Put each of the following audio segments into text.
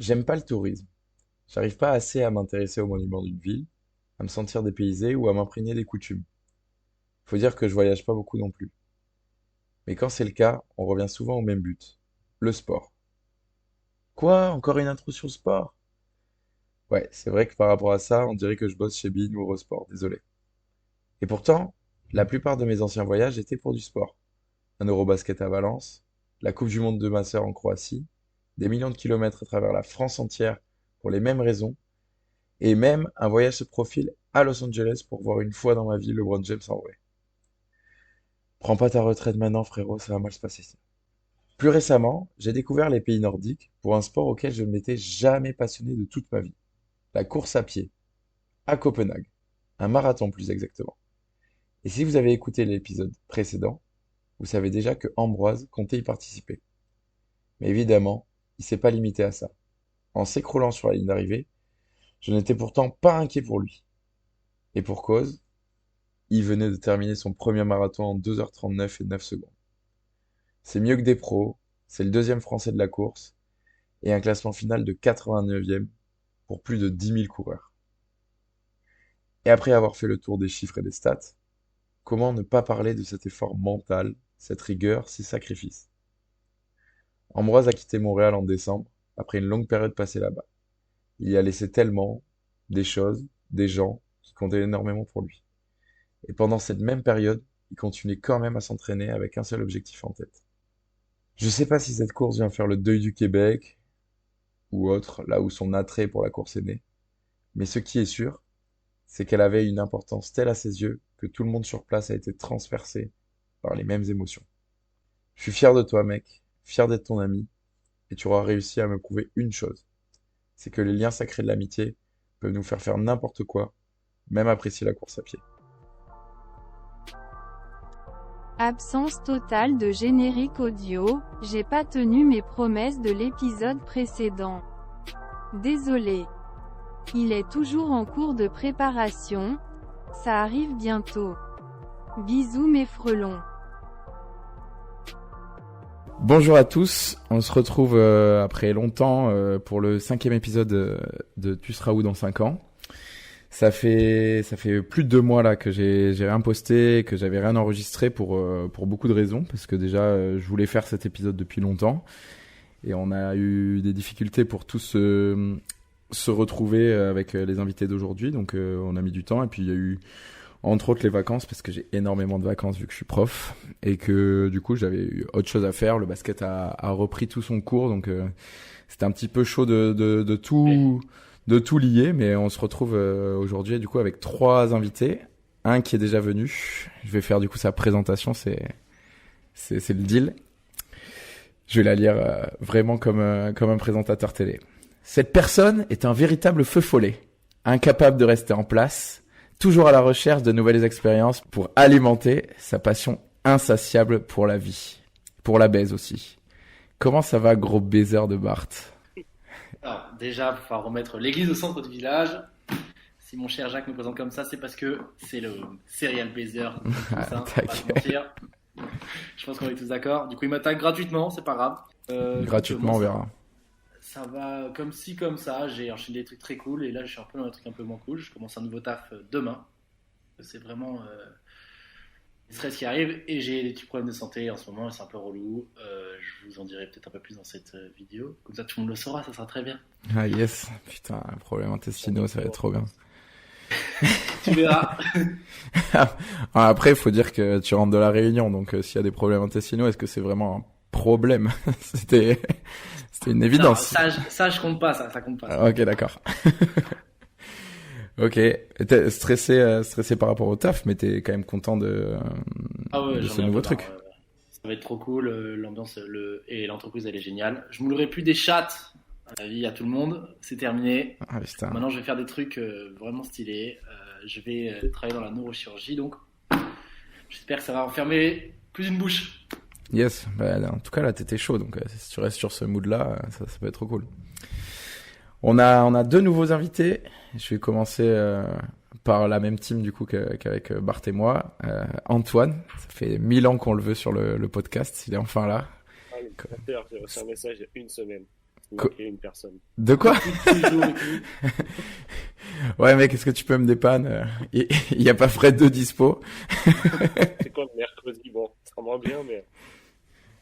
J'aime pas le tourisme. J'arrive pas assez à m'intéresser aux monuments d'une ville, à me sentir dépaysé ou à m'imprégner des coutumes. Faut dire que je voyage pas beaucoup non plus. Mais quand c'est le cas, on revient souvent au même but. Le sport. Quoi? Encore une intro sur le sport? Ouais, c'est vrai que par rapport à ça, on dirait que je bosse chez Bein ou Eurosport, désolé. Et pourtant, la plupart de mes anciens voyages étaient pour du sport. Un Eurobasket à Valence, la Coupe du Monde de ma sœur en Croatie, des millions de kilomètres à travers la France entière pour les mêmes raisons. Et même, un voyage se profile à Los Angeles pour voir une fois dans ma vie LeBron James en vrai. Prends pas ta retraite maintenant, frérot, ça va mal se passer. Plus récemment, j'ai découvert les pays nordiques pour un sport auquel je ne m'étais jamais passionné de toute ma vie. La course à pied, à Copenhague. Un marathon plus exactement. Et si vous avez écouté l'épisode précédent, vous savez déjà que Ambroise comptait y participer. Mais évidemment, il s'est pas limité à ça. En s'écroulant sur la ligne d'arrivée, je n'étais pourtant pas inquiet pour lui. Et pour cause, il venait de terminer son premier marathon en 2h39 et 9 secondes. C'est mieux que des pros, c'est le deuxième français de la course, et un classement final de 89e pour plus de 10 000 coureurs. Et après avoir fait le tour des chiffres et des stats, comment ne pas parler de cet effort mental, cette rigueur, ces sacrifices? Ambroise a quitté Montréal en décembre, après une longue période passée là-bas. Il y a laissé tellement, des choses, des gens, qui comptaient énormément pour lui. Et pendant cette même période, il continuait quand même à s'entraîner avec un seul objectif en tête. Je sais pas si cette course vient faire le deuil du Québec, ou autre, là où son attrait pour la course est né, mais ce qui est sûr, c'est qu'elle avait une importance telle à ses yeux que tout le monde sur place a été transpercé par les mêmes émotions. Je suis fier de toi, mec, fier d'être ton ami, et tu auras réussi à me prouver une chose, c'est que les liens sacrés de l'amitié peuvent nous faire n'importe quoi, même apprécier la course à pied. Absence totale de générique audio, j'ai pas tenu mes promesses de l'épisode précédent. Désolé. Il est toujours en cours de préparation, ça arrive bientôt. Bisous mes frelons. Bonjour à tous, on se retrouve après longtemps pour le 5e épisode de Tu seras où dans 5 ans. Ça fait plus de 2 mois là que j'ai rien posté, que j'avais rien enregistré pour beaucoup de raisons, parce que déjà je voulais faire cet épisode depuis longtemps et on a eu des difficultés pour tous se retrouver avec les invités d'aujourd'hui, donc on a mis du temps, et puis il y a eu entre autres les vacances, parce que j'ai énormément de vacances vu que je suis prof et que du coup j'avais eu autre chose à faire. Le basket a repris tout son cours, donc c'était un petit peu chaud de tout lier, mais on se retrouve aujourd'hui du coup avec 3 invités. Un qui est déjà venu. Je vais faire du coup sa présentation, c'est le deal. Je vais la lire vraiment comme un présentateur télé. Cette personne est un véritable feu follet, incapable de rester en place, toujours à la recherche de nouvelles expériences pour alimenter sa passion insatiable pour la vie, pour la baise aussi. Comment ça va, gros baiser de Bart? Alors, déjà, il va falloir remettre l'église au centre du village. Si mon cher Jacques me présente comme ça, c'est parce que c'est le serial baiser. Tout ça, on va pas se mentir. Je pense qu'on est tous d'accord. Du coup, il m'attaque gratuitement, c'est pas grave. Gratuitement, on verra. Ça va comme ci, comme ça. J'ai enchaîné des trucs très cool et là, je suis un peu dans un truc un peu moins cool. Je commence un nouveau taf demain. C'est vraiment le stress qui arrive et j'ai des petits problèmes de santé en ce moment et c'est un peu relou. Je vous en dirai peut-être un peu plus dans cette vidéo. Comme ça, tout le monde le saura, ça sera très bien. Ah yes, putain, problème intestinaux, ça va être trop bien. Tu verras. Après, il faut dire que tu rentres de la Réunion, donc s'il y a des problèmes intestinaux, est-ce que c'est vraiment un problème? C'était une évidence. Non, ça, je compte pas, ça compte pas. Ok, d'accord. Ok, t'es stressé par rapport au taf, mais t'es quand même content de ce nouveau truc. Ça va être trop cool, l'ambiance et l'entreprise elle est géniale. Je moulerai plus des chattes à la vie à tout le monde, c'est terminé. Ah, putain. Maintenant je vais faire des trucs vraiment stylés. Je vais travailler dans la neurochirurgie, donc j'espère que ça va enfermer plus d'une bouche. Yes, bah, en tout cas là t'étais chaud, donc si tu restes sur ce mood là, ça peut être trop cool. On a 2 nouveaux invités. Je vais commencer par la même team du coup qu'avec Bart et moi. Antoine, ça fait 1000 ans qu'on le veut sur le podcast, il est enfin là. Ah, le créateur, j'ai reçu un message il y a une semaine. Il Co- manquait une personne. De quoi? Tous les jours et tout. Ouais, mec, est-ce que tu peux me dépanner? Il y a pas Fred de dispo. C'est quoi le mercredi? Bon, ça sera moins bien, mais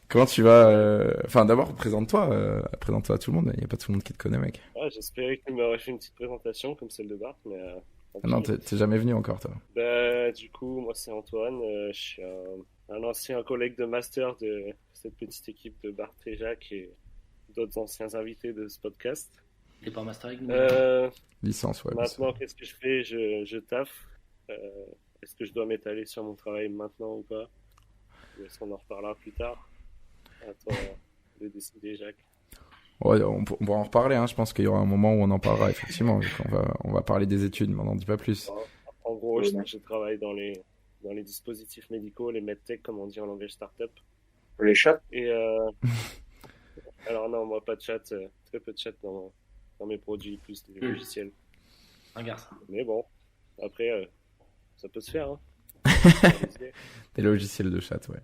Comment tu vas? Enfin, d'abord, présente-toi à tout le monde. Il y a pas tout le monde qui te connaît, mec. j'espérais qu'il m'aurait fait une petite présentation comme celle de Bart, mais tant Ah non, pis. t'es jamais venu encore, toi. Bah, du coup, moi c'est Antoine, je suis un ancien collègue de master de cette petite équipe de Bart et Jacques et d'autres anciens invités de ce podcast. T'es pas en master avec nous? Licence, ouais. Maintenant, qu'est-ce que je fais? Je taffe. Euh, Est-ce que je dois m'étaler sur mon travail maintenant ou pas? Ou est-ce qu'on en reparlera plus tard? À toi de décider, Jacques. Ouais, on pourra en reparler, hein. Je pense qu'il y aura un moment où on en parlera, effectivement. Vu on va parler des études, mais on n'en dit pas plus. En gros, je travaille dans les dispositifs médicaux, les medtech, comme on dit en langage startup. Les chats. Et alors non, moi pas de chat, très peu de chat dans mes produits, plus des logiciels. Un garçon. Mais bon, après, ça peut se faire. Hein. Des logiciels de chat, ouais.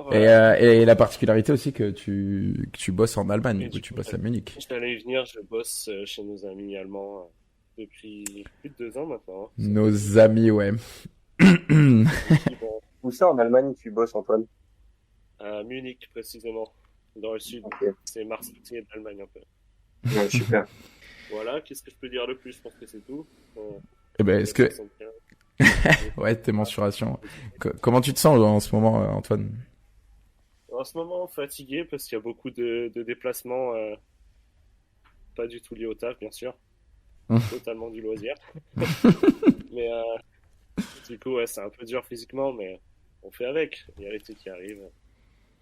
Voilà. Et la particularité aussi que tu bosses en Allemagne, Et du coup, du tu coup, bosses à Munich. Je t'allais y venir, je bosse chez nos amis allemands depuis plus de 2 ans maintenant. Hein. Nos amis, ouais. Bon, Où ça, en Allemagne, tu bosses, Antoine? à Munich précisément, dans le sud. Ok. C'est Marseille de l'Allemagne un peu. Ouais, super. Voilà, qu'est-ce que je peux dire de plus? Je pense que c'est tout. Eh ben, est-ce que... 75. Ouais, tes mensurations. Comment tu te sens en ce moment, Antoine? En ce moment, fatigué parce qu'il y a beaucoup de déplacements, pas du tout liés au taf, bien sûr. Totalement du loisir. Mais du coup, ouais, c'est un peu dur physiquement, mais on fait avec. Il y a l'été qui arrive.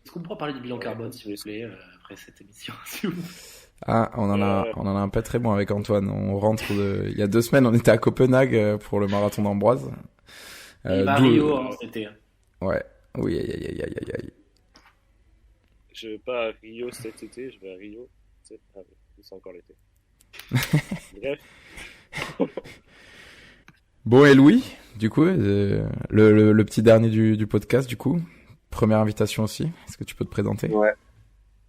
Est-ce qu'on pourra parler du bilan carbone, s'il vous plaît, après cette émission, s'il vous plaît? Ah, on en a un pas très bon avec Antoine. Il y a 2 semaines, on était à Copenhague pour le marathon d'Ambroise. Il va à Rio, hein, cet été. Ouais. Oui, aïe, aïe, aïe, aïe, aïe. Je vais pas à Rio cet été, je vais à Rio. C'est encore l'été. Bref. Bon, et Louis, du coup, le petit dernier du podcast, du coup. Première invitation aussi. Est-ce que tu peux te présenter? Ouais.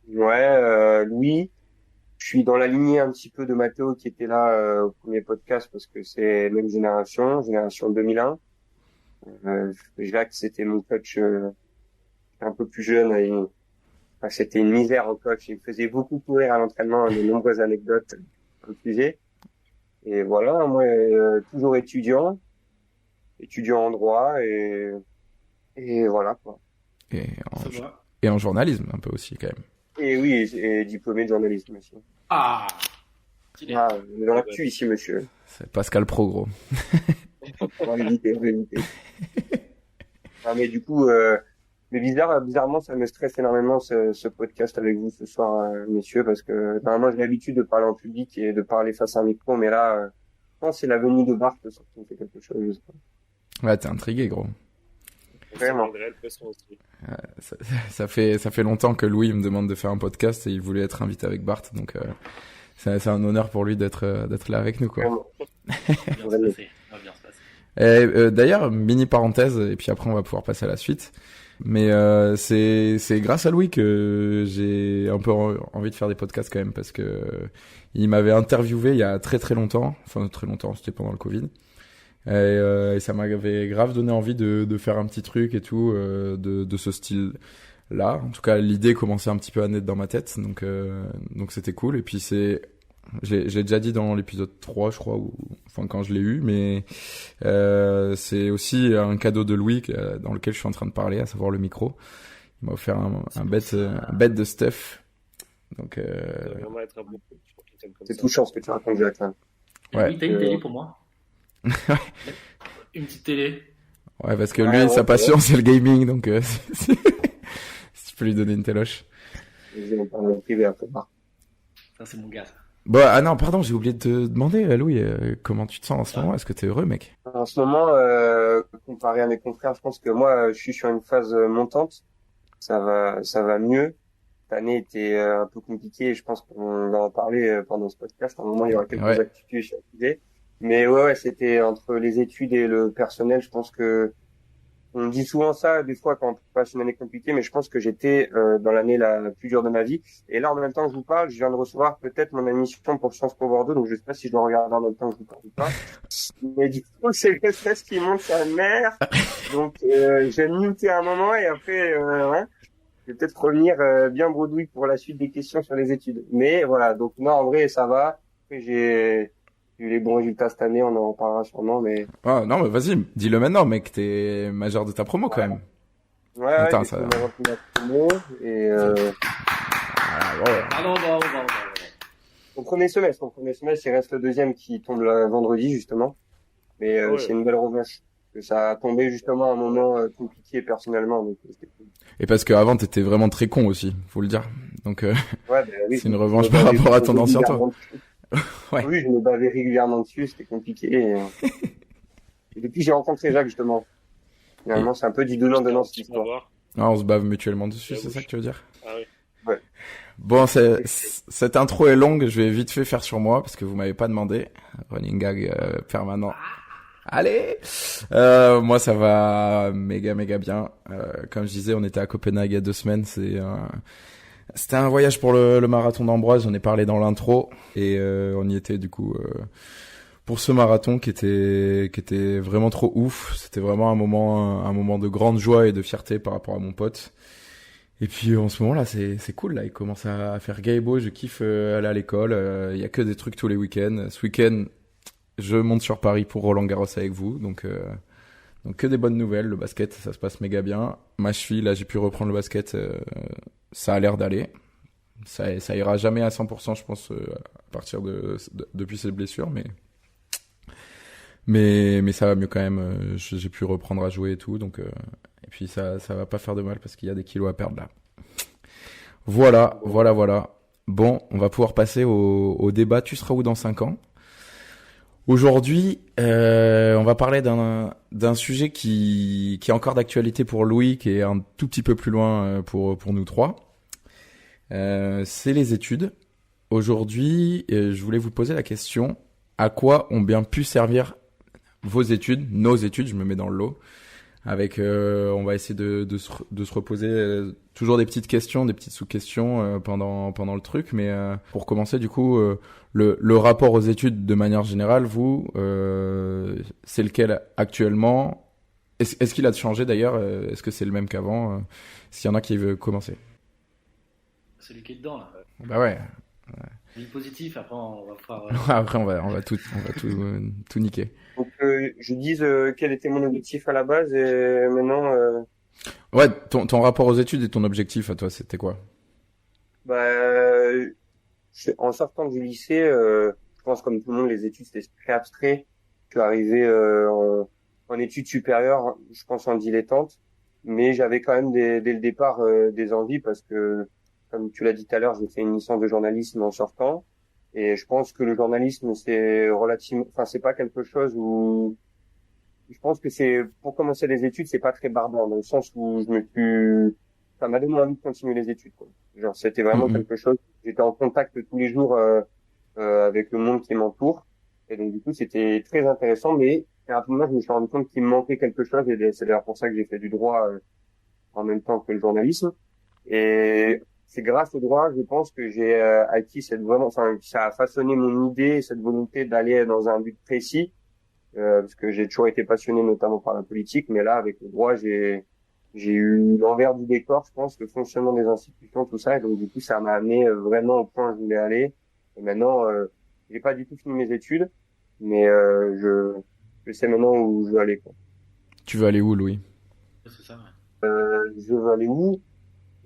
Louis, je suis dans la lignée un petit peu de Mathéo qui était là au premier podcast parce que c'est même génération 2001. Jacques, c'était mon coach un peu plus jeune. Enfin, c'était une misère en coach. Il me faisait beaucoup courir à l'entraînement, de nombreuses anecdotes au sujet. Et voilà, moi, toujours étudiant en droit et voilà quoi. Et Ça va. et en journalisme, un peu aussi, quand même. Et oui, et diplômé de journalisme aussi. Ah! Stylé. Ah, on est dans l'actu ici, monsieur. C'est Pascal Pro, gros. On va éviter. Ah, mais du coup, mais bizarrement, ça me stresse énormément ce podcast avec vous ce soir, messieurs, parce que normalement j'ai l'habitude de parler en public et de parler face à un micro, mais là, je pense que c'est la venue de Bart qui me fait quelque chose. Je sais pas. Ouais, t'es intrigué, gros. Vraiment. C'est une réelle pression aussi. Ça fait longtemps que Louis me demande de faire un podcast et il voulait être invité avec Bart, donc c'est un honneur pour lui d'être là avec nous, quoi. Vraiment. Ça va bien se passer. Ça va bien se passer. Et, d'ailleurs, mini parenthèse, et puis après on va pouvoir passer à la suite. Mais c'est grâce à Louis que j'ai un peu envie de faire des podcasts quand même, parce que il m'avait interviewé il y a très très longtemps, enfin très longtemps, c'était pendant le Covid. Et ça m'avait grave donné envie de faire un petit truc et tout, de ce style-là. En tout cas, l'idée commençait un petit peu à naître dans ma tête, donc c'était cool. Et puis j'ai déjà dit dans l'épisode 3, je crois, enfin quand je l'ai eu, mais c'est aussi un cadeau de Louis dans lequel je suis en train de parler, à savoir le micro. Il m'a offert un bête de stuff. Donc Ça va vraiment être un beau truc. Je crois qu'il t'aime comme C'est ça. touchant ce que tu racontes, Jacques. Hein. Ouais. Oui, t'as une télé pour moi? Une petite télé? ouais, parce que Ouais, lui, sa passion c'est le gaming, donc si tu peux lui donner une téloche. On parle en privé après Bart. Ça, c'est mon gars, ça. Bon, ah non, pardon, j'ai oublié de te demander, Louis, comment tu te sens en ce moment? Est-ce que t'es heureux, mec? En ce moment, comparé à mes confrères, je pense que moi, je suis sur une phase montante. Ça va mieux. Cette année était un peu compliquée et je pense qu'on va en parler pendant ce podcast. À un moment, il y aura quelques Ouais. actus à utiliser. Mais ouais, c'était entre les études et le personnel, je pense que On me dit souvent ça, des fois, quand on passe une année compliquée, mais je pense que j'étais dans l'année la plus dure de ma vie. Et là, en même temps que je vous parle, je viens de recevoir peut-être mon admission pour Sciences Po Bordeaux, donc je sais pas si je dois regarder en même temps que je vous parle ou pas. Mais du coup, c'est le stress qui monte sa mère. Donc, je vais me muter un moment et après, je vais peut-être revenir bien bredouille pour la suite des questions sur les études. Mais voilà, donc non, en vrai, ça va. Après, j'ai eu les bons résultats cette année, on en parlera sûrement, mais Ah, non, mais vas-y, dis-le maintenant, mec, t'es majeur de ta promo quand même. ouais, Attends, j'ai ça. fini ma reprise de la promo et Ah, ouais. Pardon, bravo. au premier semestre, il reste le deuxième qui tombe le vendredi justement, mais Ouais. c'est une belle revanche. Que ça a tombé justement à un moment compliqué personnellement, donc c'était cool. Et parce qu'avant, t'étais vraiment très con aussi, faut le dire. Donc, Ouais, ben oui, c'est une je revanche me par bavais rapport à ton ancien toi. régulièrement dessus. Ouais. Oui, je me bavais régulièrement dessus, c'était compliqué. Et depuis, j'ai rencontré Jacques justement. Finalement, c'est un peu du donnant-donnant cette histoire. Voir. Ah, on se bave mutuellement dessus, La c'est ça bouche. que tu veux dire? Ah oui. Ouais. Bon, cette intro est longue, je vais vite fait faire sur moi parce que vous m'avez pas demandé. Running gag permanent. Allez, moi ça va méga bien. Comme je disais, on était à Copenhague il y a 2 semaines. C'était un voyage pour le marathon d'Ambroise. J'en ai parlé dans l'intro et on y était du coup pour ce marathon qui était vraiment trop ouf. C'était vraiment un moment de grande joie et de fierté par rapport à mon pote. Et puis en ce moment là, c'est cool là. Il commence à faire gai et beau. Je kiffe aller à l'école. Il y a que des trucs tous les week-ends. Ce week-end, je monte sur Paris pour Roland-Garros avec vous, donc que des bonnes nouvelles. Le basket, ça se passe méga bien. Ma cheville, là, j'ai pu reprendre le basket, ça a l'air d'aller. Ça ira jamais à 100%, je pense, à partir depuis cette blessure, mais ça va mieux quand même. J'ai pu reprendre à jouer et tout, donc et puis ça va pas faire de mal parce qu'il y a des kilos à perdre là. Voilà. Bon, on va pouvoir passer au débat. Tu seras où dans 5 ans? Aujourd'hui, on va parler d'un sujet qui est encore d'actualité pour Louis, qui est un tout petit peu plus loin pour nous trois. C'est les études. Aujourd'hui, je voulais vous poser la question, à quoi ont bien pu servir vos études, nos études, je me mets dans le lot, avec on va essayer de se reposer toujours des petites questions, des petites sous-questions pendant le truc, mais pour commencer du coup le rapport aux études de manière générale, vous c'est lequel actuellement? Est-ce qu'il a changé d'ailleurs? Est-ce que c'est le même qu'avant? S'il y en a qui veut commencer. Celui qui est dedans, là. Bah ouais. Du positif, après, on va faire. Après on va tout niquer. Donc, je dise quel était mon objectif à la base et maintenant, Ouais, ton rapport aux études et ton objectif à toi, c'était quoi? en sortant du lycée, je pense comme tout le monde, les études c'était très abstrait. Je suis arrivé en études supérieures, je pense en dilettante, mais j'avais quand même dès le départ des envies parce que, comme tu l'as dit tout à l'heure, j'ai fait une licence de journalisme en sortant. Et je pense que le journalisme, c'est relativement, enfin, c'est pas quelque chose où, je pense que c'est, pour commencer les études, c'est pas très barbant, dans le sens où ça m'a donné envie de continuer les études, quoi. Genre, c'était vraiment Mhm. quelque chose, j'étais en contact tous les jours, avec le monde qui m'entoure. Et donc, du coup, c'était très intéressant, mais rapidement, je me suis rendu compte qu'il me manquait quelque chose, et c'est d'ailleurs pour ça que j'ai fait du droit, en même temps que le journalisme. Et c'est grâce au droit, je pense, que j'ai acquis ça a façonné mon idée, cette volonté d'aller dans un but précis, parce que j'ai toujours été passionné notamment par la politique, mais là, avec le droit, j'ai eu l'envers du décor, je pense, le fonctionnement des institutions, tout ça, et donc du coup, ça m'a amené vraiment au point où je voulais aller. Et maintenant, j'ai pas du tout fini mes études, mais je sais maintenant où je veux aller, quoi. Tu veux aller où, Louis? C'est ça, ouais. Je veux aller où?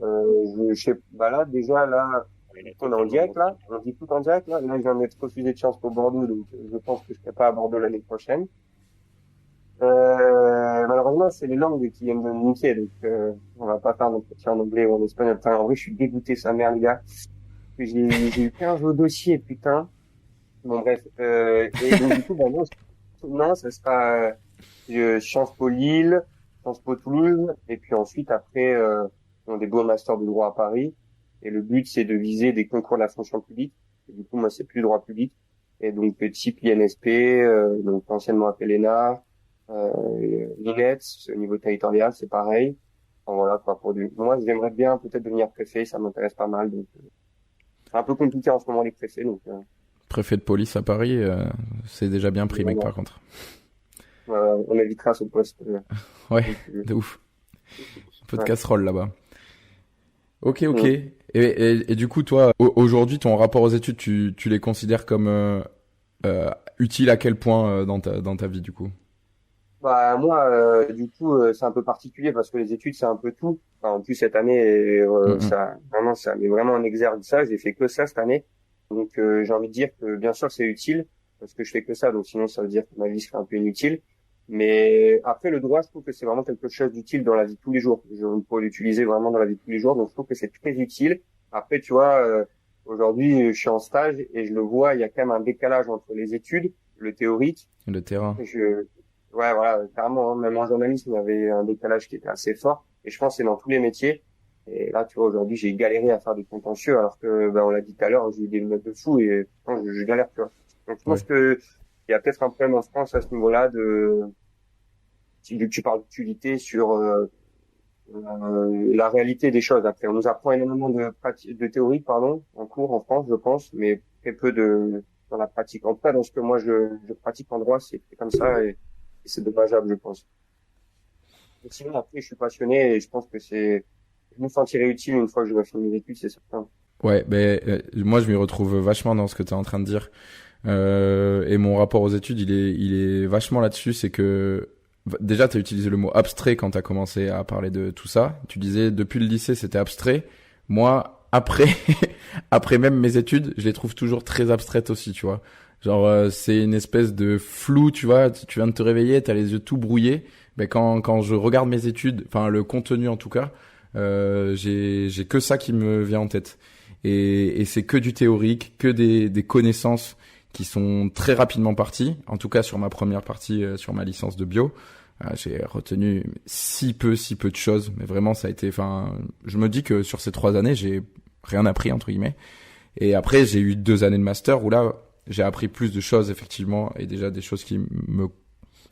Je sais, bah là, déjà, là, Il est on est en totalement direct, là. bon. On dit tout en direct, là. Là, je viens d'être refusé de Sciences Po Bordeaux, donc je pense que je serai pas à Bordeaux l'année prochaine. Malheureusement, c'est les langues qui viennent de me niquer, donc on va pas faire d'entretien en anglais ou en espagnol. Putain, en vrai, je suis dégoûté, sa mère, les gars. J'ai eu 15 au dossier, putain. Bon, bref. Et donc, du coup, bah, non, ça sera Sciences Po Lille, Sciences Po Toulouse, et puis ensuite, après, on a des beaux masters de droit à Paris. Et le but, c'est de viser des concours de la fonction publique. Et du coup, moi, c'est plus droit public. Et donc, type INSP, donc anciennement appelé ENA, l'INET, au niveau territorial, c'est pareil. Enfin, voilà, quoi, moi, j'aimerais bien peut-être devenir préfet, ça m'intéresse pas mal, donc, c'est un peu compliqué en ce moment, les préfets, donc, Préfet de police à Paris, c'est déjà bien pris, mec, voilà. par contre. On évitera ce poste. Ouais, Donc, de ouf. Un peu de ouais. casserole là-bas. Ok. Mm. Et du coup, toi, aujourd'hui, ton rapport aux études, tu les considères comme utiles à quel point dans ta vie, du coup? Bah moi, du coup, c'est un peu particulier parce que les études, c'est un peu tout. Enfin, en plus cette année, Mm, ça met vraiment en exergue ça. J'ai fait que ça cette année, donc j'ai envie de dire que bien sûr c'est utile parce que je fais que ça, donc sinon ça veut dire que ma vie serait un peu inutile. Mais après le droit, je trouve que c'est vraiment quelque chose d'utile dans la vie de tous les jours. On peut l'utiliser vraiment dans la vie de tous les jours, donc je trouve que c'est très utile. Après, tu vois, aujourd'hui, je suis en stage et je le vois, il y a quand même un décalage entre les études, le théorique. Le terrain. Ouais, voilà, carrément, hein. Même en journalisme, il y avait un décalage qui était assez fort. Et je pense que c'est dans tous les métiers. Et là, tu vois, aujourd'hui, j'ai galéré à faire des contentieux, alors que, on l'a dit tout à l'heure, j'ai eu des notes de fou et pourtant, je galère, tu vois. Donc, je pense Ouais. que il y a peut-être un problème en France à ce niveau-là tu parles d'utilité sur, la réalité des choses. Après, on nous apprend énormément de théorie, pardon, en cours en France, je pense, mais très peu dans la pratique. En tout cas, dans ce que moi, je pratique en droit, c'est comme ça et c'est dommageable, je pense. Mais sinon, après, je suis passionné et je pense que je me sentirai utile une fois que j'aurai fini mes études, c'est certain. Ouais, moi, je m'y retrouve vachement dans ce que tu es en train de dire. Et mon rapport aux études, il est vachement là-dessus. C'est que déjà, tu as utilisé le mot abstrait quand tu as commencé à parler de tout ça. Tu disais depuis le lycée, c'était abstrait. Moi, après, après même mes études, je les trouve toujours très abstraites aussi, tu vois. Genre, c'est une espèce de flou, tu vois. Tu viens de te réveiller, t'as les yeux tout brouillés. Ben quand je regarde mes études, enfin le contenu en tout cas, j'ai que ça qui me vient en tête. Et c'est que du théorique, que des connaissances qui sont très rapidement parties. En tout cas, sur ma première partie, sur ma licence de bio, j'ai retenu si peu de choses. Mais vraiment, ça a été. Enfin, je me dis que sur ces 3 années, j'ai rien appris entre guillemets. Et après, j'ai eu 2 années de master où là, j'ai appris plus de choses effectivement, et déjà des choses qui me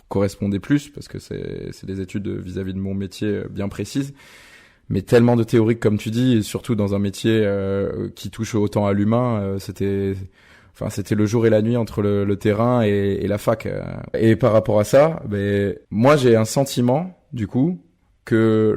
correspondaient plus parce que c'est des études vis-à-vis de mon métier bien précises. Mais tellement de théorique comme tu dis, et surtout dans un métier qui touche autant à l'humain, c'était le jour et la nuit entre le terrain et la fac. Et par rapport à ça, moi j'ai un sentiment du coup que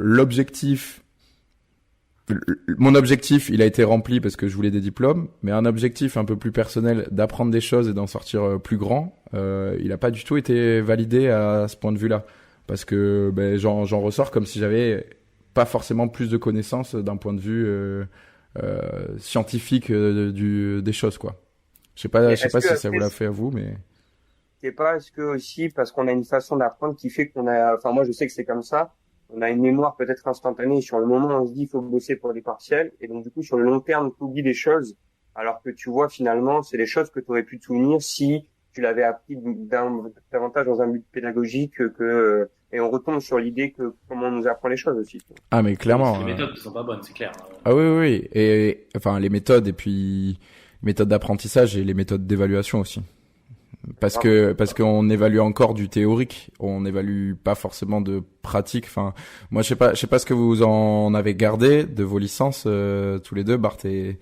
mon objectif, il a été rempli parce que je voulais des diplômes, mais un objectif un peu plus personnel d'apprendre des choses et d'en sortir plus grand, il a pas du tout été validé à ce point de vue-là, parce que j'en ressors comme si j'avais pas forcément plus de connaissances d'un point de vue scientifique des choses, quoi. Et Je sais est-ce pas que si ça vous après, l'a fait à vous, mais c'est pas, est-ce que aussi, parce qu'on a une façon d'apprendre qui fait enfin, moi, je sais que c'est comme ça. On a une mémoire peut-être instantanée. Sur le moment, on se dit, il faut bosser pour des partiels. Et donc, du coup, sur le long terme, tu oublies des choses. Alors que tu vois, finalement, c'est des choses que tu aurais pu te souvenir si tu l'avais appris davantage dans un but pédagogique et on retombe sur l'idée que comment on nous apprend les choses aussi. ah mais clairement. Les méthodes ne sont pas bonnes, c'est clair. Ah oui. Et enfin les méthodes et puis méthodes d'apprentissage et les méthodes d'évaluation aussi. Parce qu'on évalue encore du théorique, on n'évalue pas forcément de pratique. Enfin, moi je sais pas ce que vous en avez gardé de vos licences tous les deux, Bart et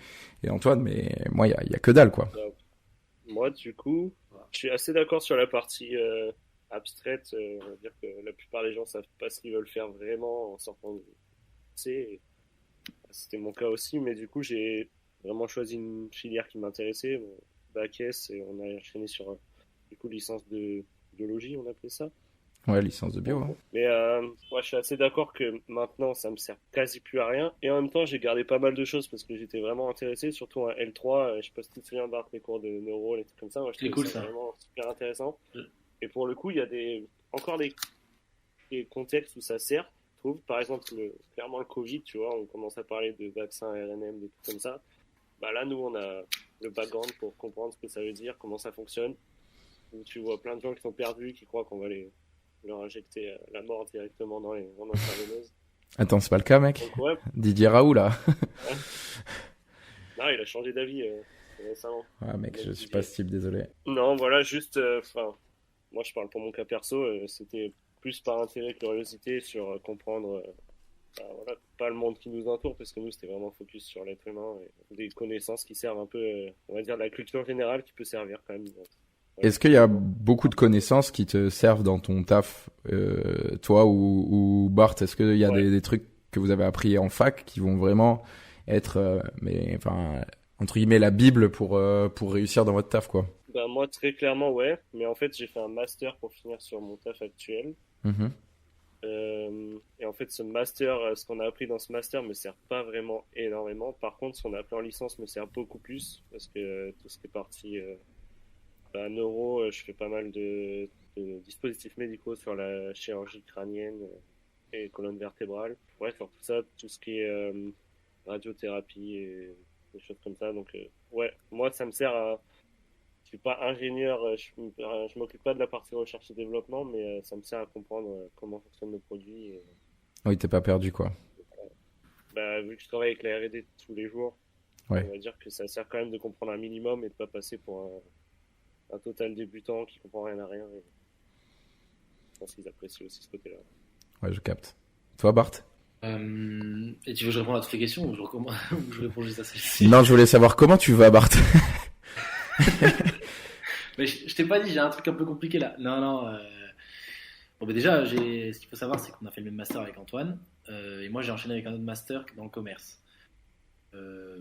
Antoine, mais moi il y a que dalle quoi. Moi, du coup, je suis assez d'accord sur la partie abstraite. On va dire que la plupart des gens savent pas ce qu'ils veulent faire vraiment en sortant du lycée. C'était mon cas aussi, mais du coup, j'ai vraiment choisi une filière qui m'intéressait, mon bac S, et on a enchaîné sur du coup licence de biologie, on appelait ça. Ouais, licence de bio. Hein. Mais moi, je suis assez d'accord que maintenant, ça me sert quasi plus à rien. Et en même temps, j'ai gardé pas mal de choses parce que j'étais vraiment intéressé, surtout un L3. Je sais pas si tu te souviens, Bart, les cours de neuro, les trucs comme ça. Moi, je C'est trouvais cool ça. vraiment super intéressant. Et pour le coup, il y a encore des contextes où ça sert. Je trouve, par exemple, clairement le Covid, tu vois, on commence à parler de vaccins RNM, des trucs comme ça. Bah là, nous, on a le background pour comprendre ce que ça veut dire, comment ça fonctionne. Où tu vois plein de gens qui sont perdus, qui croient qu'on va leur injecter la mort directement dans les ondes intraveineuses. Attends, c'est pas le cas, mec. Donc, ouais. Didier Raoult là. Ouais. Non, il a changé d'avis récemment. Ah mec, je suis pas ce type, désolé. Non, voilà, juste, moi je parle pour mon cas perso, c'était plus par intérêt, curiosité sur comprendre voilà, pas le monde qui nous entoure, parce que nous c'était vraiment focus sur l'être humain et des connaissances qui servent un peu, on va dire, de la culture générale qui peut servir quand même. Ouais. Est-ce qu'il y a beaucoup de connaissances qui te servent dans ton taf, toi ou Bart? Est-ce qu'il y a des trucs que vous avez appris en fac qui vont vraiment être, entre guillemets, la Bible pour réussir dans votre taf, quoi? Bah, moi, très clairement, ouais. Mais en fait, j'ai fait un master pour finir sur mon taf actuel. Mhm. Et en fait, ce master, ce qu'on a appris dans ce master me sert pas vraiment énormément. Par contre, ce qu'on a appris en licence me sert beaucoup plus, parce que tout ce qui est parti neuro, je fais pas mal de dispositifs médicaux sur la chirurgie crânienne et colonne vertébrale. Ouais, sur tout ça, tout ce qui est radiothérapie et des choses comme ça. Donc, ouais, moi, ça me sert à... Je suis pas ingénieur, je m'occupe pas de la partie recherche et développement, mais ça me sert à comprendre comment fonctionnent nos produits. Et, Oui, t'es pas perdu, quoi. vu que je travaille avec la R&D tous les jours, Ouais. on va dire que ça sert quand même de comprendre un minimum et de pas passer pour un total débutant qui comprend rien à rien. Et je pense qu'ils apprécient aussi ce côté-là. Ouais, je capte. Toi, Bart? Et tu veux que je réponde à toutes les questions ou ou je réponds juste à celle-ci? Non, je voulais savoir comment tu vas, Bart. Mais je t'ai pas dit, j'ai un truc un peu compliqué là. Non. Bon, mais déjà, ce qu'il faut savoir, c'est qu'on a fait le même master avec Antoine. Et moi, j'ai enchaîné avec un autre master dans le commerce.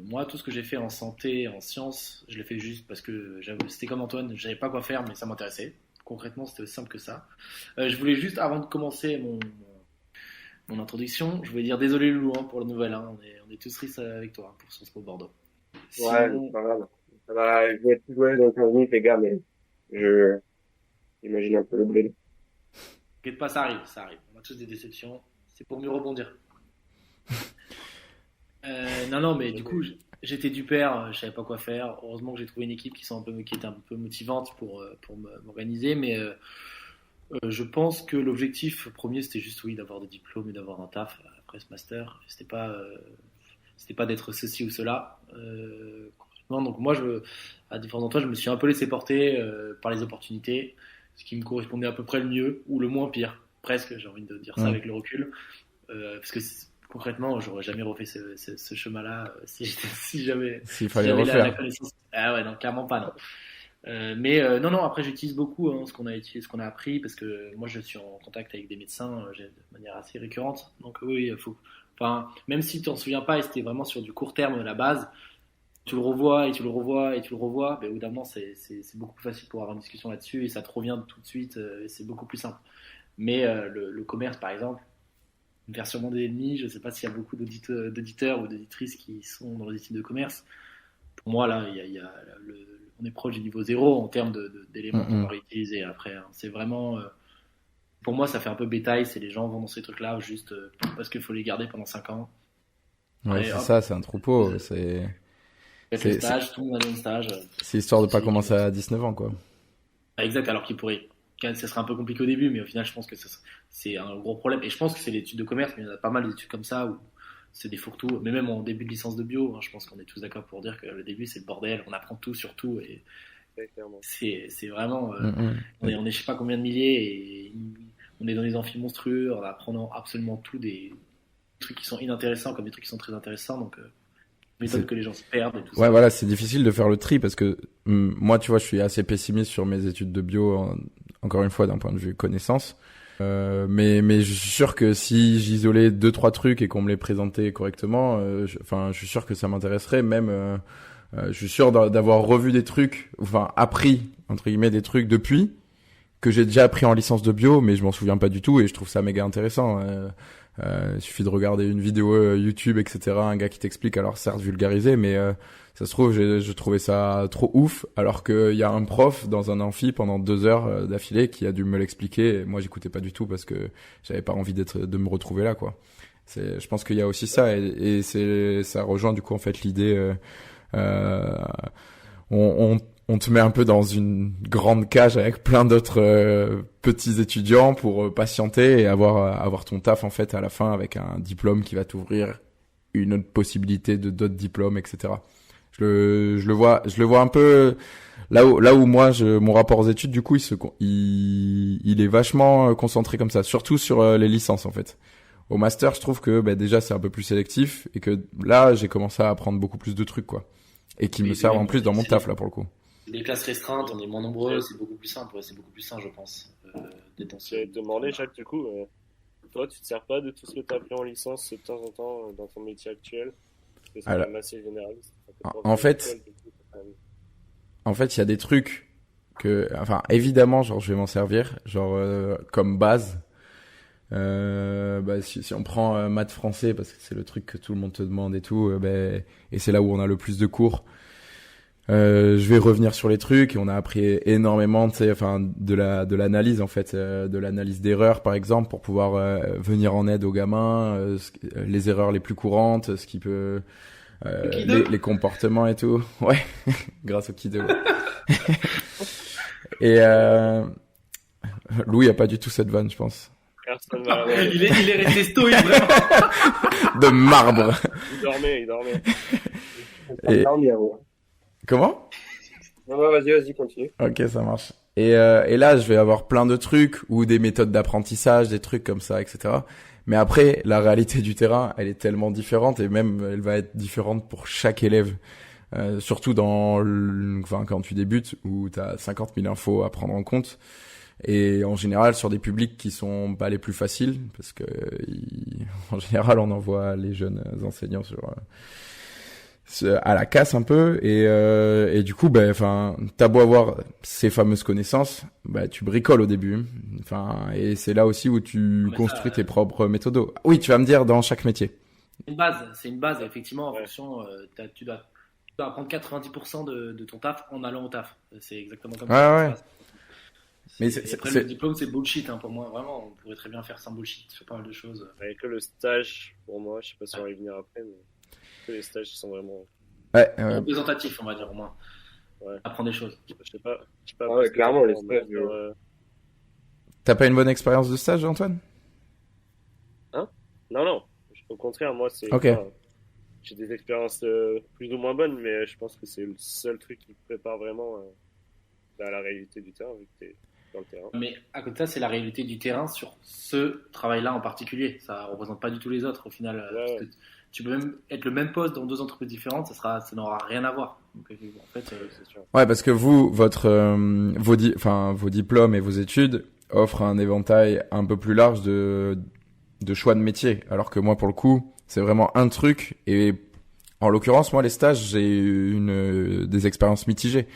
Moi, tout ce que j'ai fait en santé, en sciences, je l'ai fait juste parce que c'était comme Antoine, je savais pas quoi faire, mais ça m'intéressait. Concrètement, c'était aussi simple que ça. Je voulais juste, avant de commencer mon introduction, je voulais dire désolé Loulou pour le nouvel. On est tous tristes avec toi pour Sciences Po Bordeaux. Ouais, Sinon, c'est pas grave. Ça va, je vais être tout joué dans 15 minutes, les gars, mais j'imagine un peu le blé. t'inquiète pas, ça arrive. On a tous des déceptions. C'est pour mieux rebondir. Non, mais du coup, j'étais du père, je savais pas quoi faire. Heureusement que j'ai trouvé une équipe qui était un peu motivante pour m'organiser. Mais je pense que l'objectif premier, c'était juste, oui, d'avoir des diplômes et d'avoir un taf après ce master. C'était pas d'être ceci ou cela. Non, donc moi, à différents endroits, je me suis un peu laissé porter par les opportunités, ce qui me correspondait à peu près le mieux ou le moins pire. Presque, j'ai envie de dire ça avec le recul. Parce que concrètement, j'aurais jamais refait ce chemin-là si j'avais S'il fallait j'avais la refaire. connaissance. Ah ouais, non, clairement pas, non. Non, après j'utilise beaucoup ce qu'on a appris parce que moi je suis en contact avec des médecins de manière assez récurrente. Donc oui, même si tu t'en souviens pas et c'était vraiment sur du court terme la base, tu le revois et tu le revois et tu le revois, au bout d'un moment c'est beaucoup plus facile pour avoir une discussion là-dessus et ça te revient tout de suite et c'est beaucoup plus simple. Mais le commerce par exemple, une version monde ennemi, je ne sais pas s'il y a beaucoup d'auditeurs ou d'auditrices qui sont dans les études de commerce. Pour moi là, on est proche du niveau zéro en termes d'éléments qu'on va réutiliser après. C'est vraiment, pour moi, ça fait un peu bétail. C'est les gens vont dans ces trucs-là juste parce qu'il faut les garder pendant 5 ans. Ouais, Et c'est hop, ça, c'est un troupeau. faites le stage, tout le monde a le stage. C'est histoire de pas commencer à 19 ans, quoi. Exact, alors qu'il pourrait. Ça serait un peu compliqué au début, mais au final, je pense que c'est un gros problème. Et je pense que c'est l'étude de commerce, mais il y en a pas mal d'études comme ça où c'est des fourre-tout. Mais même en début de licence de bio, je pense qu'on est tous d'accord pour dire que le début, c'est le bordel. On apprend tout sur tout. Et c'est vraiment. On est je sais pas combien de milliers et on est dans des amphis monstrueux en apprenant absolument tout, des trucs qui sont inintéressants comme des trucs qui sont très intéressants. Donc, méthode que les gens se perdent et tout ça. Ouais, voilà, c'est difficile de faire le tri parce que moi, tu vois, je suis assez pessimiste sur mes études de bio, encore une fois, d'un point de vue connaissance. Mais je suis sûr que si j'isolais 2-3 trucs et qu'on me les présentait correctement, je suis sûr que ça m'intéresserait. Même, je suis sûr d'avoir revu des trucs, appris entre guillemets des trucs depuis que j'ai déjà appris en licence de bio, mais je m'en souviens pas du tout et je trouve ça méga intéressant. Il suffit de regarder une vidéo YouTube, etc. Un gars qui t'explique, alors certes vulgarisé, mais ça se trouve, je trouvais ça trop ouf, alors qu'il y a un prof dans un amphi pendant 2 heures d'affilée qui a dû me l'expliquer. Et moi, j'écoutais pas du tout parce que j'avais pas envie de me retrouver là, quoi. Je pense qu'il y a aussi ça et ça rejoint du coup en fait l'idée. On te met un peu dans une grande cage avec plein d'autres petits étudiants pour patienter et avoir ton taf en fait à la fin avec un diplôme qui va t'ouvrir une autre possibilité de d'autres diplômes, etc. Je le vois un peu Là où moi, mon rapport aux études, du coup, il est vachement concentré comme ça, surtout sur les licences en fait. Au master, je trouve que déjà c'est un peu plus sélectif et que là, j'ai commencé à apprendre beaucoup plus de trucs quoi, et qui me servent en plus dans mon taf là pour le coup. Des classes restreintes, on est moins nombreux, c'est beaucoup plus simple, c'est beaucoup plus sain, je pense. J'ai demandé, Jacques, du coup, toi, tu te sers pas de tout ce que tu as appris en licence de temps en temps dans ton métier actuel? Parce que c'est quand même assez généraliste. En fait, il y a des trucs enfin, évidemment, genre, je vais m'en servir, genre, comme base. Si on prend maths français, parce que c'est le truc que tout le monde te demande et tout, et c'est là où on a le plus de cours. Je vais revenir sur les trucs et on a appris énormément, tu sais, enfin, de l'analyse en fait, de l'analyse d'erreurs par exemple, pour pouvoir venir en aide aux gamins, les erreurs les plus courantes, ce qui peut, les comportements et tout. Ouais, grâce au Kido. Et Louis a pas du tout cette vanne, je pense. Personne va il est resté stoïque vraiment. De marbre. Il dormait. Et... Comment? Non, vas-y, continue. Ok, ça marche. Et là, je vais avoir plein de trucs ou des méthodes d'apprentissage, des trucs comme ça, etc. Mais après, la réalité du terrain, elle est tellement différente et même elle va être différente pour chaque élève. Surtout quand tu débutes où t'as 50 000 infos à prendre en compte. Et en général, sur des publics qui sont pas les plus faciles, parce que en général, on envoie les jeunes enseignants à la casse un peu, et du coup, t'as beau avoir ces fameuses connaissances, tu bricoles au début. Enfin, et c'est là aussi où tu construis tes propres méthodos. Oui, tu vas me dire dans chaque métier. C'est une base, effectivement, en fonction, tu dois apprendre 90% de ton taf en allant au taf. C'est exactement comme ça. Ouais. Mais après, le diplôme, c'est bullshit, hein, pour moi. Vraiment, on pourrait très bien faire sans bullshit sur pas mal de choses. Avec que le stage, pour moi, je sais pas si on va y venir après, mais que les stages sont vraiment représentatifs, on va dire, au moins. Ouais. Apprendre des choses. Je sais pas. Ouais, clairement, les stages. T'as pas une bonne expérience de stage, Antoine? Hein? Non. Au contraire, moi, c'est. Ok. J'ai des expériences plus ou moins bonnes, mais je pense que c'est le seul truc qui prépare vraiment à la réalité du terrain, vu que t'es dans le terrain. Mais à côté de ça, c'est la réalité du terrain sur ce travail-là en particulier. Ça représente pas du tout les autres au final. Parce que tu peux même être le même poste dans deux entreprises différentes, ça n'aura rien à voir. Donc, en fait, c'est sûr. Ouais, parce que vous, vos diplômes et vos études offrent un éventail un peu plus large de choix de métier. Alors que moi, pour le coup, c'est vraiment un truc. Et en l'occurrence, moi, les stages, j'ai eu des expériences mitigées.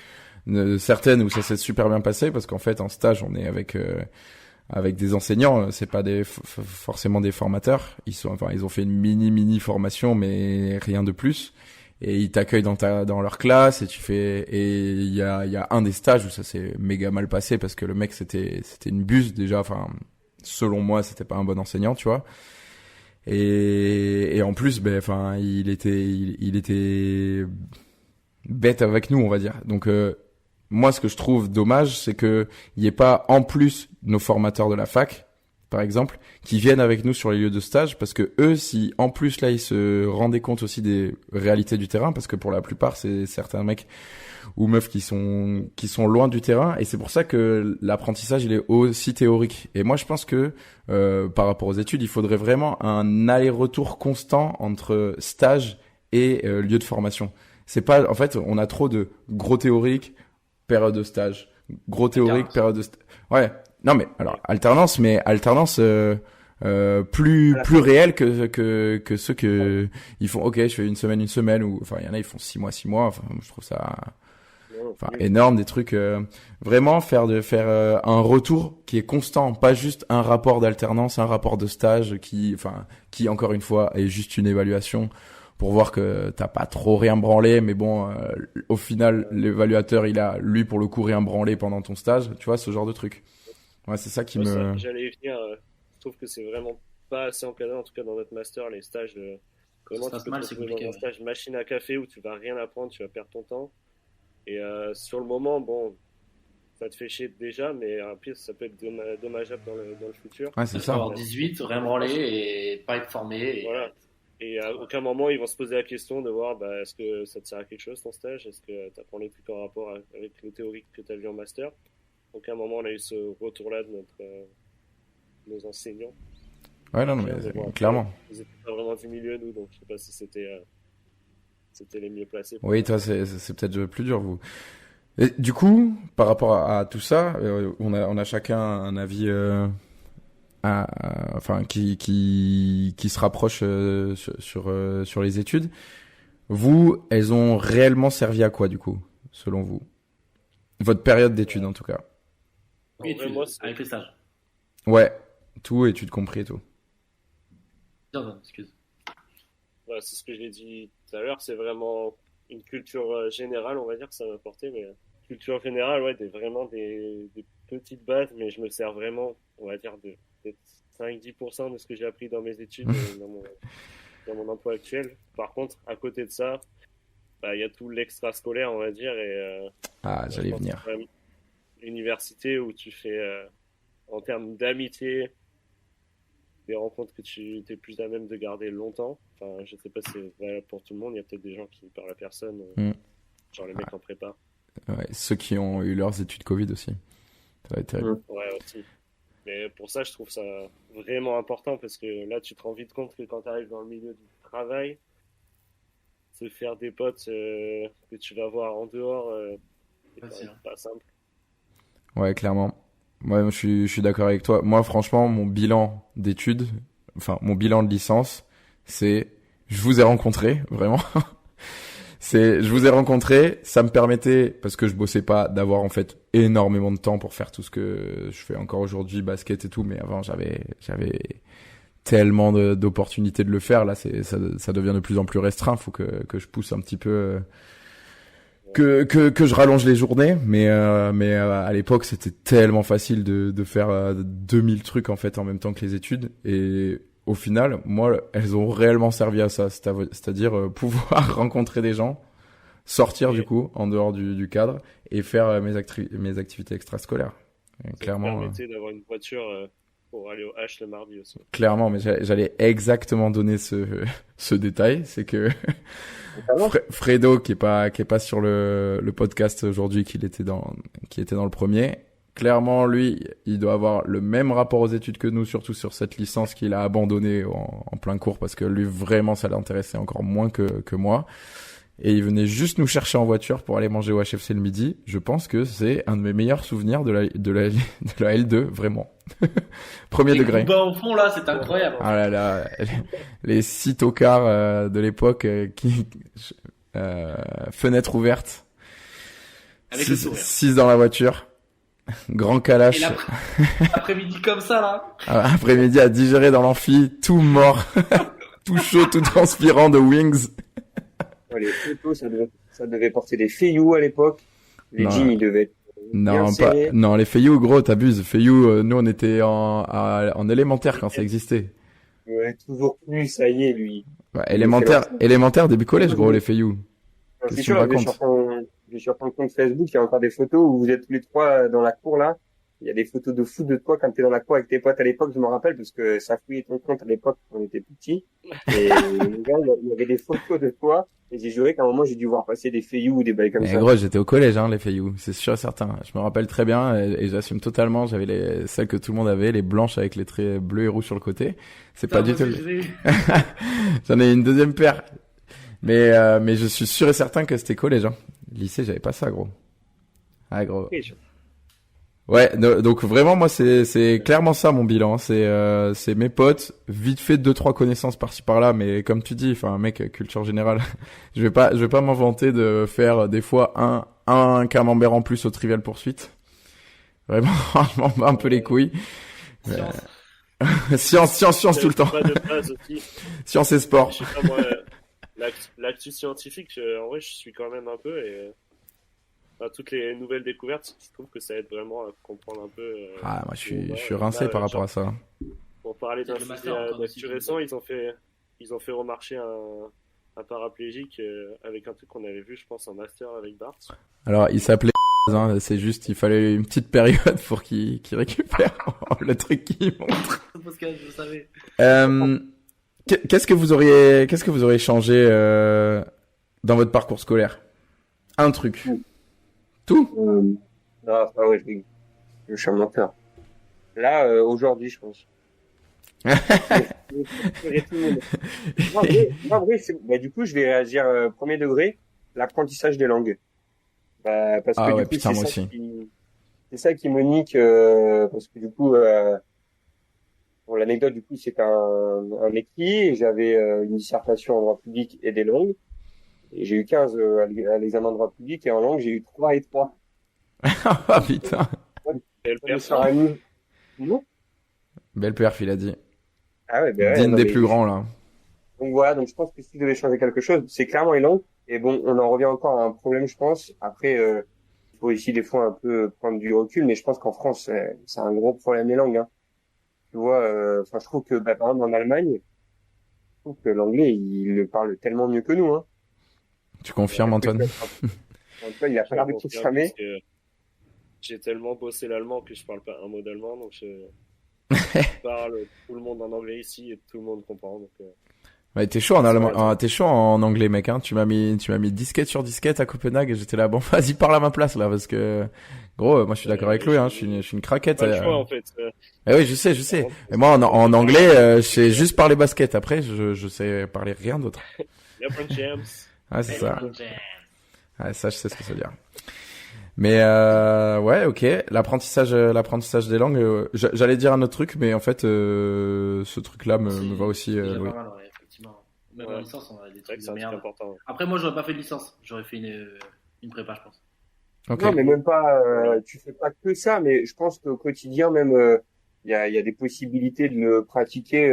Certaines où ça s'est super bien passé parce qu'en fait en stage on est avec des enseignants, c'est pas forcément des formateurs, ils ont fait une mini formation mais rien de plus, et ils t'accueillent dans leur classe et il y a un des stages où ça s'est méga mal passé parce que le mec c'était une buse déjà, enfin selon moi c'était pas un bon enseignant, tu vois. Et en plus il était bête avec nous, on va dire. Donc moi, ce que je trouve dommage, c'est que il y ait pas en plus nos formateurs de la fac, par exemple, qui viennent avec nous sur les lieux de stage, parce que eux, si en plus là, ils se rendaient compte aussi des réalités du terrain, parce que pour la plupart, c'est certains mecs ou meufs qui sont loin du terrain, et c'est pour ça que l'apprentissage il est aussi théorique. Et moi, je pense que par rapport aux études, il faudrait vraiment un aller-retour constant entre stage et lieu de formation. C'est pas, en fait, on a trop de gros théoriques, période de stage, gros théorique, période de stage. Ouais. Non, mais alors alternance plus réelle que ceux que ils font. Ok, je fais une semaine, ou enfin il y en a ils font 6 mois. Enfin, je trouve ça énorme, des trucs vraiment faire un retour qui est constant, pas juste un rapport d'alternance, un rapport de stage qui encore une fois est juste une évaluation pour voir que t'as pas trop rien branlé, mais bon, au final, l'évaluateur, il a, lui, pour le coup, rien branlé pendant ton stage, tu vois, ce genre de truc. Ouais, c'est ça qui me... J'allais y venir, je trouve que c'est vraiment pas assez encadré, en tout cas dans notre master, les stages, comment tu peux te retrouver dans un stage machine à café où tu vas rien apprendre, tu vas perdre ton temps, et sur le moment, bon, ça te fait chier déjà, mais en plus, ça peut être dommageable dans le futur. Ouais, c'est ça. Avoir 18, rien branler et pas être formé. Voilà. Et à aucun moment, ils vont se poser la question de voir est-ce que ça te sert à quelque chose ton stage? Est-ce que tu apprends les trucs en rapport avec le théorique que tu as vu en master? À aucun moment, on a eu ce retour-là de nos enseignants. Ouais, non, mais clairement. Ils étaient pas vraiment du milieu, nous, donc je sais pas si c'était les mieux placés. Oui, toi, c'est peut-être plus dur, vous. Et du coup, par rapport à tout ça, on a chacun un avis, enfin, qui se rapproche sur les études. Vous, elles ont réellement servi à quoi, du coup, selon vous? Votre période d'études, en tout cas. Oui, études, moi, avec les stages. Ouais, tout, études compris et tout. Non, excuse. Ouais, c'est ce que j'ai dit tout à l'heure, c'est vraiment une culture générale, on va dire que ça m'a apporté, mais culture générale, ouais, vraiment des petites bases, mais je me sers vraiment, on va dire, de peut-être 5-10% de ce que j'ai appris dans mes études dans mon emploi actuel. Par contre, à côté de ça, il y a tout l'extrascolaire, on va dire, et j'allais venir. L'université où tu fais, en termes d'amitié, des rencontres que tu es plus à même de garder longtemps. Enfin, je sais pas si c'est valable pour tout le monde. Il y a peut-être des gens qui parlent à personne, genre les mecs en prépa. Ouais, ceux qui ont eu leurs études Covid aussi. Ça va être terrible. Ouais, aussi. Mais pour ça, je trouve ça vraiment important parce que là, tu te rends vite compte que quand tu arrives dans le milieu du travail, se faire des potes que tu vas voir en dehors, c'est pas simple. Ouais, clairement. Ouais, je suis d'accord avec toi. Moi, franchement, mon bilan d'études, enfin, mon bilan de licence, c'est, je vous ai rencontré, vraiment. Je vous ai rencontré, ça me permettait, parce que je bossais pas, d'avoir en fait énormément de temps pour faire tout ce que je fais encore aujourd'hui, basket et tout, mais avant, j'avais tellement d'opportunités de le faire. Là, ça devient de plus en plus restreint. Faut que je pousse un petit peu, que je rallonge les journées, mais à l'époque c'était tellement facile de faire 2000 trucs en fait en même temps que les études, et au final moi elles ont réellement servi à ça, c'est-à-dire pouvoir rencontrer des gens, sortir du coup en dehors du cadre et faire mes activités extrascolaires. Et ça clairement te permettait d'avoir une voiture pour aller au H le mardi aussi. Clairement, mais j'allais exactement donner ce détail, c'est que Fredo qui est pas sur le podcast aujourd'hui, qui était dans le premier, clairement lui, il doit avoir le même rapport aux études que nous, surtout sur cette licence qu'il a abandonnée en plein cours, parce que lui vraiment ça l'intéressait encore moins que moi. Et il venait juste nous chercher en voiture pour aller manger au HFC le midi. Je pense que c'est un de mes meilleurs souvenirs de la L2, vraiment. Premier degré. Les coups bas au fond, là, c'est incroyable. Ah là là, les 6 tocards de l'époque, fenêtre ouverte. Avec le sourire. 6 dans la voiture. Grand calache. Et l'après-midi comme ça, là. Après-midi à digérer dans l'amphi, tout mort. Tout chaud, tout transpirant de Wings. Les photos, ça devait porter des Feiyu à l'époque. Les jeans, ils devaient être bien serrés. Non, les Feiyu, gros, t'abuses. Feiyu, nous, on était en élémentaire quand ça existait. Ouais, toujours plus, ça y est, lui. Ouais, élémentaire, début collège, gros, les Feiyu. Je suis sûr, sur ton compte Facebook, il y a encore des photos où vous êtes tous les trois dans la cour, là. Il y a des photos de fou de toi quand t'es dans la cour avec tes potes à l'époque, je me rappelle, parce que ça fouillait ton compte à l'époque quand on était petits. Et il y avait des photos de toi, et j'ai juré qu'à un moment j'ai dû voir passer des Feiyu ou des bails comme ça. Gros, j'étais au collège, les Feiyu, c'est sûr et certain. Je me rappelle très bien, et j'assume totalement, j'avais celles que tout le monde avait, les blanches avec les traits bleus et rouges sur le côté. C'est pas du tout. J'en ai une deuxième paire. Mais je suis sûr et certain que c'était collège, Lycée, j'avais pas ça, gros. Ah, gros. Ouais, donc vraiment moi c'est clairement ça mon bilan, c'est mes potes, vite fait 2-3 connaissances par-ci par-là, mais comme tu dis, enfin mec, culture générale, je vais pas m'en vanter de faire des fois un camembert en plus au Trivial Poursuite. Vraiment, je m'en bats un peu les couilles. Science tout le temps. Pas de base aussi. Science et sport. Je sais pas moi, l'actu scientifique, en vrai je suis quand même un peu, et toutes les nouvelles découvertes, je trouve que ça aide vraiment à comprendre un peu. Moi, je suis rincé par rapport à ça. Pour parler d'un sujet d'actu récent, ils ont fait remarcher un paraplégique avec un truc qu'on avait vu, je pense, en master avec Bart. Alors, il s'appelait c'est juste, il fallait une petite période pour qu'il récupère le truc qu'il montre. Parce que je savais. Qu'est-ce que vous auriez changé dans votre parcours scolaire? Un truc. Tout? Non, enfin, ouais, je suis un menteur. Là, aujourd'hui, je pense. En vrai, bah, du coup, je vais réagir premier degré, l'apprentissage des langues. Bah, parce que Ah du ouais, coup, putain, moi aussi. c'est ça qui me nique, parce que du coup, bon, l'anecdote, du coup, c'est un écrit, et j'avais une dissertation en droit public et des langues, et j'ai eu 15 à l'examen de droit public, et en langue, j'ai eu 3 et 3. Ah putain. Ouais, Et le ça me père, sort un niveau. Non. Belle perf, il a dit. Ah ouais, ben ouais, Digne non, des mais plus grands, là. donc voilà, donc je pense que si je devais changer quelque chose, c'est clairement les langues. Et bon, on en revient encore à un problème, je pense. Après, il faut ici des fois un peu prendre du recul, mais je pense qu'en France, c'est un gros problème les langues. Hein. Tu vois, enfin, je trouve que bah, par exemple en Allemagne, je trouve que l'anglais, il le parle tellement mieux que nous. Hein. Tu confirmes, Alors que Antoine? Antoine, il a pas je l'air de confirme parce confirmer. que j'ai tellement bossé l'allemand que je parle pas un mot d'allemand, donc je parle tout le monde en anglais ici et tout le monde comprend. Donc, Ouais, t'es chaud en ça allemand, va, ça. t'es chaud en anglais, mec, hein. Tu m'as mis disquette sur disquette à Copenhague et j'étais là, bon, vas-y, parle à ma place, là, parce que, gros, moi, je suis d'accord avec lui, hein. Je suis une craquette. Pas le choix en fait. Eh oui, je sais, je sais. Vraiment, Et moi, en anglais, je sais juste parler basket. Après, je sais parler rien d'autre. LeBron James. Ah, c'est ça. LeBron James. Ah, ça, je sais ce que ça veut dire. Mais ouais, ok. L'apprentissage des langues. J'allais dire un autre truc, mais en fait, ce truc-là me va aussi. C'est déjà Oui. pas mal, ouais, effectivement. Même en Ouais. licence, on a des C'est vrai trucs que de c'est un truc merde. important. Après, moi, j'aurais pas fait de licence. J'aurais fait une prépa, je pense. Ok. Non, mais même pas, Voilà. tu fais pas que ça, mais je pense qu'au quotidien, même, il y a des possibilités de le pratiquer,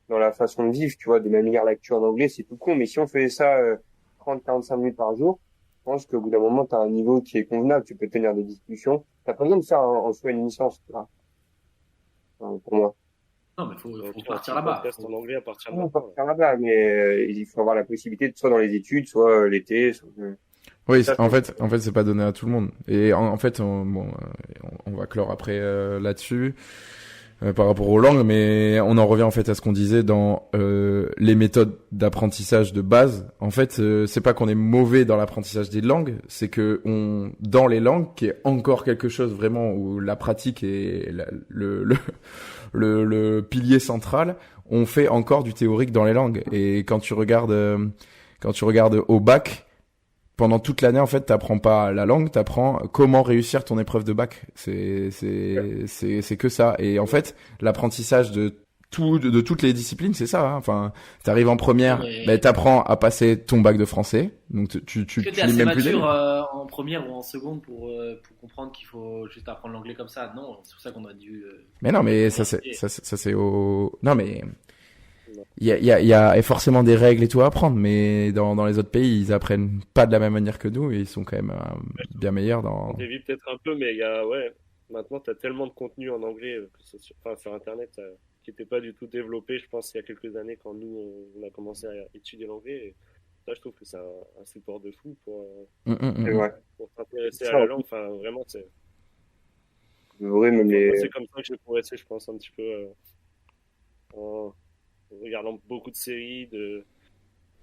dans la façon de vivre, tu vois, de même lire l'actu en anglais, c'est tout con, mais si on faisait ça, 30-45 minutes par jour, je pense qu'au bout d'un moment, tu as un niveau qui est convenable, tu peux tenir des discussions. T'as pas besoin de faire en soi une licence, tu vois, pour moi. Non, mais faut Donc, on partir fait le là-bas. podcast en anglais à partir de Non, pas maintenant. Là. faire là-bas, mais il faut avoir la possibilité de soit dans les études, soit l'été, soit... Oui, Ça, je en pense. fait, c'est pas donné à tout le monde. Et en fait, on va clore après là-dessus. Par rapport aux langues, mais on en revient en fait à ce qu'on disait dans les méthodes d'apprentissage de base. En fait, c'est pas qu'on est mauvais dans l'apprentissage des langues, c'est que dans les langues, qui est encore quelque chose vraiment où la pratique est le pilier central, on fait encore du théorique dans les langues. Et quand tu regardes au bac, pendant toute l'année, en fait, t'apprends pas la langue, t'apprends comment réussir ton épreuve de bac. C'est que ça. Et en fait, l'apprentissage de toutes les disciplines, c'est ça. Hein. Enfin, t'arrives en première, Mais- ben t'apprends à passer ton bac de français. Donc tu Est-ce que t'es lis assez même plus les mature livres. en première ou en seconde pour comprendre qu'il faut juste apprendre l'anglais comme ça? Non, c'est pour ça qu'on a dû. Mais non, mais ça c'est au. Non, mais il y a forcément des règles et tout à apprendre. Mais dans les autres pays, ils apprennent pas de la même manière que nous et ils sont quand même bien meilleurs dans. On dévie peut-être un peu, mais il y a, ouais, maintenant, tu as tellement de contenu en anglais, que ce soit, enfin, sur Internet, qui n'était pas du tout développé, je pense, il y a quelques années, quand nous, on a commencé à étudier l'anglais. Et ça, je trouve que c'est un support de fou C'est vrai. pour s'intéresser à Ça, la langue. Enfin, vraiment, c'est vrai, même enfin, moi, les... c'est comme ça que j'ai progressé, je pense, un petit peu, en regardant beaucoup de séries,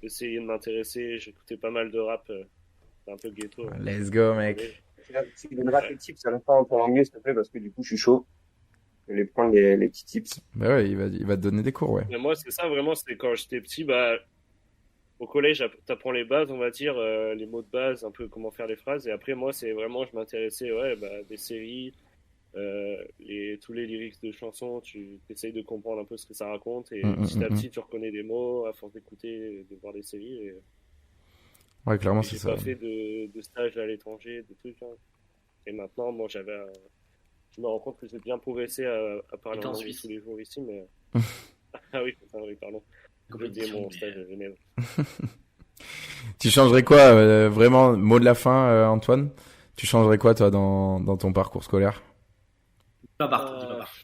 d'essayer de m'intéresser. J'écoutais pas mal de rap, c'est un peu ghetto. Hein. Let's go, mec. Tu donneras tes tips à la fin en anglais, s'il te plaît, parce que du coup, je suis chaud. Je vais prendre les petits tips. Bah ouais, il va te donner des cours, ouais. Mais moi, c'est ça, vraiment, c'était quand j'étais petit, bah, au collège, t'apprends les bases, on va dire, les mots de base, un peu comment faire les phrases. Et après, moi, c'est vraiment, je m'intéressais, ouais, bah, des séries, tous les lyrics de chansons, tu essayes de comprendre un peu ce que ça raconte. Et petit à petit, tu reconnais des mots à force d'écouter, de voir des séries. Ouais, clairement, Et c'est j'ai ça. pas fait de stage à l'étranger, des trucs. Hein. Et maintenant, moi, je me rends compte que j'ai bien progressé à parler Et en en anglais Suisse. tous les jours ici, mais. Ah oui, pardon. J'ai oublié mon stage à Genève. Tu changerais quoi, vraiment, mot de la fin, Antoine? Tu changerais quoi, toi, dans ton parcours scolaire? Pas Bart, dis pas Bart.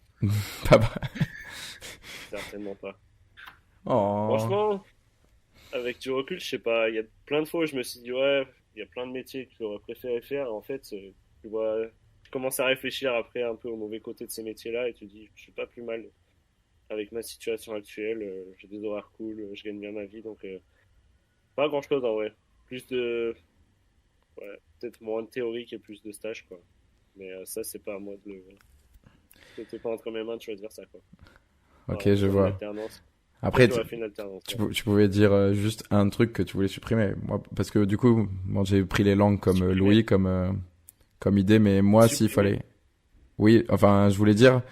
Pas mal. Certainement pas. Oh. Franchement, avec du recul, je sais pas, il y a plein de fois où je me suis dit, ouais, il y a plein de métiers que j'aurais préféré faire. En fait, tu vois, tu commences à réfléchir après un peu au mauvais côté de ces métiers-là et tu dis, je suis pas plus mal. avec ma situation actuelle, j'ai des horaires cool, je gagne bien ma vie, donc pas grand chose en vrai. Plus de, ouais, peut-être moins de théorique et plus de stage quoi. Mais ça c'est pas à moi de le, c'était pas entre mes mains de choisir ça quoi. Ok, je vois. Après, tu pouvais dire juste un truc que tu voulais supprimer. Moi, parce que du coup, moi, j'ai pris les langues comme Louis, comme idée, mais moi, s'il fallait. Oui, enfin, je voulais dire,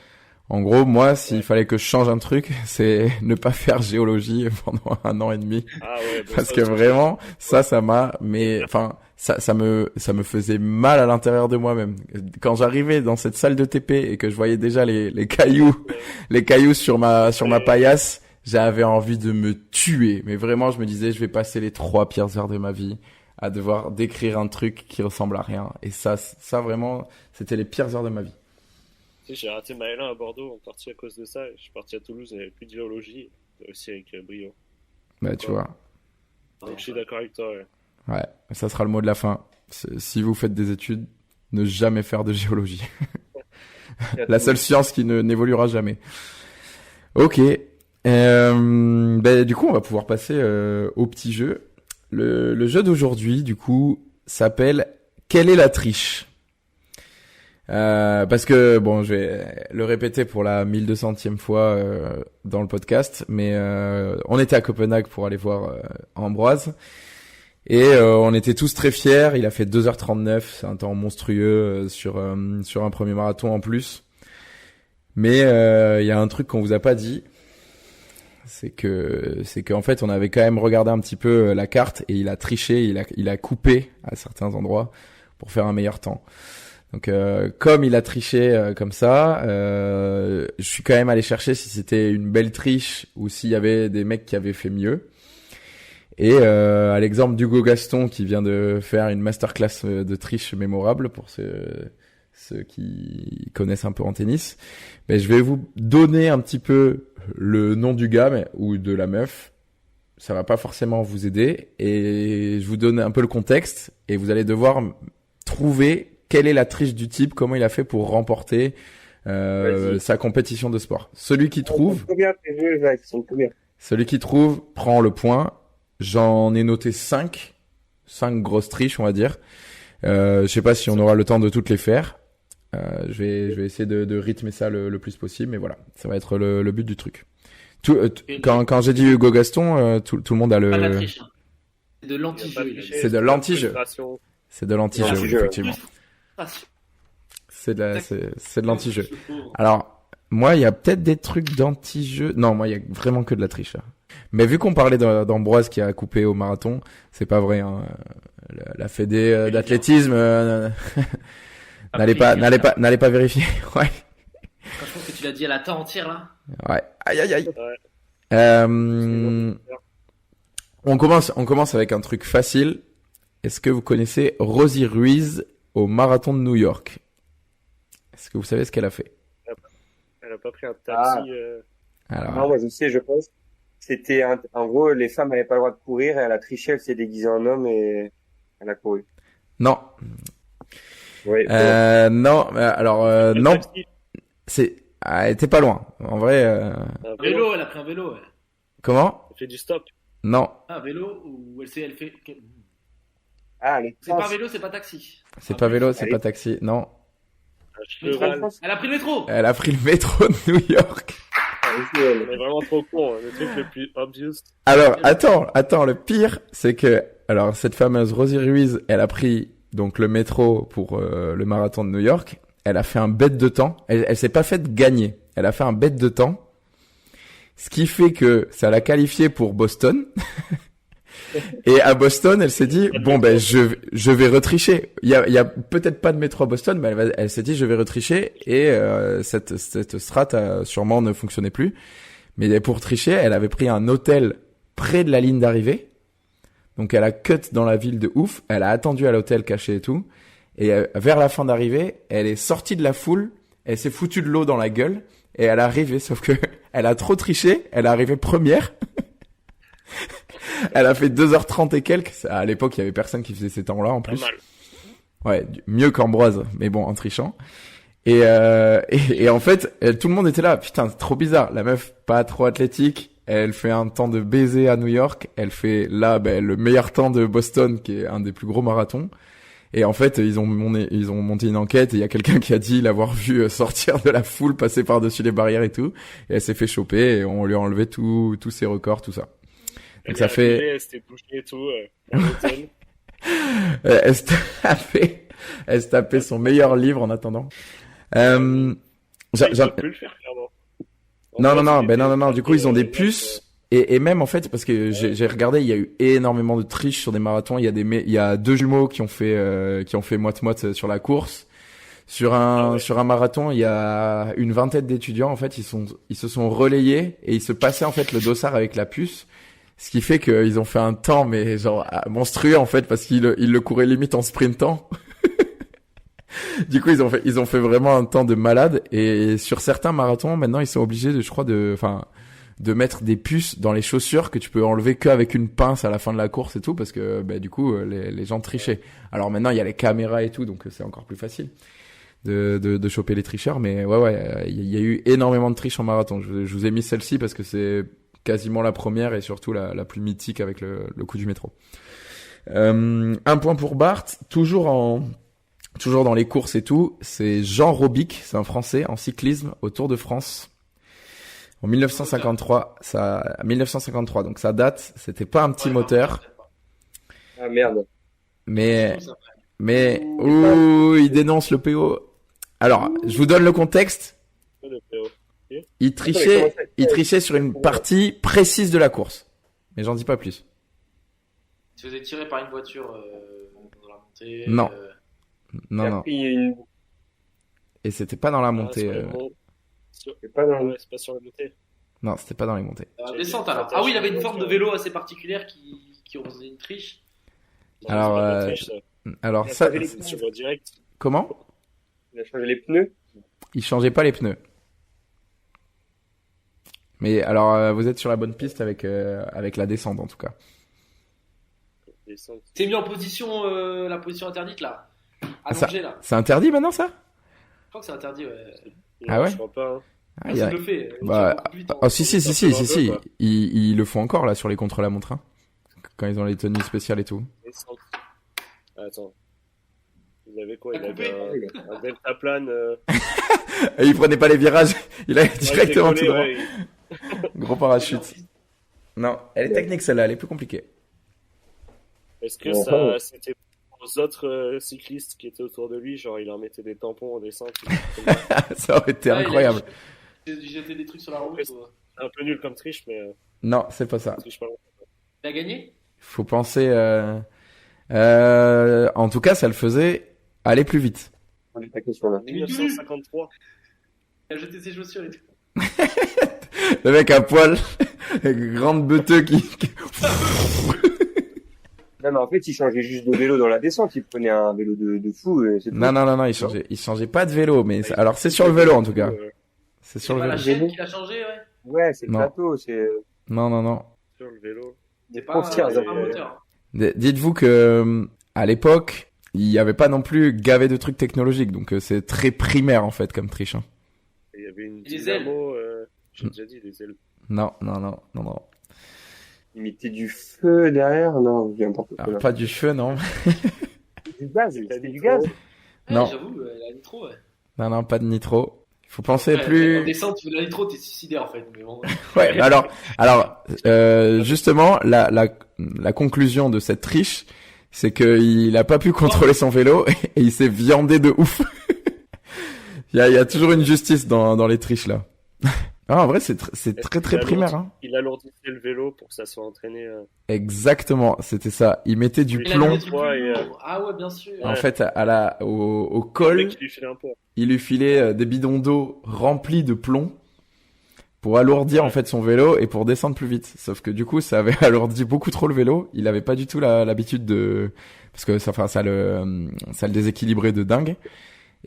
en gros, moi, s'il fallait que je change un truc, c'est ne pas faire géologie pendant 1 an et demi. Ah ouais, bah parce que vraiment, ça m'a, enfin, ça me faisait mal à l'intérieur de moi-même. Quand j'arrivais dans cette salle de TP et que je voyais déjà les cailloux sur ma paillasse, j'avais envie de me tuer. Mais vraiment, je me disais, je vais passer les 3 pires heures de ma vie à devoir décrire un truc qui ressemble à rien. Et ça vraiment, c'était les pires heures de ma vie. Tu sais, j'ai raté ma L1 à Bordeaux en partie à cause de ça. Je suis parti à Toulouse, il n'y avait plus de géologie, aussi avec brio. Bah, tu vois. Donc je suis d'accord avec toi, ouais. Ouais, ça sera le mot de la fin. Si vous faites des études, ne jamais faire de géologie. La seule science qui n'évoluera jamais. Ok. Du coup, on va pouvoir passer au petit jeu. Le jeu d'aujourd'hui, du coup, s'appelle Quelle est la triche? Parce que bon, je vais le répéter pour la 1200e fois dans le podcast, mais on était à Copenhague pour aller voir Ambroise et on était tous très fiers. Il a fait 2h39, c'est un temps monstrueux sur un premier marathon en plus. Mais il y a un truc qu'on vous a pas dit, c'est que en fait on avait quand même regardé un petit peu la carte et il a triché, il a coupé à certains endroits pour faire un meilleur temps. Donc comme il a triché comme ça, je suis quand même allé chercher si c'était une belle triche ou s'il y avait des mecs qui avaient fait mieux. Et à l'exemple d'Hugo Gaston qui vient de faire une masterclass de triche mémorable pour ceux qui connaissent un peu en tennis, ben je vais vous donner un petit peu le nom du gars ou de la meuf. Ça va pas forcément vous aider et je vous donne un peu le contexte et vous allez devoir trouver quelle est la triche du type, comment il a fait pour remporter sa compétition de sport. Celui qui trouve prend le point. J'en ai noté 5 grosses triches, on va dire. Je sais pas si on aura le temps de toutes les faire. Je vais essayer de rythmer ça le plus possible, mais voilà, ça va être le but du truc. Quand j'ai dit Hugo Gaston, tout le monde a le. Pas de la triche, hein. C'est de l'anti-jeu. C'est de l'anti-jeu. C'est de l'anti-jeu, effectivement. C'est de l'anti-jeu. Alors, moi, il y a peut-être des trucs d'anti-jeu. Non, moi, il y a vraiment que de la triche, là. Mais vu qu'on parlait d'Ambroise qui a coupé au marathon, c'est pas vrai, hein. La fédé d'athlétisme, n'allez pas vérifier. Ouais. Quand je pense que tu l'as dit à la temps entière, là. Ouais. Aïe. Ouais. On commence avec un truc facile. Est-ce que vous connaissez Rosie Ruiz au marathon de New York? Est-ce que vous savez ce qu'elle a fait? Elle a pas pris un taxi. Alors, non, moi je sais, je pense. C'était en gros, les femmes n'avaient pas le droit de courir et elle a triché, elle s'est déguisée en homme et elle a couru. non. Oui. Non, alors non. Elle était pas loin. En vrai. Un Vélo, elle a pris un vélo. Ouais. Comment? Elle fait du stop. Non, Un vélo ou elle fait. Ah, les C'est pas vélo, c'est pas taxi. c'est pas vélo, c'est pas taxi. Non, Un cheval. Elle a pris le métro. elle a pris le métro de New York. On est vraiment trop con, hein. Le truc le plus obvious. Alors, attends, le pire, c'est que, alors, cette fameuse Rosie Ruiz, elle a pris, donc, le métro pour le marathon de New York. Elle a fait un bête de temps. Elle s'est pas faite gagner. Elle a fait un bête de temps. Ce qui fait que ça l'a qualifiée pour Boston. Et à Boston, elle s'est dit, bon, ben, je vais retricher. Il y a peut-être pas de métro à Boston, mais elle s'est dit, je vais retricher. Et, cette strat a sûrement ne fonctionnait plus. Mais pour tricher, elle avait pris un hôtel près de la ligne d'arrivée. Donc, elle a cut dans la ville de ouf. Elle a attendu à l'hôtel caché et tout. Et vers la fin d'arrivée, elle est sortie de la foule. Elle s'est foutue de l'eau dans la gueule. Et elle est arrivée, sauf que elle a trop triché. Elle est arrivée première. Elle a fait 2h30 et quelques. À l'époque, il y avait personne qui faisait ces temps-là, en plus. Pas mal. Ouais, mieux qu'Ambroise, mais bon, en trichant. Et en fait, tout le monde était là. Putain, c'est trop bizarre. La meuf, pas trop athlétique. Elle fait un temps de baiser à New York. Elle fait là, le meilleur temps de Boston, qui est un des plus gros marathons. Et en fait, ils ont monté une enquête et il y a quelqu'un qui a dit l'avoir vu sortir de la foule, passer par-dessus les barrières et tout. Et elle s'est fait choper et on lui a enlevé tous ses records, tout ça. Donc ça fait... Elle s'était touchée et tout, à l'hôtel. Elle se tapait son meilleur livre en attendant. Ils peuvent plus le faire, clairement. Non. Du coup, ils ont des puces. Et même, en fait, parce que j'ai regardé, il y a eu énormément de triches sur des marathons. Il y a 2 jumeaux qui ont fait moite-moite sur la course. Sur un marathon, il y a une vingtaine d'étudiants, en fait, ils se sont relayés et ils se passaient, en fait, le dossard avec la puce. Ce qui fait qu'ils ont fait un temps, mais genre, monstrueux, en fait, parce qu'ils le couraient limite en sprintant. Du coup, ils ont fait vraiment un temps de malade. Et sur certains marathons, maintenant, ils sont obligés de mettre des puces dans les chaussures que tu peux enlever qu'avec une pince à la fin de la course et tout, parce que, du coup, les gens trichaient. Alors maintenant, il y a les caméras et tout, donc c'est encore plus facile de choper les tricheurs. Mais ouais, il y a eu énormément de triches en marathon. Je vous ai mis celle-ci parce que c'est quasiment la première et surtout la plus mythique avec le coup du métro. Un point pour Bart, toujours dans les courses et tout, c'est Jean Robic, c'est un Français en cyclisme au Tour de France. En 1953, donc ça date, c'était pas un petit moteur. Ah merde. Mais, il dénonce le PO. Alors, je vous donne le contexte. Le PO. Il trichait sur une partie précise de la course. Mais j'en dis pas plus. Il se faisait tirer par une voiture dans la montée. Non. Non. Une... Et c'était pas dans la montée. C'est pas dans... c'est pas sur la montée. Non, c'était pas dans les montées. La descente alors. Ah oui, il avait une forme de vélo assez particulière qui faisait une triche. Alors ça, tu vois direct. Comment? Il a changé les pneus. Il changeait pas les pneus. Mais alors, vous êtes sur la bonne piste avec la descente en tout cas. T'es mis en position, la position interdite là. Allongé là. C'est interdit maintenant ça? Je crois que c'est interdit, ouais. Ah ouais? Je crois pas. Ah, il le fait. Si. Ils le font encore là sur les contre-la-montre. Hein, quand ils ont les tenues spéciales et tout. Attends. Il avait quoi? Il avait un deltaplane. Et il prenait pas les virages. Il allait directement tout droit. Ouais, Gros parachute. Non, elle est technique celle-là, elle est plus compliquée. Est-ce que ça c'était aux autres cyclistes qui étaient autour de lui, genre il leur mettait des tampons en descente? Ça aurait été incroyable. J'ai fait des trucs sur la route. C'est un peu nul comme triche, mais. Non, c'est pas ça. Il a gagné? Faut penser. En tout cas, ça le faisait aller plus vite. On est pas question là. 1953. Il a jeté ses chaussures et tout. Le mec à poil, grande beuteux qui. Non, mais en fait, il changeait juste de vélo dans la descente. Il prenait un vélo de fou. Et c'est tout. Non, il changeait pas de vélo, mais alors c'est sur le vélo en tout cas. C'est sur le vélo. La chaîne qu'il a changé, ouais. Ouais, c'est le plateau. C'est. Non. Sur le vélo. C'est pas un moteur. Dites-vous que à l'époque, il y avait pas non plus gavé de trucs technologiques, donc c'est très primaire en fait comme triche. Hein. Il y avait une dynamo, j'ai déjà dit des ailes. Non. Il mettait du feu derrière, non, j'ai n'importe quoi. Pas du feu, non. Du gaz, c'était du gaz. Ouais, non. J'avoue, la nitro, ouais. Non, pas de nitro. Il faut penser plus. En descente, tu veux de la nitro, t'es suicidaire en fait. Mais bon. Ouais, mais alors, justement, la conclusion de cette triche, c'est qu'il a pas pu contrôler son vélo et il s'est viandé de ouf. Il y a toujours une justice dans les triches là. Ah, en vrai, c'est très primaire. Hein. Il alourdissait le vélo pour que ça soit entraîné. Exactement, c'était ça. Il mettait du plomb. Ah ouais, bien sûr. En fait, au col, il lui filait des bidons d'eau remplis de plomb pour alourdir en fait son vélo et pour descendre plus vite. Sauf que du coup, ça avait alourdi beaucoup trop le vélo. Il avait pas du tout l'habitude parce que ça le déséquilibrait de dingue.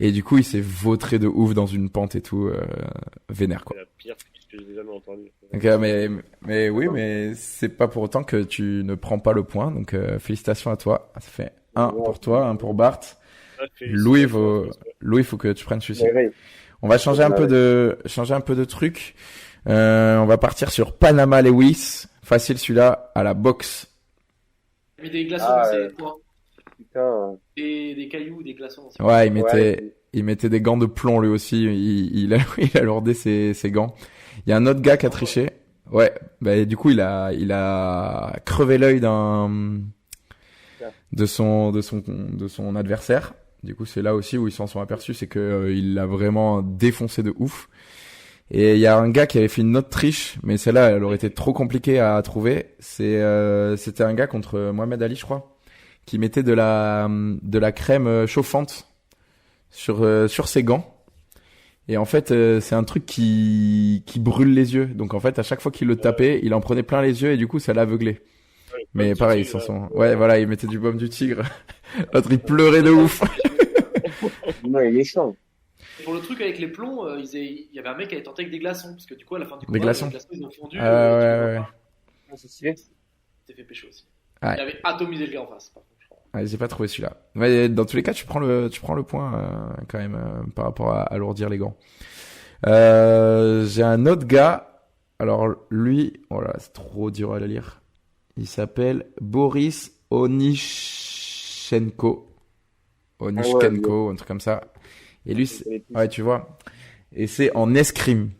Et du coup, il s'est vautré de ouf dans une pente et tout, vénère, quoi. C'est la pire triche que j'ai jamais entendue. Donc, mais oui, mais c'est pas pour autant que tu ne prends pas le point. Donc, félicitations à toi. Ça fait 1 pour toi, 1 pour Bart. Louis Louis, il faut que tu prennes celui-ci. Ouais. On va changer un peu de truc. On va partir sur Panama Lewis. Facile celui-là, à la boxe. Il a mis des glaçons Ah, dans ses poings. Putain. Et des cailloux, des glaçons dans ses Ouais, Ouais. il mettait des gants de plomb lui aussi. Il a lourdé ses gants. Il y a un autre gars qui a triché. Ouais, bah du coup il a crevé l'œil de son adversaire. Du coup c'est là aussi où ils s'en sont aperçus, c'est que il l'a vraiment défoncé de ouf. Et il y a un gars qui avait fait une autre triche, mais celle-là elle aurait été trop compliquée à trouver. C'était un gars contre Mohamed Ali, je crois, qui mettait de la crème chauffante sur ses gants. Et en fait, c'est un truc qui brûle les yeux. Donc en fait, à chaque fois qu'il le tapait, il en prenait plein les yeux et du coup, ça l'aveuglait. Ouais, Mais du pareil, ils tigre, s'en sont. Ouais, voilà, il mettait du baume du tigre. L'autre, il pleurait de ouf. Non, il est méchant. Et pour le truc avec les plombs, il y avait un mec qui avait tenté avec des glaçons. Parce que du coup, à la fin du Des combat, glaçons. les glaçons ils ont fondu. Ah ouais. Ah, c'est stylé. T'es fait pécho aussi. Ouais. Il avait atomisé le gars en face, par contre, je crois. Ouais, j'ai pas trouvé celui-là. Ouais, dans tous les cas, tu prends le point quand même par rapport à alourdir les gants. J'ai un autre gars. Alors lui, voilà, c'est trop dur à le lire. Il s'appelle Boris Onishchenko, un truc comme ça. Et lui, ouais, tu vois. Et c'est en escrime.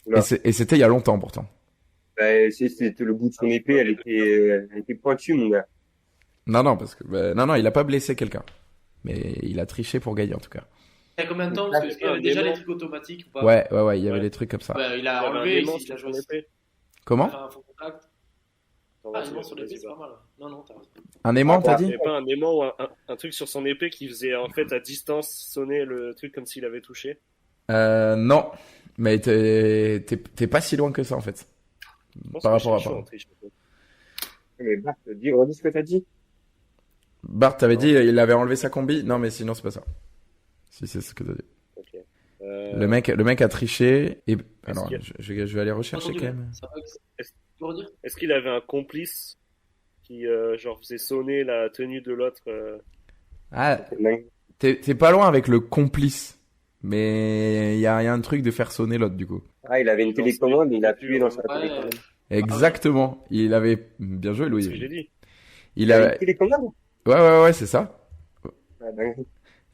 Oula. Et c'était il y a longtemps pourtant. Bah, c'était le bout de son épée, elle était pointue, mon gars. Non, parce que non, il a pas blessé quelqu'un, mais il a triché pour gagner en tout cas. Il y a combien de temps? Parce qu'il y avait déjà les trucs automatiques ou pas? Ouais, il y avait Ouais. des trucs comme ça. Ouais, il Il a avait un enlevé, aimant il a sur joué. son épée. Il a Comment? fait un faux contact. Attends, Ah, vas-y, aimant sur l'épée, vas-y, c'est va. pas mal. Non, t'as raison. Un aimant, t'as Ah, dit? Il n'y avait pas un aimant ou un truc sur son épée qui faisait en fait à distance sonner le truc comme s'il avait touché. Non, mais t'es pas si loin que ça en fait. Je pense Par que rapport à c'est chaud, pas. en triche, en fait. Mais Bart, redis ce que t'as dit. Bart, t'avais dit il avait enlevé sa combi? Non, mais sinon c'est pas ça. Si c'est ce que t'as dit. Ok. Le mec a triché et alors qu'il y a- je vais aller rechercher Entendu, quand même. ça va, tu peux redire? Est-ce qu'il avait un complice qui genre faisait sonner la tenue de l'autre Ah, C'est dingue. t'es pas loin avec le complice, mais il y a un truc de faire sonner l'autre du coup. Ah, il avait une télécommande, il a appuyé dans sa Ouais. télécommande. Exactement. Il avait bien joué C'est ce que Louis. j'ai dit. Il Il avait a une télécommande? ouais, c'est ça. Ah, dingue.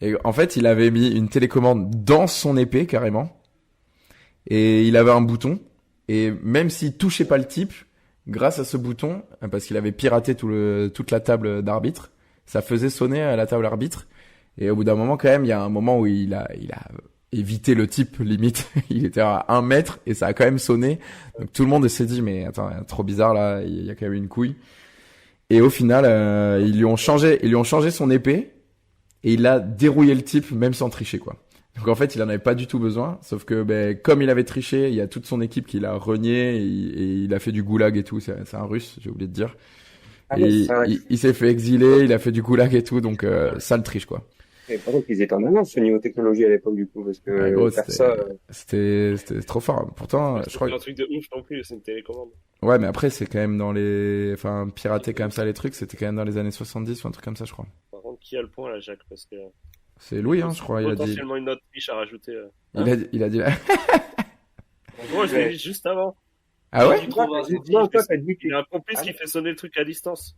Et en fait, il avait mis une télécommande dans son épée carrément. Et il avait un bouton. Et même s'il touchait pas le type, grâce à ce bouton, parce qu'il avait piraté toute la table d'arbitre, ça faisait sonner à la table arbitre. Et au bout d'un moment, quand même, il y a un moment où il a évité le type, limite. Il était à 1 mètre et ça a quand même sonné. Donc tout le monde s'est dit, mais attends, trop bizarre là, il y a quand même une couille. Et au final, ils lui ont changé son épée. Et il a dérouillé le type même sans tricher quoi. Donc en fait il en avait pas du tout besoin, sauf que comme il avait triché, il y a toute son équipe qui l'a renié et il a fait du goulag et tout. C'est un russe, j'ai oublié de dire. Ah, Et mais c'est vrai. il s'est fait exiler, il a fait du goulag et tout, donc ça le triche quoi. Et par contre, ils étaient en avance au niveau technologie à l'époque, du coup, parce que Ouais, gros, faire c'était ça, trop fort. Pourtant, je C'est crois pas un truc de ouf non plus, c'est une télécommande. ouais, mais après c'est quand même enfin pirater comme ça les trucs, c'était quand même dans les années 70 ou un truc comme ça, je crois. Par contre, qui a le point là, Jacques? Parce que C'est Louis, hein, je crois. Il a dit. potentiellement une autre triche à rajouter. Il a dit. En gros, je l'ai dit juste avant. Ah ouais? Tu trouves un- non, toi, t'as dit Il y a un complice Ah, qui fait sonner le truc à distance.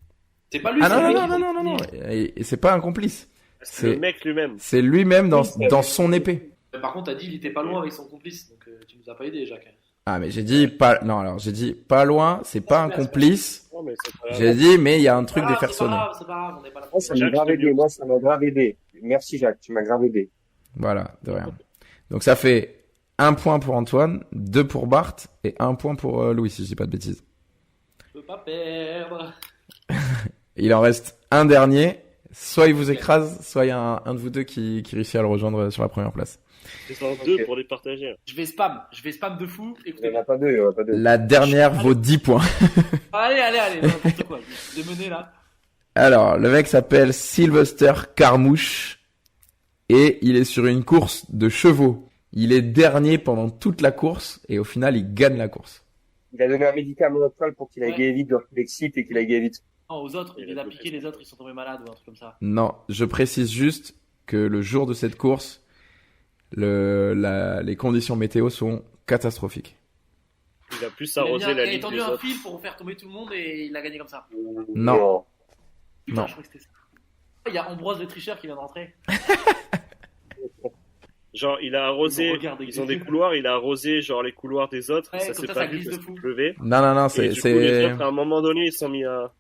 C'est pas lui, Ah c'est non, le non, mec non, qui- non, non, non, non. Et c'est pas un complice. C'est le mec lui-même. C'est lui-même dans son épée. Par contre, t'as dit il était pas loin avec son complice, donc tu nous as pas aidé, Jacques. Ah, mais j'ai dit pas, non, alors j'ai dit pas loin, c'est pas un complice. Non, mais c'est pas grave. J'ai dit, mais il y a un truc de Ah, faire c'est pas sonner. grave, c'est pas grave, on n'est pas là. Moi, ça m'a Jacques, grave je aidé. te Moi, ça m'a grave aidé. Merci, Jacques. Tu m'as grave aidé. Voilà, de rien. Donc ça fait 1 point pour Antoine, 2 pour Bart et 1 point pour Louis, si je dis pas de bêtises. Je peux pas perdre. Il en reste un dernier. Soit il vous écrase, soit il y a un de vous deux qui réussit à le rejoindre sur la première place. C'est en deux pour les partager. Je vais spam de fou. Il Écoutez. n'y en a pas deux, il n'y en a pas deux. La dernière vaut 10 points. Allez, n'importe quoi. Je vais mener là. Alors, le mec s'appelle Sylvester Carmouche et il est sur une course de chevaux. Il est dernier pendant toute la course et au final, il gagne la course. Il a donné un médicament au col pour qu'il aille Ouais. gagner vite, l'excite et qu'il aille gagner vite. Non, aux autres, il les a piqués, les autres ils sont tombés malades ou un truc comme ça. Non, je précise juste que le jour de cette course, les conditions météo sont catastrophiques. Il a plus Il arrosé la a ligne étendu des un autres. fil pour faire tomber tout le monde et il a gagné comme ça. Non. Putain, Non. je crois que c'était ça. Il y a Ambroise le tricheur qui vient de rentrer. Genre, il a arrosé, Regarde, ils ont des couloirs, il a arrosé genre les couloirs des autres, Ouais, ça comme s'est ça, pas ça vu glisse parce de qu'il fou. pleuvait. Non, Et du coup, les autres, à un moment donné, ils sont mis à...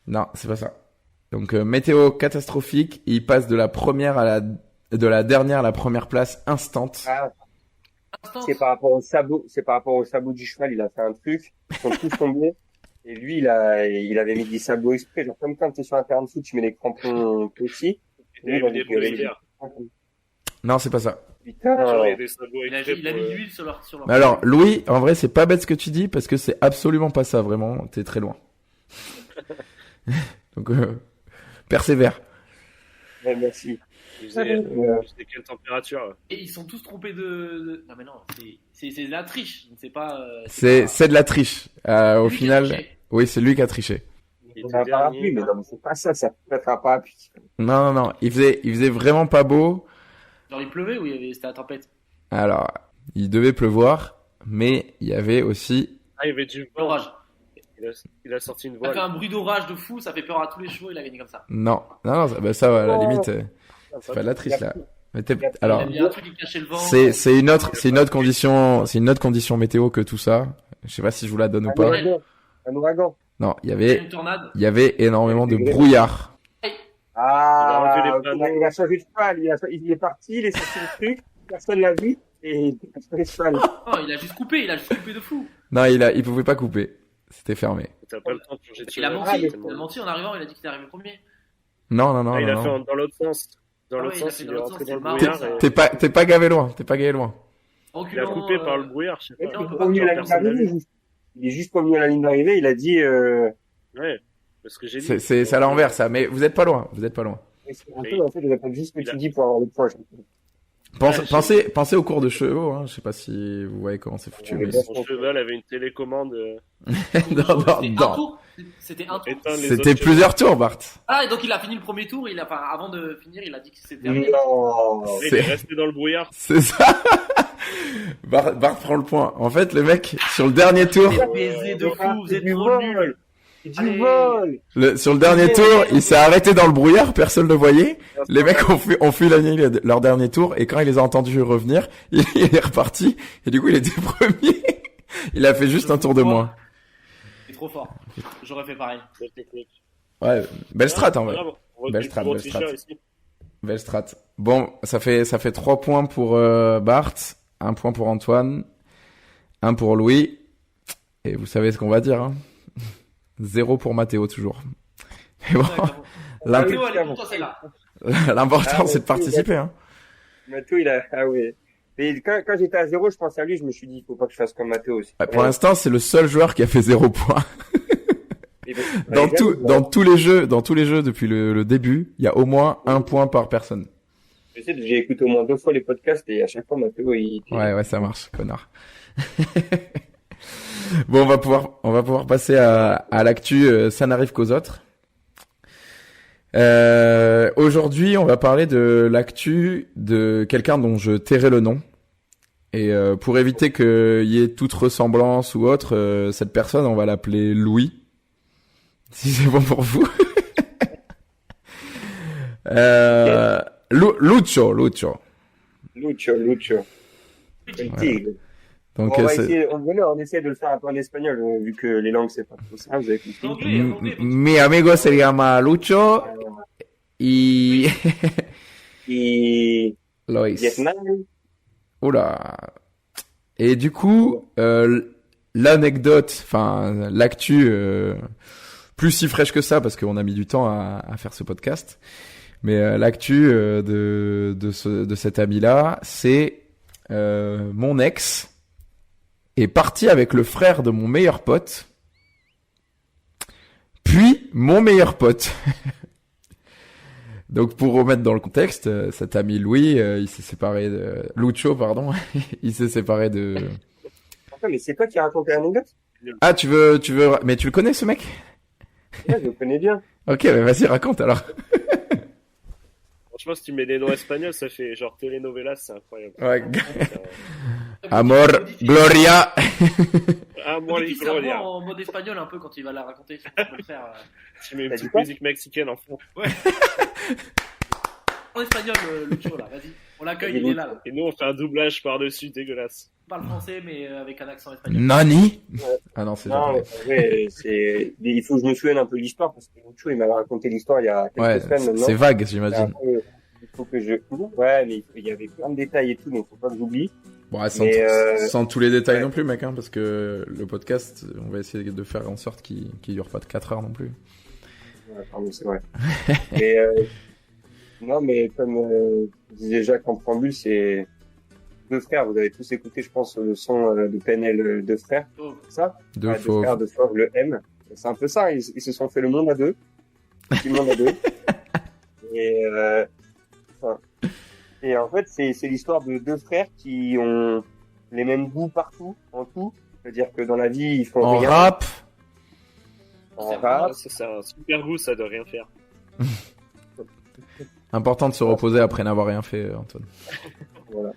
Non, c'est pas ça. Donc météo catastrophique, il passe de la dernière à la première place instant. Ah, Instant. c'est par rapport au sabot du cheval, il a fait un truc, ils sont tous tombés. Et lui, il avait mis des sabots exprès, genre comme quand t'es sur un terrain de foot, tu mets les crampons petits. Il a eu des brouillères. Non, c'est pas ça. Putain, Genre, il y a des sabots Il a exprès mis pour, de l'huile sur leur. Mais alors, Louis, en vrai, c'est pas bête ce que tu dis parce que c'est absolument pas ça, vraiment. T'es très loin. Donc, persévère. ouais, merci. il faisait quelle température là. Et ils sont tous trompés de. Non, mais non, c'est de la triche. C'est pas. C'est de la triche. Au Lui qui a final, triché. oui, c'est lui qui a triché. Il On était a un parapluie, dernier. mais non, mais c'est pas ça, ça peut être un parapluie. Non. Il faisait vraiment pas beau. Genre, il pleuvait ou c'était la tempête? Alors, il devait pleuvoir, mais il y avait aussi. Ah, il y avait du vent. L'orage. Il a sorti une Il a fait voile. un bruit d'orage de fou, ça fait peur à tous les chevaux, il a gagné comme ça. Non, ça, à la Oh. limite, c'est pas de la triche là. Mais alors, Il y a un truc qui cachait le vent. c'est une autre condition météo que tout ça. Je sais pas si je vous la donne ou pas. Un ouragan. Non, il Une tornade. y avait énormément de brouillard. Ah, Il a enlevé les panneaux. il a changé de cheval, il est parti, il est sorti le truc, personne l'a vu, et il a changé de cheval. Non, il a juste coupé de fou. Non, il pouvait pas couper. C'était fermé. T'as pas le temps de changer de Il a cheval. menti, mais- il a menti en arrivant, il a dit qu'il était arrivé premier. Non. Ah, il a non. fait dans l'autre sens. Dans Ah l'autre ouais, il a sens, fait il dans est l'autre rentré sens, dans le c'est brouillard. marrant, Et... T'es pas gavé loin. T'es pas gavé loin. Il a Reculant, coupé par le brouillard, je sais Il pas. on est peut pas venu à la ligne personne l'a d'arrivée, vu. il est juste pas venu à la ligne d'arrivée, il a dit, Ouais, parce que j'ai dit. C'est à l'envers ça, mais vous êtes pas loin. c'est un peu, en fait, je répète juste ce que tu dis pour avoir le point. Pensez au cours de chevaux. Hein. Je sais pas si vous voyez comment c'est foutu. Mais... Son cheval avait une télécommande. C'était un tour. Éteindre les C'était autres plusieurs tours, Bart. Ah, et donc il a fini le premier tour, avant de finir, il a dit que c'était terminé. Non. chevaux. Il C'est- est resté dans le brouillard. C'est ça. Bart prend le point. En fait, le mec sur le dernier tour, Baiser de fou, vous C'est êtes du trop nuls. vol. C'est du Allez. vol. sur le dernier tour, il s'est arrêté dans le brouillard. Personne ne le voyait. Les mecs ont fui leur dernier tour et quand il les a entendus revenir, il est reparti et du coup il était premier. Il a fait juste un tour de moins. C'est trop fort. J'aurais fait pareil. Belle technique. Ouais, belle strat en vrai. Bravo. On Belle recrute strat, gros belle strat. tricheur ici. Belle strat. Bon, ça fait 3 points pour Bart, 1 point pour Antoine, 1 pour Louis. Et vous savez ce qu'on va dire, hein. 0 pour Mathéo toujours. Mais bon, l'imp- Théo, elle est pour toi celle-là. l'important Ah, c'est de participer, hein. Mathéo, ah ouais. Et quand j'étais à 0, je pensais à lui, je me suis dit, il faut pas que je fasse comme Mathéo aussi. Pour l'instant, c'est le seul joueur qui a fait 0 points. Et ben, Dans tous les jeux depuis le début, il y a au moins 1 point par personne. Je sais, j'ai écouté au moins 2 fois les podcasts et à chaque fois, Mathéo, il... Ouais, ça marche, connard. Bon, on va pouvoir passer à l'actu, ça n'arrive qu'aux autres. Aujourd'hui, on va parler de l'actu de quelqu'un dont je tairai le nom. Et pour éviter qu'il y ait toute ressemblance ou autre, cette personne, on va l'appeler Louis. Si c'est bon pour vous. Lucho. Lucho. El tigre. Donc, On va essayer, on essaie de le faire un peu en espagnol, vu que les langues, c'est pas trop ça, vous avez compris. Anglais, mi amigo se llama Lucho y Et Lois. Vietnam, Oula. Et du coup, l'anecdote, enfin l'actu, plus si fraîche que ça parce qu'on a mis du temps à faire ce podcast. Mais l'actu de cet ami-là, c'est mon ex est parti avec le frère de mon meilleur pote, puis mon meilleur pote. Donc pour remettre dans le contexte, cet ami Louis, il s'est séparé de Lucho, pardon, il s'est séparé de. Attends, mais c'est toi qui as raconté l'anecdote? Ah, tu veux, mais tu le connais ce mec? Ouais, je le connais bien. Ok, bah vas-y, raconte alors. Franchement, si tu mets des noms espagnols, ça fait genre telenovelas, c'est incroyable. Ouais. Euh, Amor, Gloria. Amor y Modifie sa voix Gloria. en mode espagnol un peu quand il va la raconter. Si on peut le faire. Tu mets une T'as dit petite quoi musique mexicaine en fond. En espagnol, Lucho, là, vas-y. On l'accueille, il est là, là. Et nous, on fait un doublage par-dessus, dégueulasse. On parle français, mais avec un accent espagnol. Nani? Ah non, c'est Non, japonais. ouais, il faut que je me souvienne un peu de l'histoire parce que Lucho, il m'avait raconté l'histoire il y a quelques Ouais, semaines maintenant. c'est vague, C'est un j'imagine. peu- Il faut que je. Ouais, mais il y avait plein de détails et tout, donc faut pas que j'oublie. Bon, ouais, sans, Mais, sans tous les détails ouais. non plus, mec, hein, parce que le podcast, on va essayer de faire en sorte qu'il dure pas de 4 heures non plus. Ouais, pardon, c'est vrai. Mais non, mais comme disait Jacques en préambule, c'est deux frères. Vous avez tous écouté, je pense, le son de PNL Deux frères. Oh. C'est ça? Deux Ouais, Deux fauves. frères, deux fauves, le M. C'est un peu ça. Ils se sont fait le monde à deux. Le monde à deux. Et enfin, et en fait, c'est l'histoire de deux frères qui ont les mêmes goûts partout, en tout. C'est-à-dire que dans la vie, ils font En rien. rap, En C'est rap. Ça, c'est un super goût, ça de rien faire. important de se reposer après n'avoir rien fait, Antoine. Voilà.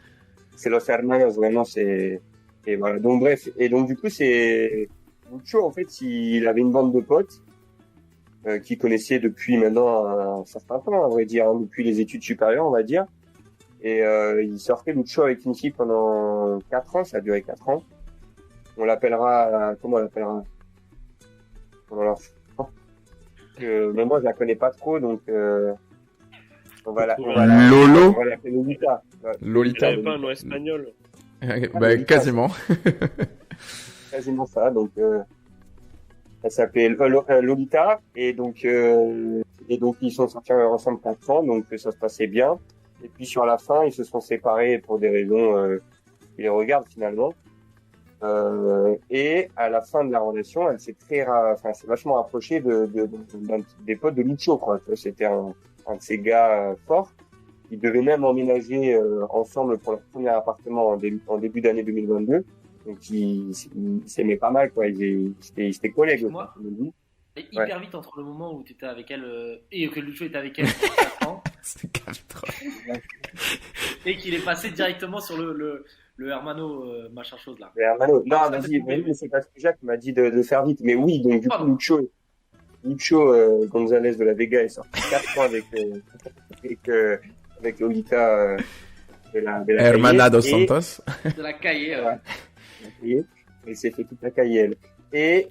C'est Los Hermanos, vraiment, c'est... Et voilà, donc bref. Et donc du coup, c'est... Lucho, en fait, il avait une bande de potes qu'il connaissait depuis maintenant un certain temps, à vrai dire, hein, depuis les études supérieures, on va dire. Et il sortait Lucho avec une fille pendant 4 ans, ça a duré 4 ans. On l'appellera... Comment on l'appellera? Mais moi, je la connais pas trop, donc... on va Lolo, on va l'appeler Lolita. Ouais. Il Lolita. avait pas un nom espagnol. Bah, quasiment. Quasiment ça. Donc, elle s'appelait Lolita et donc ils sont sortis ensemble 4 ans, donc ça se passait bien. Et puis sur la fin, ils se sont séparés pour des raisons qui les regardent finalement. Et à la fin de la relation, elle s'est s'est vachement rapprochée des potes de Lucho, quoi. C'était un de ces gars forts. Ils devaient même emménager ensemble pour leur premier appartement en début d'année 2022. Donc ils s'aimaient pas mal, quoi. Ils étaient collègues. Moi, comme on dit. Et hyper vite entre le moment où tu étais avec elle et que Lucho était avec elle pour 4 ans C'est 4 et qu'il est passé directement sur le Hermano machin chose là. Mais Hermano, non, Ça, vas-y, c'est coupé. mais c'est parce que Jacques m'a dit de faire vite. Mais oui, donc du coup, Pardon. Lucho González de la Vega est sorti 4 ans avec Lolita de la Hermana dos Calle, Santos. De la cahier. Ouais. et il s'est fait toute la caille. Et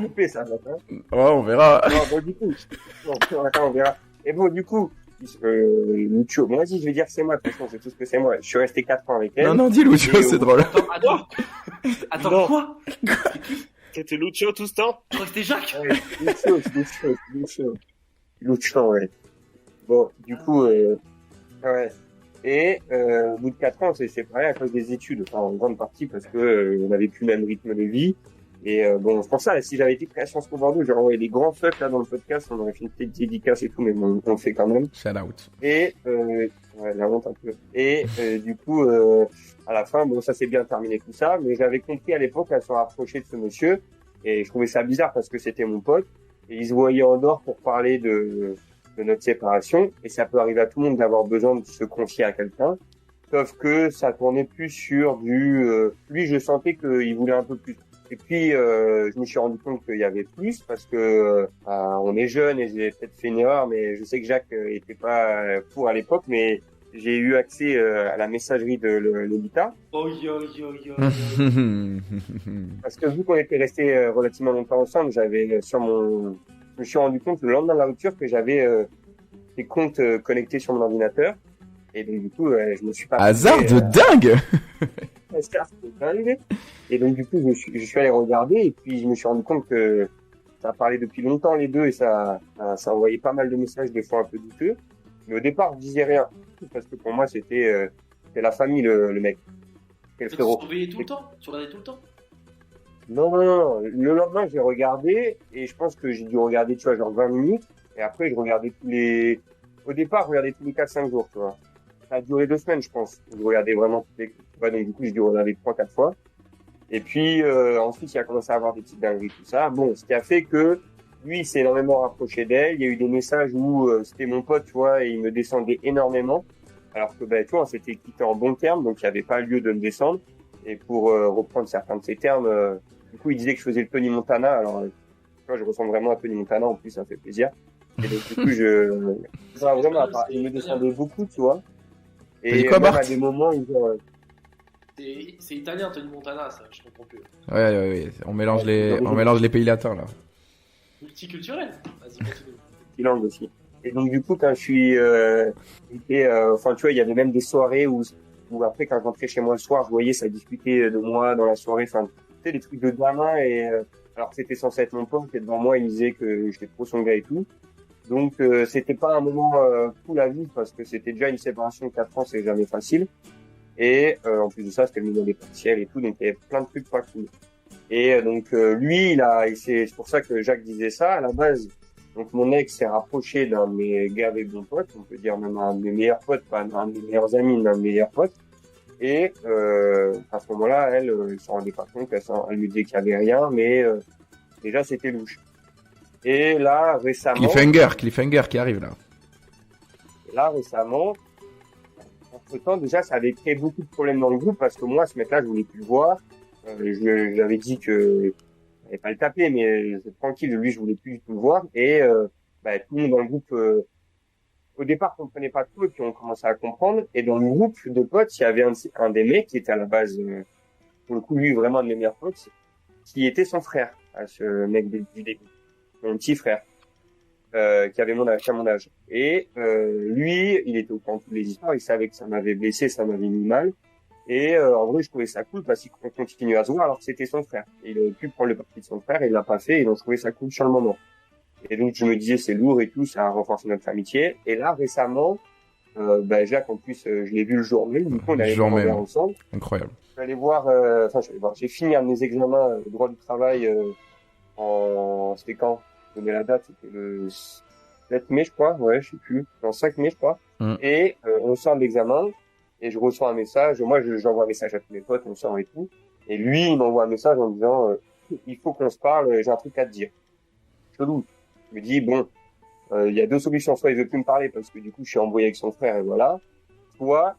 coupé ça, matin. Ouais, on verra. Non, bon, du coup, attends, on verra. Et bon, du coup, Lucho, bon, vas-y, je vais dire que c'est moi, de toute façon, c'est tout ce que c'est moi. Je suis resté 4 ans avec elle. Non, non, dis Lucho, Et c'est au- drôle. Attends, Non. quoi? C'était Lucho tout ce temps? Je crois que c'était Jacques. Ouais, Lucho, ouais. Bon, du coup, ouais. Et au bout de 4 ans, on s'est séparés à cause des études, enfin, en grande partie parce que on n'avait plus le même rythme de vie. Et bon, c'est pour ça, si j'avais été créé à Sciences Po Bordeaux, j'aurais envoyé des grands fucks là dans le podcast, on aurait fait une petite dédicace et tout, mais bon, on le fait quand même. Shout out. Et ouais, la honte un peu. Et du coup, à la fin, bon, ça s'est bien terminé tout ça, mais j'avais compris à l'époque qu'elle se rapprochait de ce monsieur, et je trouvais ça bizarre parce que c'était mon pote, et ils se voyaient en dehors pour parler de notre séparation, et ça peut arriver à tout le monde d'avoir besoin de se confier à quelqu'un, sauf que ça tournait plus sur lui, je sentais qu'il voulait un peu plus. Et puis, je me suis rendu compte qu'il y avait plus parce que on est jeune et j'ai peut-être fait une erreur, mais je sais que Jacques était pas pour à l'époque, mais j'ai eu accès à la messagerie de Lolita Oh yo yo yo. parce que vu qu'on était restés relativement longtemps ensemble, je me suis rendu compte le lendemain de la rupture que j'avais des comptes connectés sur mon ordinateur et donc du coup, je me suis pas Hasard fait, de dingue. c'était dingue. Et donc du coup, je suis allé regarder et puis je me suis rendu compte que ça parlait depuis longtemps les deux et ça envoyait pas mal de messages des fois un peu douteux. Mais au départ, je disais rien parce que pour moi c'était la famille le mec, c'était le Tu frérot. surveillais tout le temps? Tu regardais tout le temps? Non. Le lendemain, j'ai regardé et je pense que j'ai dû regarder, tu vois, genre 20 minutes. Et après, je regardais au départ, je regardais tous les 4-5 jours, tu vois. Ça a duré 2 semaines, je pense. Je regardais vraiment ouais, donc du coup, j'ai dû regarder 3-4 fois. Et puis, ensuite, il a commencé à avoir des petites dingueries, tout ça. Bon, ce qui a fait que lui, il s'est énormément rapproché d'elle. Il y a eu des messages où c'était mon pote, tu vois, et il me descendait énormément. Alors que, tu vois, on s'était quitté en bons termes, donc il n'y avait pas lieu de me descendre. Et pour reprendre certains de ses termes, du coup, il disait que je faisais le Tony Montana. Alors, tu vois, je ressemble vraiment à Tony Montana, en plus, ça fait plaisir. Et donc, du coup, il me descendait beaucoup, tu vois. T'as dit Et quoi, même Bart? à des moments, C'est italien, Tony Montana, ça, je comprends plus. Ouais. On mélange les pays latins, là. Multiculturel. Vas-y, continue. langue aussi. Et donc du coup, quand je suis, enfin tu vois, il y avait même des soirées où après quand je rentrais chez moi le soir, je voyais ça discutait de moi dans la soirée, enfin tu sais des trucs de gamin et alors que c'était censé être mon pote et devant moi il disait que j'étais trop son gars et tout. Donc c'était pas un moment cool à vivre parce que c'était déjà une séparation de 4 ans, c'est jamais facile. Et en plus de ça, c'était le moment des partiels et tout, donc il y avait plein de trucs pas cool. Et donc lui, c'est pour ça que Jacques disait ça à la base. Donc mon ex s'est rapproché d'un de mes gars avec bons potes, on peut dire même un de mes meilleurs potes, pas un de mes meilleurs amis, mais un de mes meilleurs potes. Et à ce moment-là, elle s'en rendait pas compte, elle lui disait qu'il y avait rien, mais déjà c'était louche. Et Cliffhanger qui arrive là. Récemment, entre-temps, déjà, ça avait créé beaucoup de problèmes dans le groupe parce que moi, ce mec-là, je voulais plus le voir. J'avais dit que j'allais pas le taper, mais tranquille, lui, je voulais plus du tout le voir. Et tout le monde dans le groupe, au départ, comprenait pas trop, et puis on commençait à comprendre. Et dans le groupe de potes, il y avait un des mecs qui était à la base, pour le coup, lui, vraiment un de mes meilleurs potes, qui était son frère, à ce mec du début, mon petit frère. Qui avait qui a mon âge. Et lui, il était au courant de toutes les histoires, il savait que ça m'avait blessé, ça m'avait mis mal. Et en vrai, je trouvais ça cool parce qu'on continuait à se voir alors que c'était son frère. Et il aurait pu prendre le parti de son frère et il l'a pas fait et donc je trouvais ça cool sur le moment. Et donc je me disais c'est lourd et tout, ça a renforcé notre amitié. Et là récemment, Jacques en plus, je l'ai vu le jour même, du coup on allait voir ensemble. Incroyable. Je vais aller voir, j'ai fini un de mes examens de droit du travail c'était quand? Je donnais la date, c'était le 7 mai je crois, ouais je sais plus, non 5 mai je crois. Et on sort de l'examen. Et je reçois un message, moi j'envoie un message à tous mes potes, on sort et tout. Et lui, il m'envoie un message en disant il faut qu'on se parle, j'ai un truc à te dire. Chelou. Je me dis bon, il y a deux solutions, soit il veut plus me parler parce que du coup je suis embrouillé avec son frère et voilà. Soit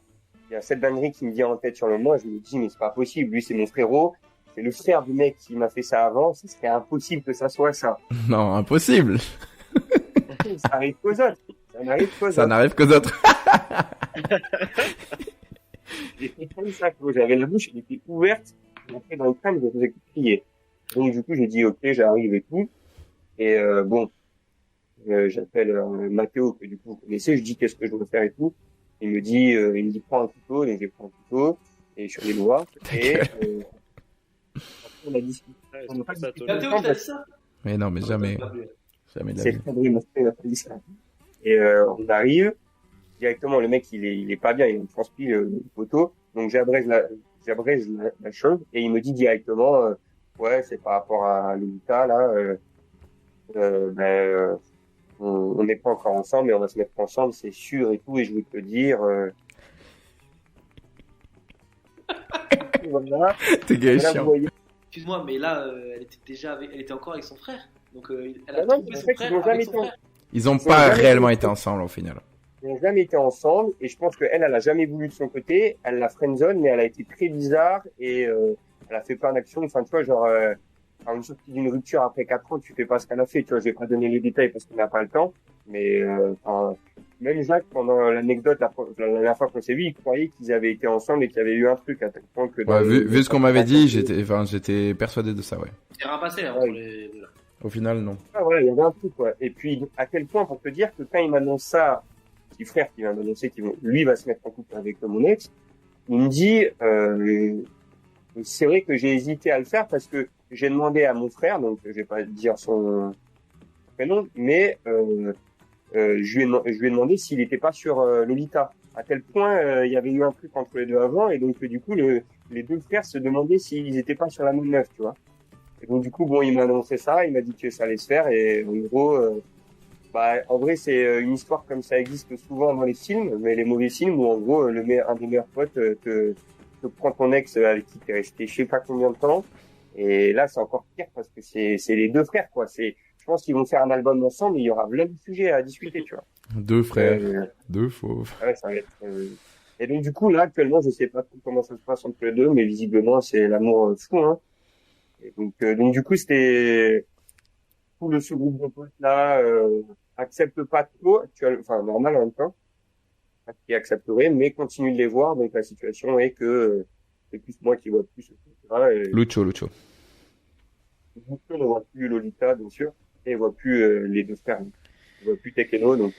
il y a cette dinguerie qui me vient en tête sur le moment et je me dis mais c'est pas possible, lui c'est mon frérot, c'est le frère du mec qui m'a fait ça avant, ce serait impossible que ça soit ça. Non, impossible. Ça arrive qu'aux autres. Ça n'arrive qu'aux autres. J'étais comme ça, j'avais la bouche, elle était ouverte, et après dans le crâne, je faisais que crier. Donc du coup, j'ai dit ok, j'arrive et tout. Et j'appelle Mathéo, que du coup vous connaissez, je dis qu'est-ce que je dois faire et tout. Il me dit prends un couteau, donc j'ai pris un couteau, et je suis allé le voir. Et après, on a discuté. On n'a pas discuté. Mathéo qui t'a dit ça? Mais non, mais jamais. Jamais de la C'est vie. Fabri, il m'a pas dit ça. Et on arrive. Directement, le mec, il est pas bien, il me transpire le poteau. Donc, j'abrège la chose et il me dit directement, ouais, c'est par rapport à Lolita, là, on n'est pas encore ensemble, mais on va se mettre ensemble, c'est sûr et tout, et je veux te le dire, voilà. T'es gay chiant. Excuse-moi, mais là, elle était encore avec son frère. Donc, elle a Non, trouvé en son fait, frère avec son frère. Ils ont pas réellement été ensemble au final. Ils n'ont jamais été ensemble et je pense qu'elle, elle a jamais voulu de son côté. Elle l'a friendzone, mais elle a été très bizarre et elle a fait plein d'actions. Enfin, tu vois, genre, à une sortie d'une rupture après 4 ans, tu fais pas ce qu'elle a fait. Tu vois, je vais pas donner les détails parce qu'on n'a pas le temps. Mais même Jacques, pendant l'anecdote, la dernière fois qu'on s'est vu, il croyait qu'ils avaient été ensemble et qu'il y avait eu un truc à tel point que... Vu ce qu'on m'avait dit, j'étais persuadé de ça, ouais. C'est rien passé entre les deux. Au final, non. Ah ouais, il y avait un truc, quoi. Et puis, à quel point, pour te dire que quand il m'annonce ça, petit frère qui vient d'annoncer qu'il lui va se mettre en couple avec mon ex, il me dit c'est vrai que j'ai hésité à le faire parce que j'ai demandé à mon frère, donc je vais pas dire son prénom, mais je lui ai demandé s'il était pas sur Lolita. À tel point il y avait eu un truc entre les deux avant et donc du coup les deux frères se demandaient s'ils étaient pas sur la même meuf, tu vois. Et donc du coup bon, il m'a annoncé ça, il m'a dit que ça allait se faire et en gros en vrai, c'est une histoire comme ça existe souvent dans les films, mais les mauvais films où en gros, un des meilleurs potes te prend ton ex avec qui t'es resté je sais pas combien de temps. Et là, c'est encore pire parce que c'est les deux frères, quoi. C'est je pense qu'ils vont faire un album ensemble, et il y aura plein de sujets à discuter, tu vois. Deux frères, Euh, deux fauves. ouais, ça va être, Et donc, du coup, là, actuellement, je sais pas trop comment ça se passe entre les deux, mais visiblement, c'est l'amour fou, hein. Et donc, du coup, c'était tout ce groupe de potes là, accepte pas trop, enfin, normal en même temps, pas qui accepterait, mais continue de les voir. Donc, la situation est que c'est plus moi qui vois plus, etc. Et Lucho. on ne voit plus Lolita, bien sûr, et on voit plus les deux frères. On voit plus Tekeno, donc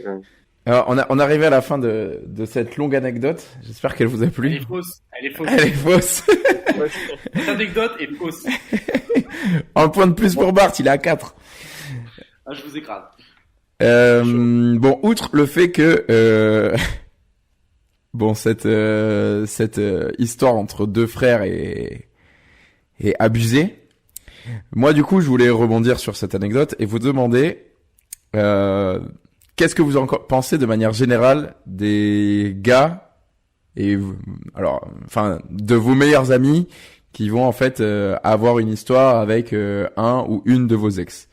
Alors, on est arrivé à la fin de cette longue anecdote. J'espère qu'elle vous a Elle plu. est fausse. Elle est fausse. Elle est fausse. ouais, Cette anecdote est fausse. Un point de plus pour Bart, il est à 4. Ah, je vous écrase. Bon, outre le fait que bon cette histoire entre deux frères est abusée. Moi, du coup, je voulais rebondir sur cette anecdote et vous demander qu'est-ce que vous en pensez de manière générale des gars et alors, enfin, de vos meilleurs amis qui vont en fait avoir une histoire avec un ou une de vos ex.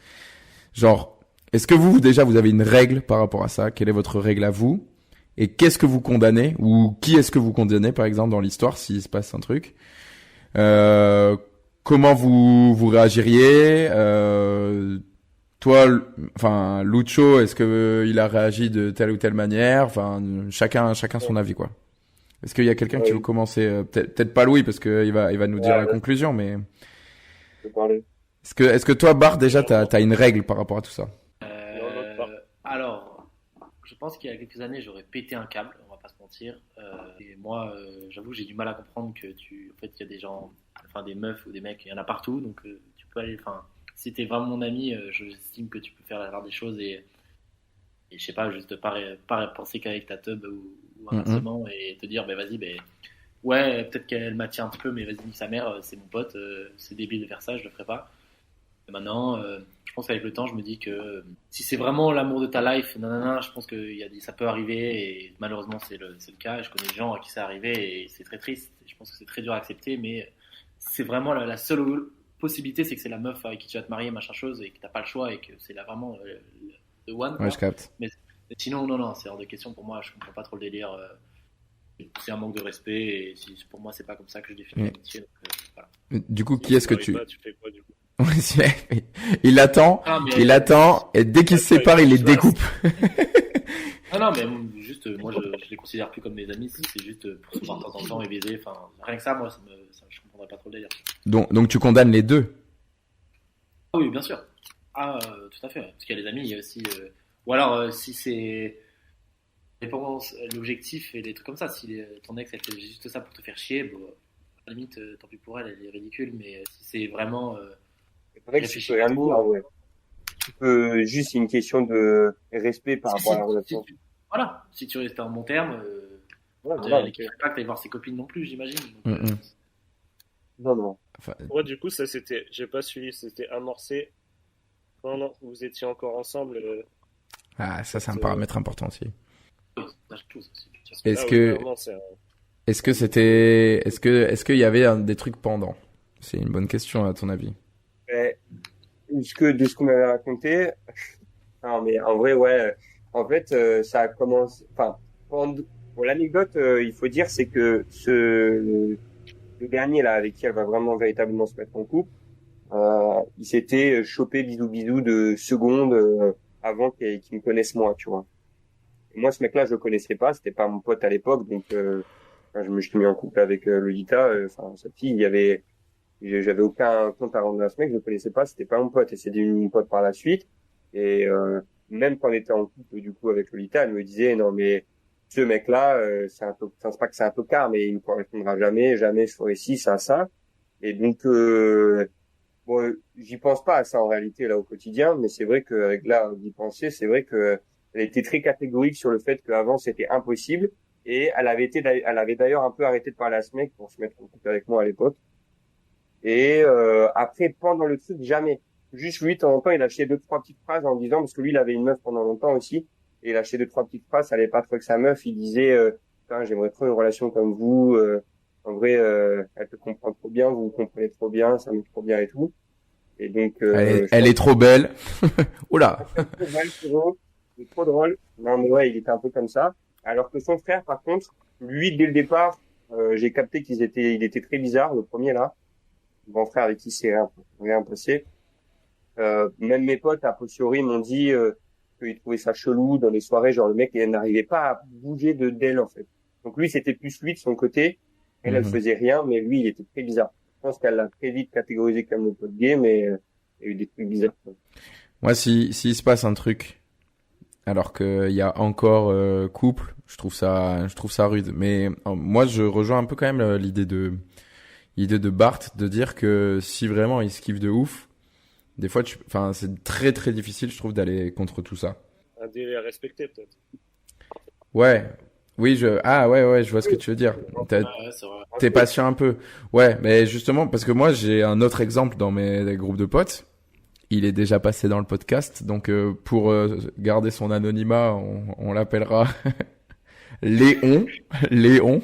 Genre, est-ce que vous déjà vous avez une règle par rapport à ça? Quelle est votre règle à vous? Et qu'est-ce que vous condamnez? Ou qui est-ce que vous condamnez par exemple dans l'histoire s'il se passe un truc? Comment vous réagiriez? Toi, enfin Lucho, est-ce que il a réagi de telle ou telle manière? Enfin, chacun son avis quoi. Est-ce qu'il y a quelqu'un qui veut commencer? Peut-être pas Louis parce que il va nous dire la conclusion, mais je peux parler. est-ce que toi Bart déjà t'as une règle par rapport à tout ça? Non, pas. Alors, je pense qu'il y a quelques années, j'aurais pété un câble, on va pas se mentir. Et moi, j'avoue, j'ai du mal à comprendre que en fait, il y a des gens, enfin des meufs ou des mecs, il y en a partout, donc tu peux aller, enfin, si t'es vraiment mon ami, j'estime que tu peux faire la part des choses et je sais pas, juste pas penser qu'avec ta teub ou inversement et te dire, ben vas-y, ben ouais, peut-être qu'elle m'attire un petit peu, mais vas-y, nique sa mère, c'est mon pote, c'est débile de faire ça, je le ferai pas. Et maintenant, je pense qu'avec le temps, je me dis que si c'est vraiment l'amour de ta life, nanana, je pense que ça peut arriver et malheureusement c'est le cas. Je connais des gens à qui c'est arrivé et c'est très triste. Je pense que c'est très dur à accepter, mais c'est vraiment la seule possibilité, c'est que c'est la meuf avec qui tu vas te marier, machin chose, et que t'as pas le choix et que c'est là vraiment the one. Quoi. Ouais, je capte. Mais sinon, non, c'est hors de question pour moi. Je comprends pas trop le délire. C'est un manque de respect et pour moi, c'est pas comme ça que je définis l'amitié. Donc, voilà. Du coup, qui est-ce que tu... Pas, tu fais quoi du coup? Il attend, et dès qu'il se sépare, il les découpe. Ah non, mais juste, moi, je les considère plus comme mes amis, c'est juste pour se voir de temps en temps et baiser, enfin, rien que ça, moi, je comprendrais pas trop le délire. Donc tu condamnes les deux? Ah oui, bien sûr. Ah, tout à fait, parce qu'il y a les amis, il y a aussi, ou alors, si c'est, dépend l'objectif et des trucs comme ça, si ton ex, elle fait juste ça pour te faire chier, bon, à la limite, tant pis pour elle, elle est ridicule, mais si c'est vraiment, C'est vrai que tu peux rien dire, ouais. Tu peux, juste une question de respect par rapport à la relation. Voilà, si tu restes en bon terme, Voilà, elle kifferait pas que t'ailles voir ses copines non plus, j'imagine. Donc, non. Enfin, Ouais, du coup, ça c'était, j'ai pas suivi, c'était amorcé pendant que vous étiez encore ensemble. ah, ça c'est un paramètre important aussi. Est-ce qu'il y avait des trucs pendant? C'est une bonne question à ton avis. De ce qu'on m'avait raconté, non, mais en vrai, ouais, en fait, ça a commencé, enfin, pour l'anecdote, il faut dire, c'est que le dernier, là, avec qui elle va vraiment véritablement se mettre en couple, il s'était chopé bisous de secondes, avant qu'il me connaisse moi, tu vois. Et moi, ce mec-là, je le connaissais pas, c'était pas mon pote à l'époque, donc, quand je me suis mis en couple avec Lolita, enfin, sa fille, j'avais aucun compte à rendre à ce mec, je le connaissais pas, c'était pas mon pote, et c'est devenu mon pote par la suite. Et même quand on était en couple du coup avec Lolita, elle me disait non mais ce mec-là, c'est pas que c'est un tocard, mais il ne correspondra jamais je ferai ci, ça. Et donc bon, j'y pense pas à ça en réalité là au quotidien, mais c'est vrai qu'avec là d'y penser, c'est vrai que elle était très catégorique sur le fait qu'avant c'était impossible. Et elle avait d'ailleurs un peu arrêté de parler à ce mec pour se mettre en couple avec moi à l'époque. Et après, pendant le truc, jamais. Juste lui, de temps en temps, il lâchait 2-3 petites phrases en disant, parce que lui, il avait une meuf pendant longtemps aussi, et il lâchait 2-3 petites phrases, ça allait pas trop avec sa meuf, il disait, putain, j'aimerais trop une relation comme vous, en vrai, elle te comprend trop bien, vous vous comprenez trop bien, ça me trop bien et tout. Et donc, Elle est trop belle. Oula. Il est trop drôle. Non, mais ouais, il était un peu comme ça. Alors que son frère, par contre, lui, dès le départ, j'ai capté il était très bizarre, le premier là. Le grand frère avec qui c'est rien passé. Même mes potes, a posteriori, m'ont dit, qu'ils trouvaient ça chelou dans les soirées, genre le mec, il n'arrivait pas à bouger d'elle, en fait. Donc lui, c'était plus lui de son côté. Elle faisait rien, mais lui, il était très bizarre. Je pense qu'elle l'a très vite catégorisé comme le pote gay, mais il y a eu des trucs bizarres, quoi. Moi, s'il se passe un truc, alors qu'il y a encore couple, je trouve ça rude. Mais moi, je rejoins un peu quand même l'idée de Bart de dire que si vraiment il se kiffe de ouf, des fois, c'est très très difficile, je trouve, d'aller contre tout ça. Un délai à respecter, peut-être. Ouais. Oui, ouais, je vois ce que tu veux dire. Ouais, c'est vrai. T'es patient un peu. Ouais, mais justement, parce que moi, j'ai un autre exemple dans mes groupes de potes. Il est déjà passé dans le podcast, donc pour garder son anonymat, on l'appellera Léon. Léon.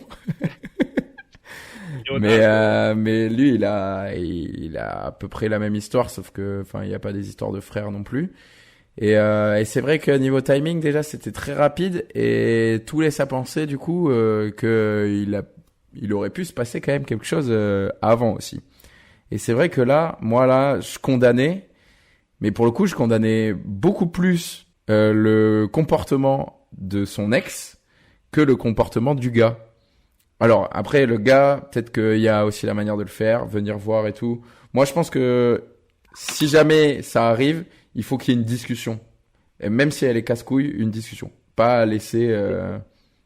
Mais lui, il a à peu près la même histoire, sauf que, il n'y a pas des histoires de frères non plus. Et c'est vrai que niveau timing, déjà, c'était très rapide et tout laisse à penser, du coup, que il aurait pu se passer quand même quelque chose avant aussi. Et c'est vrai que moi, je condamnais, mais pour le coup, je condamnais beaucoup plus le comportement de son ex que le comportement du gars. Alors, après, le gars, peut-être qu'il y a aussi la manière de le faire, venir voir et tout. Moi, je pense que si jamais ça arrive, il faut qu'il y ait une discussion. Et même si elle est casse-couille, une discussion. Pas laisser...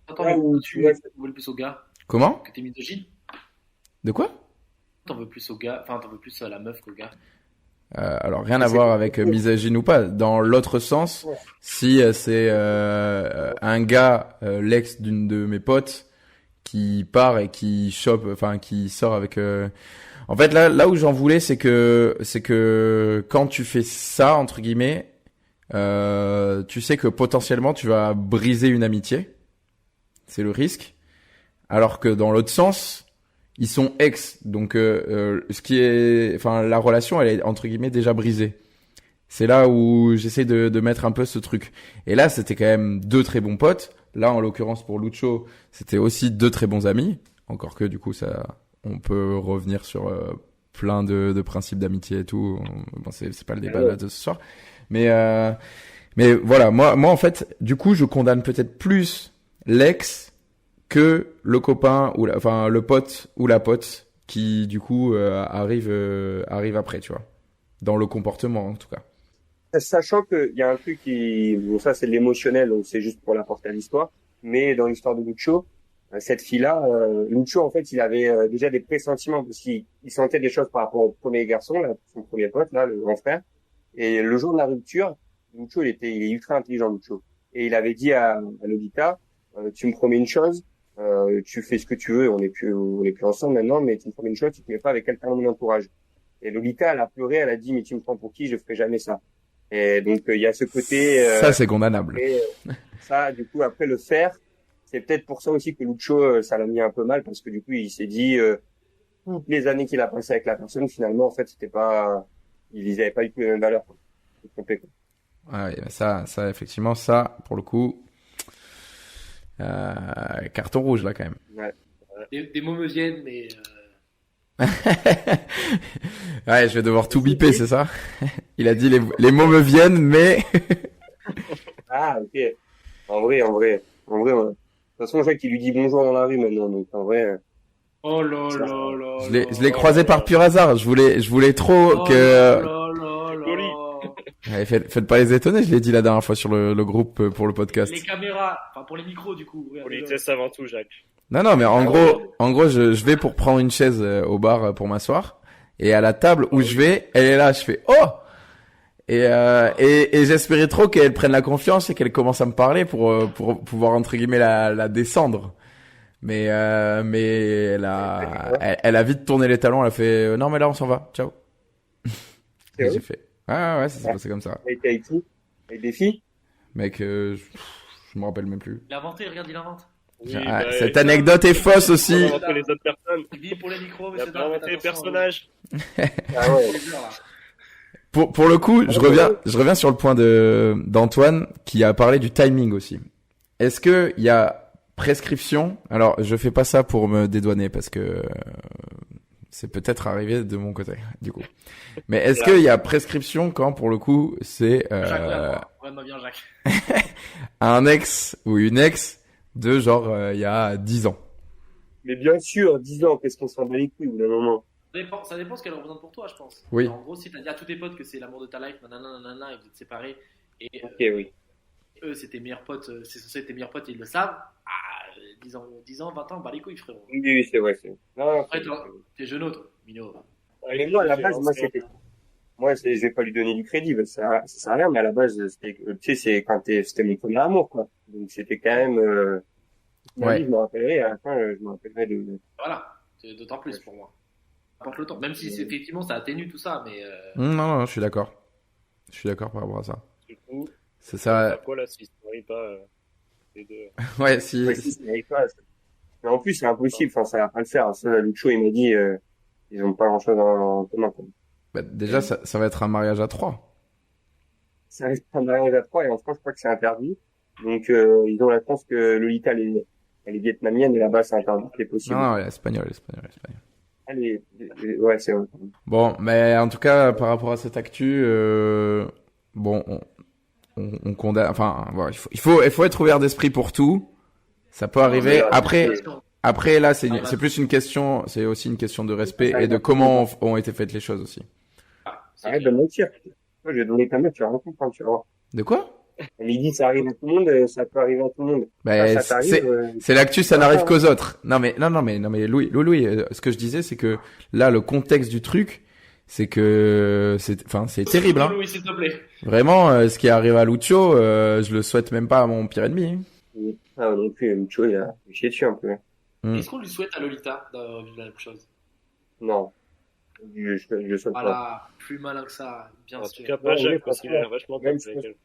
Attends, tu veux plus au gars Comment ? que t'es misogyne? De quoi ? T'en veux plus au gars, enfin t'en veux plus à la meuf qu'au gars? Alors, rien à voir avec misogyne ou pas. Dans l'autre sens, si c'est un gars, l'ex d'une de mes potes, qui part et qui qui sort avec... En fait, là où j'en voulais, c'est que quand tu fais ça, entre guillemets, tu sais que potentiellement, tu vas briser une amitié. C'est le risque. Alors que dans l'autre sens, ils sont ex. Donc, la relation, elle est, entre guillemets, déjà brisée. C'est là où j'essaie de mettre un peu ce truc. Et là, c'était quand même 2 très bons potes. Là, en l'occurrence, pour Lucho, c'était aussi 2 très bons amis. Encore que, du coup, on peut revenir sur plein de principes d'amitié et tout. Bon, c'est pas le débat de ce soir. Mais voilà, moi, en fait, du coup, je condamne peut-être plus l'ex que le copain ou le pote ou la pote qui, du coup, arrive après, tu vois. Dans le comportement, en tout cas. Sachant qu'il y a un truc ça c'est de l'émotionnel, donc c'est juste pour l'apporter à l'histoire, mais dans l'histoire de Lucho, cette fille-là, Lucho, en fait, il avait déjà des pressentiments, parce qu'il sentait des choses par rapport au premier garçon, là, son premier pote, là, le grand frère, et le jour de la rupture, Lucho, il est ultra intelligent, Lucho, et il avait dit à Lolita, tu me promets une chose, tu fais ce que tu veux, on est plus ensemble maintenant, mais tu me promets une chose, tu te mets pas avec quelqu'un de mon entourage. Et Lolita, elle a pleuré, elle a dit, mais tu me prends pour qui, je ferai jamais ça. Et donc il y a ce côté ça c'est condamnable. Ça du coup après le faire, c'est peut-être pour ça aussi que Lucho ça l'a mis un peu mal, parce que du coup il s'est dit toutes les années qu'il a passé avec la personne, finalement en fait ils avaient pas eu les mêmes valeurs, quoi. C'est trompé, quoi. Ah oui, ça effectivement, ça pour le coup carton rouge là quand même. Ouais. Des mots me viennent, mais ouais, je vais devoir tout biper, c'est ça? Il a dit les mots me viennent, mais... Ah, ok. En vrai, ouais. De toute façon, je vois qu'il lui dit bonjour dans la rue maintenant, donc en vrai... Oh là là là. Je l'ai croisé par pur hasard. Je voulais trop que... Ouais, faites pas les étonner, je l'ai dit la dernière fois sur le groupe pour le podcast. Les caméras, enfin pour les micros du coup. Politesse avant tout, Jacques. Non, mais en gros, je vais pour prendre une chaise au bar pour m'asseoir. Et à la table où je vais, elle est là, je fais, oh! Et j'espérais trop qu'elle prenne la confiance et qu'elle commence à me parler pour pouvoir, entre guillemets, la descendre. Mais elle a vite tourné les talons, elle a fait, non, mais là, on s'en va, ciao. Et j'ai fait, ouais, ça s'est passé comme ça. Et t'as été avec des filles? Mec, je me rappelle même plus. Il a inventé, regarde, il invente. Oui, cette anecdote est fausse aussi. Il a inventé les autres personnes. Il dit pour les micros, mais Il a c'est pas inventé les personnages. Ah ouais. Pour le coup, je reviens sur le point d'Antoine qui a parlé du timing aussi. Est-ce que il y a prescription? Alors, je fais pas ça pour me dédouaner parce que c'est peut-être arrivé de mon côté, du coup. Mais est-ce qu'il y a prescription quand, pour le coup, c'est Regarde-moi bien, Jacques. un ex ou une ex de genre il y a 10 ans? Mais bien sûr, 10 ans, qu'est-ce qu'on s'en bat les couilles au bout d'un moment? Ça dépend ce qu'elle représente pour toi, je pense. Oui. En gros, si t'as dit à tous tes potes que c'est l'amour de ta life, nanana, nanana, et vous êtes séparés, et Ok, oui. eux, c'est tes meilleurs potes, c'est censé être tes meilleurs potes, et ils le savent, 10 ans, 20 ans, bah les couilles, frérot. Oui, oui, c'est vrai. Non, Après, toi, t'es jeune, toi, minot. mais moi, à la base, je vais pas lui donner du crédit, parce que ça sert à rien, mais à la base, c'était, tu sais, c'était mon premier amour, quoi. Donc, c'était quand même, Ouais. je me rappellerai, à la fin, je me rappellerai de. Voilà, c'est d'autant plus pour moi. Apporte le temps, même si effectivement ça atténue tout ça, mais Non, je suis d'accord. Je suis d'accord par rapport à ça. Du coup, C'est à ça. quoi là, si ça n'arrive pas les deux? Ouais, si. Ouais, si, c'est avec toi, mais en plus, c'est impossible, enfin, ça va pas le faire. Ça, Lucho, il m'a dit, ils ont pas grand chose en commun, quoi. Bah, déjà, ça va être un mariage à 3. Ça reste un mariage à trois, et en France, je crois que c'est interdit. Donc, ils ont la chance que Lolita, elle est vietnamienne, et là-bas, c'est interdit, c'est possible. Non, espagnol. Ouais, c'est vrai. Bon, mais en tout cas, par rapport à cette actu, bon, on condamne. Enfin, voilà, il faut être ouvert d'esprit pour tout. Ça peut arriver. Après, là, c'est plus une question, c'est aussi une question de respect et de comment ont été faites les choses aussi. Arrête de mentir. Moi, je vais donner ta mère, tu vas rien comprendre, tu vas voir. De quoi? Elle dit, ça arrive à tout le monde, ça peut arriver à tout le monde. Ben, Ça t'arrive, c'est l'actu, ça n'arrive qu'aux autres. Non mais Louis, ce que je disais, c'est que là, le contexte du truc, c'est que c'est terrible, hein. Oui, s'il te plaît. Vraiment, ce qui arrive à Lucio, je le souhaite même pas à mon pire ennemi, hein. Ah, non plus, Lucho, il a chié dessus un peu. Est-ce qu'on lui souhaite à Lolita de vivre la même chose? Non. Je souhaite pas. Voilà, plus malin que ça, bien En sûr. tout cas, pas Ouais, Jacques, oui, parce qu'il a l'air vachement même top chose. avec elle.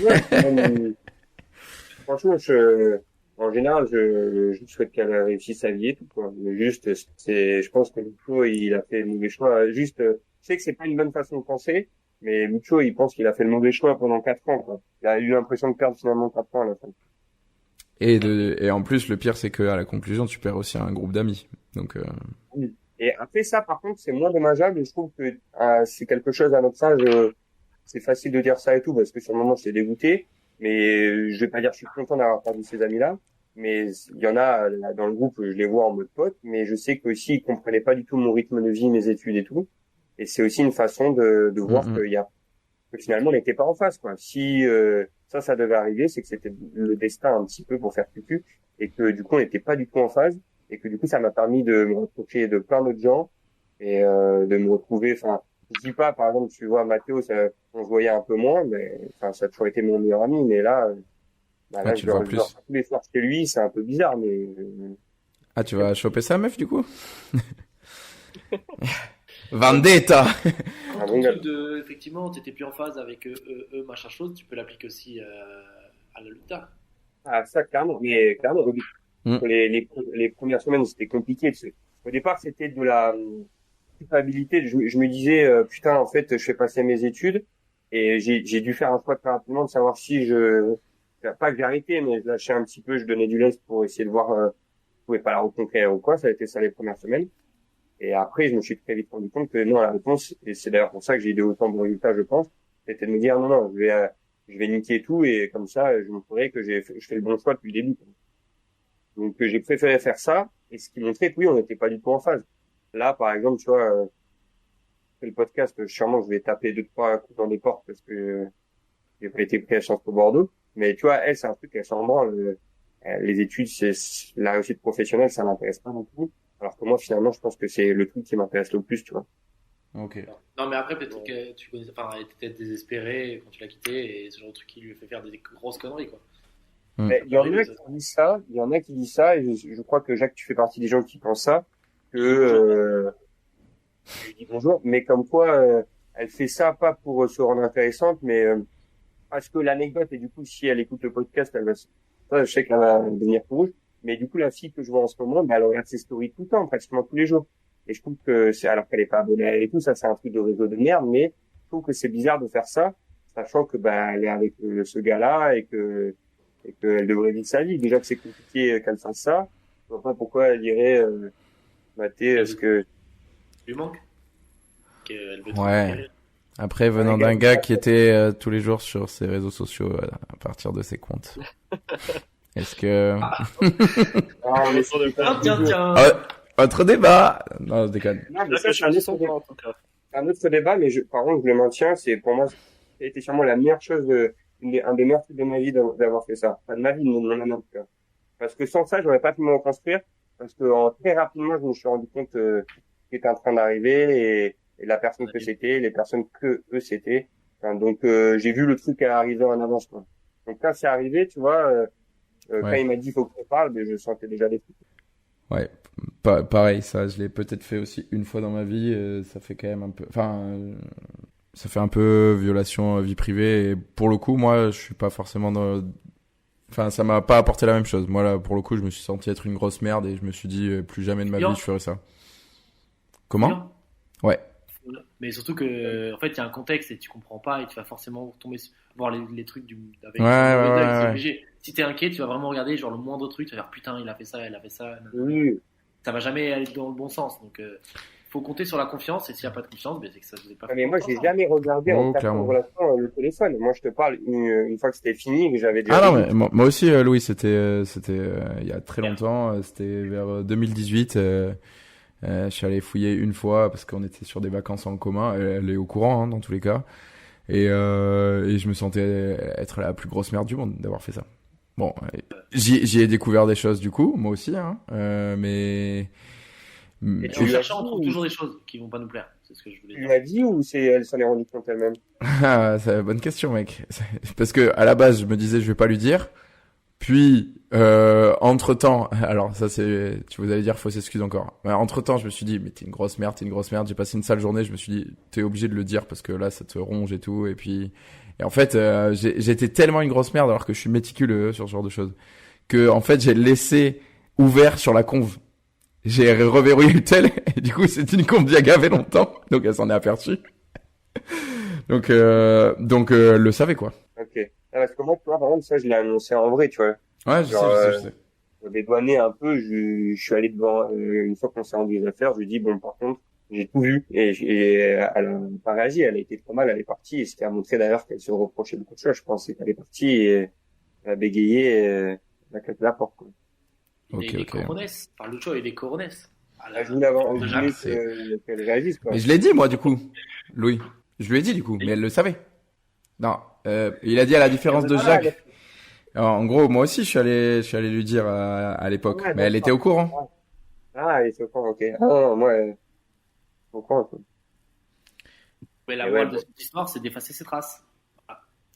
Ouais, franchement, en général, je souhaite qu'elle réussisse sa vie et tout, quoi. Mais juste, je pense que Lucho, il a fait le mauvais choix. Juste, je sais que c'est pas une bonne façon de penser, mais Lucho, il pense qu'il a fait le mauvais choix pendant 4 ans, quoi. Il a eu l'impression de perdre finalement 4 ans à la fin. Et en plus, le pire, c'est que à la conclusion, tu perds aussi un groupe d'amis. Donc, Et après ça, par contre, c'est moins dommageable. Et je trouve que c'est quelque chose à notre âge. C'est facile de dire ça et tout, parce que sur le moment, j'étais dégoûté. Mais je vais pas dire que je suis content d'avoir perdu ces amis-là. Mais il y en a là, dans le groupe, je les vois en mode pote. Mais je sais qu'aussi, ils comprenaient pas du tout mon rythme de vie, mes études et tout. Et c'est aussi une façon de voir que finalement, on n'était pas en face, quoi. Si ça devait arriver, c'est que c'était le destin un petit peu pour faire cucu. Et que du coup, on n'était pas du tout en phase. Et que du coup, ça m'a permis de me rapprocher de plein d'autres gens et de me retrouver. Enfin, je dis pas, par exemple, tu vois, Mathéo, on se voyait un peu moins, mais enfin, ça a toujours été mon meilleur ami. Mais là, là, tu le vois plus. Tous les soirs chez lui, c'est un peu bizarre, mais Ah, tu vas choper sa meuf, du coup? Vendetta! Quand ton truc de, effectivement, t'étais plus en phase avec eux, machin chose, tu peux l'appliquer aussi à la Lolita. ah, ça, clairement. Mais clairement, Mm. les premières semaines, c'était compliqué. Parce que au départ, c'était de la culpabilité. Je me disais, putain, en fait, je fais passer mes études et j'ai dû faire un choix très rapidement de savoir si pas que j'ai arrêté, mais je lâchais un petit peu, je donnais du lest pour essayer de voir, je pouvais pas la reconquérir ou quoi. Ça a été ça les premières semaines. Et après, je me suis très vite rendu compte que non, la réponse, et c'est d'ailleurs pour ça que j'ai eu autant de résultats, je pense, c'était de me dire non, je vais niquer tout et comme ça, je me ferai que je fais le bon choix depuis le début, quoi. Donc j'ai préféré faire ça, et ce qui montrait que oui, on n'était pas du tout en phase. Là, par exemple, tu vois, le podcast, sûrement, je vais taper 2-3 coups dans des portes parce que j'ai pas été pris à Sciences Po Bordeaux. Mais tu vois, elle, c'est un truc qu'elle s'en branle. Les études, la réussite professionnelle, ça m'intéresse pas non plus. Alors que moi, finalement, je pense que c'est le truc qui m'intéresse le plus, tu vois. Ok. Non, mais après, peut-être que tu connaissais, enfin, elle était peut-être désespérée quand tu l'as quitté et ce genre de truc qui lui fait faire des grosses conneries, quoi. Mais il y en a qui disent ça, et je crois que Jacques, tu fais partie des gens qui pensent ça, que je lui dis bonjour, mais comme quoi elle fait ça pas pour se rendre intéressante, mais parce que l'anecdote, et du coup, si elle écoute le podcast, ça, je sais qu'elle va devenir rouge, mais du coup, la fille que je vois en ce moment, elle regarde ses stories tout le temps, pratiquement tous les jours. Et je trouve que alors qu'elle est pas abonnée à elle et tout, ça, c'est un truc de réseau de merde, mais trouve que c'est bizarre de faire ça, sachant que elle est avec ce gars-là et qu'elle devrait vivre sa vie. Déjà que c'est compliqué qu'elle fasse ça, je vois pas pourquoi elle irait mater ce que. Tu lui manques qu'elle veut te Ouais. récupérer. Après, venant d'un gars qui était tous les jours sur ses réseaux sociaux à partir de ses comptes. Est-ce que... Ah, mais Sur le Tiens. Autre débat. Non, je déconne. non, mais La ça, pêche c'est un à autre débat. en tout cas. Un autre débat, mais par contre, je le maintiens, c'est pour moi, ça a été sûrement la meilleure chose, un des meilleurs trucs de ma vie d'avoir fait ça. Enfin, de ma vie, de mon année en tout cas. Parce que sans ça, j'aurais pas pu me reconstruire, parce que très rapidement, je me suis rendu compte ce qui était en train d'arriver et la personne que c'était, les personnes que eux c'était. Enfin, donc, j'ai vu le truc arriver en avance, quoi. Donc, quand c'est arrivé, tu vois, quand Ouais. il m'a dit faut qu'on parle, je sentais déjà les trucs. Ouais, pareil, ça, je l'ai peut-être fait aussi une fois dans ma vie. Ça fait quand même un peu, ça fait un peu violation vie privée. Et pour le coup, moi, je suis pas forcément ça m'a pas apporté la même chose. Moi, là, pour le coup, je me suis senti être une grosse merde et je me suis dit, plus jamais de ma vie, je ferai ça. Comment? Ouais. Mais surtout que, en fait, il y a un contexte et tu comprends pas et tu vas forcément voir les trucs avec Ouais, ouais. obligé. Si t'es inquiet, tu vas vraiment regarder genre le moindre truc, tu vas dire putain, il a fait ça. Oui. Ça va jamais aller dans le bon sens. Donc, faut compter sur la confiance et s'il n'y a pas de confiance, c'est que ça vous est pas Ah, mais moi, j'ai fait. jamais regardé en tapant clairement. en relation le téléphone. Moi, je te parle une fois que c'était fini, que j'avais déjà. Ah non, mais moi aussi, Louis, c'était il y a très longtemps. C'était vers 2018. Je suis allé fouiller une fois parce qu'on était sur des vacances en commun. Elle est au courant, hein, dans tous les cas. Et je me sentais être la plus grosse merde du monde d'avoir fait ça. Bon, j'y ai découvert des choses du coup, moi aussi, hein. Mais Et en cherchant, on trouve toujours des choses qui vont pas nous plaire. C'est ce que je voulais Tu dire. l'as dit ou elle s'en est rendue compte elle-même? c'est une bonne question, mec. Parce que à la base, je me disais, je vais pas lui dire. Puis, entre-temps, alors ça c'est, tu vous allez dire fausse excuse encore. Entre-temps, je me suis dit, mais t'es une grosse merde. J'ai passé une sale journée, je me suis dit, t'es obligé de le dire parce que là, ça te ronge et tout. Et en fait, j'étais tellement une grosse merde alors que je suis méticuleux sur ce genre de choses, que en fait, j'ai laissé ouvert sur la conve. J'ai reverrouillé le tel, et du coup, c'est une conve d'il y a gavé longtemps, donc elle s'en est aperçue. donc, elle le savait quoi. Ok. Ah, parce que moi, tu vois, par exemple, ça, je l'ai annoncé en vrai, tu vois. Ouais, je sais. Pour dédouaner un peu, je suis allé devant, une fois qu'on s'est rendu les affaires, je lui ai dit, bon, par contre, j'ai tout vu, et elle a pas réagi, elle a été trop mal, elle est partie, et ce qui a montré d'ailleurs qu'elle se reprochait beaucoup de choses, je pense, c'est qu'elle est partie, et elle a bégayé, et elle a claqué la porte, quoi. Et des coronesses. Enfin, l'autre chose, il y a des coronesses. Je voulais qu'elle réagisse, quoi. Mais je l'ai dit, moi, du coup. Louis. Je lui ai dit, du coup, mais elle le savait. Non, il a dit à la différence de Jacques. Alors, en gros, moi aussi, je suis allé lui dire à l'époque, Ouais, mais elle était au courant. Ah, elle était au courant, ok. Ah, non, moi, au courant, quoi. Mais la morale de cette histoire, c'est d'effacer ses traces.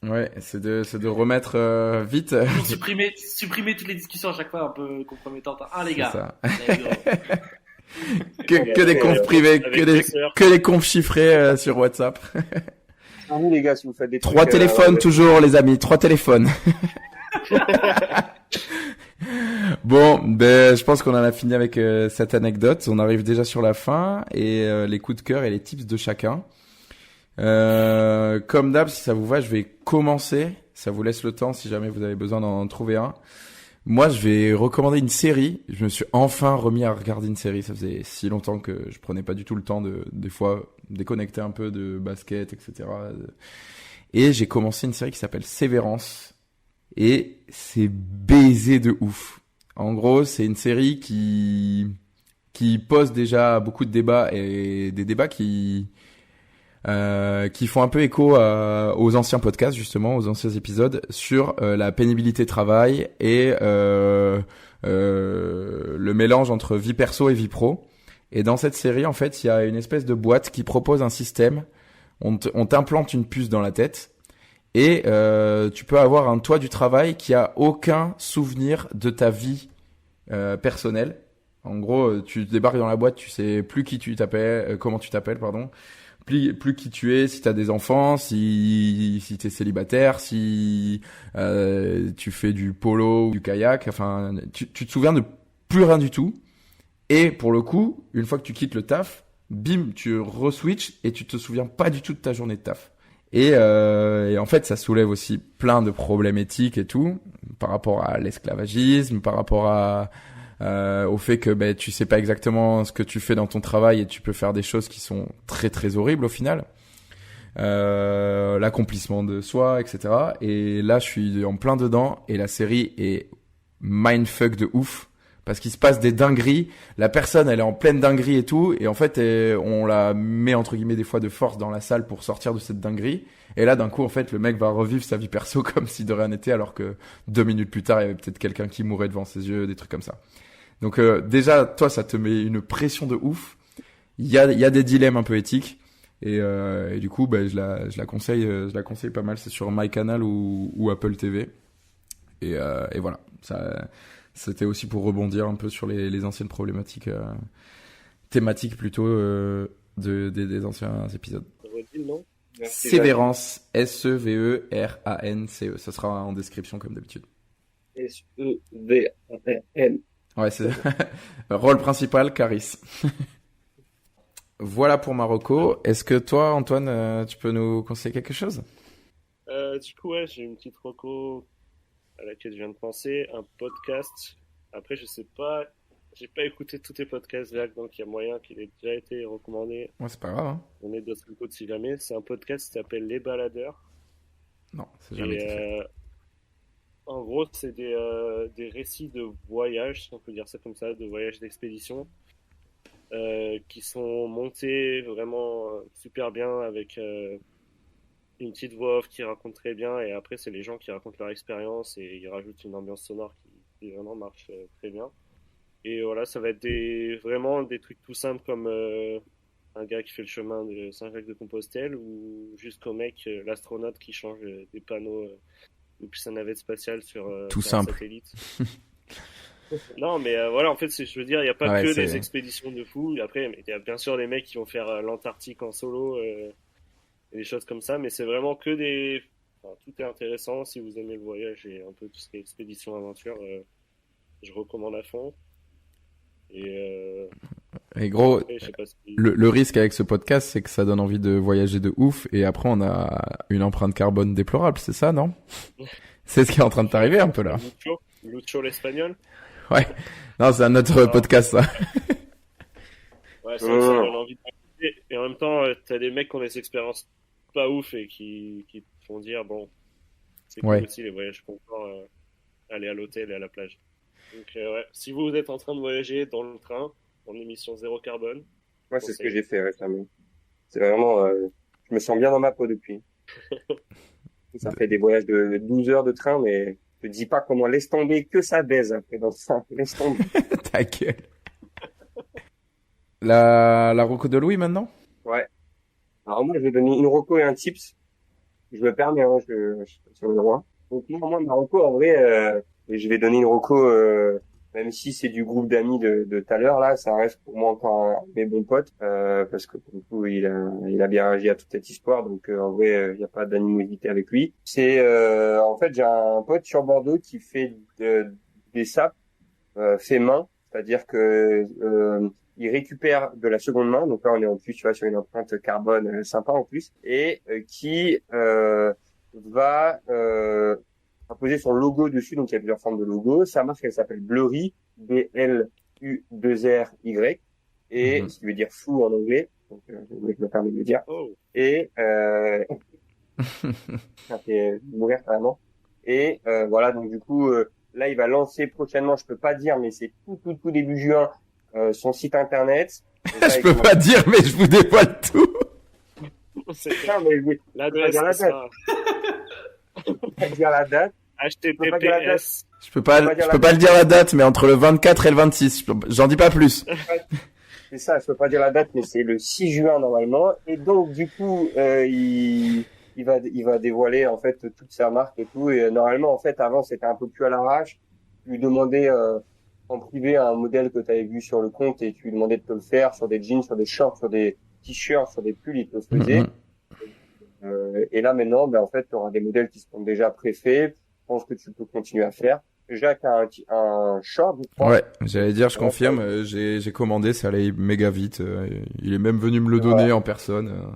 Ouais, c'est de remettre vite. Supprimer toutes les discussions à chaque fois un peu compromettantes. Ah, les gars. Ça. Les gars. que des confs privés, que des confs chiffrés sur WhatsApp. Ah, vous, les gars, si vous faites des 3 trucs, téléphones toujours, les amis, 3 téléphones. Bon, je pense qu'on en a fini avec cette anecdote. On arrive déjà sur la fin et les coups de cœur et les tips de chacun. Comme d'hab, si ça vous va, je vais commencer. Ça vous laisse le temps si jamais vous avez besoin d'en trouver un. Moi, je vais recommander une série. Je me suis enfin remis à regarder une série. Ça faisait si longtemps que je prenais pas du tout le temps de, des fois, déconnecter un peu de basket, etc. Et j'ai commencé une série qui s'appelle Sévérance. Et c'est baisé de ouf. En gros, c'est une série qui pose déjà beaucoup de débats et des débats qui font un peu écho aux anciens podcasts, justement, aux anciens épisodes sur la pénibilité travail et le mélange entre vie perso et vie pro. Et dans cette série, en fait, il y a une espèce de boîte qui propose un système. On t'implante une puce dans la tête et tu peux avoir un toi du travail qui a aucun souvenir de ta vie personnelle. En gros, tu débarques dans la boîte, tu sais plus qui tu t'appelles, comment tu t'appelles, pardon. Plus qui tu es, si t'as des enfants, si t'es célibataire, si tu fais du polo ou du kayak, enfin tu te souviens de plus rien du tout. Et pour le coup, une fois que tu quittes le taf, bim, tu re-switches et tu te souviens pas du tout de ta journée de taf. Et en fait, ça soulève aussi plein de problèmes éthiques et tout, par rapport à l'esclavagisme, par rapport au fait que tu sais pas exactement ce que tu fais dans ton travail et tu peux faire des choses qui sont très très horribles au final. L'accomplissement de soi, etc. Et là, je suis en plein dedans et la série est mindfuck de ouf. Parce qu'il se passe des dingueries, la personne elle est en pleine dinguerie et tout, et en fait on la met entre guillemets des fois de force dans la salle pour sortir de cette dinguerie, et là d'un coup en fait le mec va revivre sa vie perso comme si de rien n'était, alors que 2 minutes plus tard il y avait peut-être quelqu'un qui mourait devant ses yeux, des trucs comme ça. Donc déjà toi ça te met une pression de ouf, il y a des dilemmes un peu éthiques, et du coup je la conseille pas mal, c'est sur MyCanal ou Apple TV, et voilà, ça. C'était aussi pour rebondir un peu sur les anciennes problématiques, thématiques plutôt des anciens épisodes. Redis, non? Sévérance, Severance. Ça sera en description comme d'habitude. Severance. Ouais, c'est rôle principal, Caris. Voilà pour Marocco. Est-ce que toi, Antoine, tu peux nous conseiller quelque chose? Du coup, ouais, j'ai une petite reco à laquelle je viens de penser, un podcast. Après, je sais pas, j'ai pas écouté tous tes podcasts, Jacques, donc il y a moyen qu'il ait déjà été recommandé. Ouais, c'est pas grave, hein. On est d'autres écoutes si jamais. C'est un podcast qui s'appelle Les Baladeurs. Non, c'est jamais été fait. En gros, c'est des récits de voyage, si on peut dire ça comme ça, de voyages d'expédition, qui sont montés vraiment super bien avec une petite voix off qui raconte très bien, et après c'est les gens qui racontent leur expérience et ils rajoutent une ambiance sonore qui vraiment marche très bien. Et voilà, ça va être vraiment des trucs tout simples comme un gars qui fait le chemin de Saint-Jacques-de-Compostelle, ou jusqu'au mec, l'astronaute qui change des panneaux depuis sa navette spatiale sur Tout sur un simple. satellite. Non, mais voilà, en fait, je veux dire, il n'y a pas que des expéditions de fous. Après, il y a bien sûr les mecs qui vont faire l'Antarctique en solo, et des choses comme ça, mais c'est vraiment que enfin, tout est intéressant. Si vous aimez le voyage et un peu tout ce qui est expédition, aventure, je recommande à fond. Et gros, après, je sais pas si... le risque avec ce podcast, c'est que ça donne envie de voyager de ouf, et après on a une empreinte carbone déplorable, c'est ça, non? C'est ce qui est en train de t'arriver un peu là. Lucho l'espagnol. Ouais. Non, c'est un autre podcast, ça. Ouais, ça donne envie de voyager. Et en même temps, t'as des mecs qui ont des expériences pas ouf et qui te font dire, bon, c'est cool aussi les voyages confort, aller à l'hôtel et à la plage. Donc ouais, si vous êtes en train de voyager dans le train, en émission zéro carbone. Moi, c'est ce que j'ai fait récemment. C'est vraiment, je me sens bien dans ma peau depuis. Ça fait des voyages de 12 heures de train, mais je te dis pas comment, laisse tomber, que ça baise après dans ça, laisse tomber. Ta gueule. La reco de Louis maintenant? Ouais. Alors moi, je vais donner une reco et un tips. Je me permets, hein, je suis sur le droit. Donc moi, ma reco, en vrai, et je vais donner une reco, même si c'est du groupe d'amis de tout à l'heure, là, ça reste pour moi encore un de mes bons potes, parce que pour le coup, il a bien réagi à toute cette histoire, donc en vrai, il n'y a pas d'animosité avec lui. C'est, en fait, j'ai un pote sur Bordeaux qui fait des sapes fait main, c'est-à-dire que il récupère de la seconde main, donc là on est en plus, tu vois, sur une empreinte carbone sympa en plus, et qui va imposer son logo dessus, donc il y a plusieurs formes de logo. Sa marque, elle s'appelle Blurry, B-L-U-2-R-Y, et ce qui veut dire fou en anglais, donc je me permets de le dire. Et ça fait mourir carrément. Et voilà, donc du coup, là il va lancer prochainement, je peux pas dire, mais c'est tout début juin, son site internet. Je peux pas dire, mais je vous dévoile tout. L'adresse, je peux pas dire la date. HTTPS. Je peux pas le dire la date, mais entre le 24 et le 26. J'en dis pas plus. C'est ça, je peux pas dire la date, mais c'est le 6 juin normalement. Et donc, du coup, il va dévoiler, en fait, toute sa marque et tout. Et normalement, en fait, avant, c'était un peu plus à l'arrache. Tu lui demandais, en privé un modèle que tu avais vu sur le compte et tu lui demandais de te le faire sur des jeans, sur des shorts, sur des t-shirts, sur des pulls, il te le faisait. Et là, maintenant, ben, en fait, tu auras des modèles qui seront déjà préfaits. Je pense que tu peux continuer à faire. Jacques a un short, je crois. Ouais, j'allais dire, je Ouais, confirme, j'ai commandé, ça allait méga vite. Il est même venu me le donner voilà, en personne.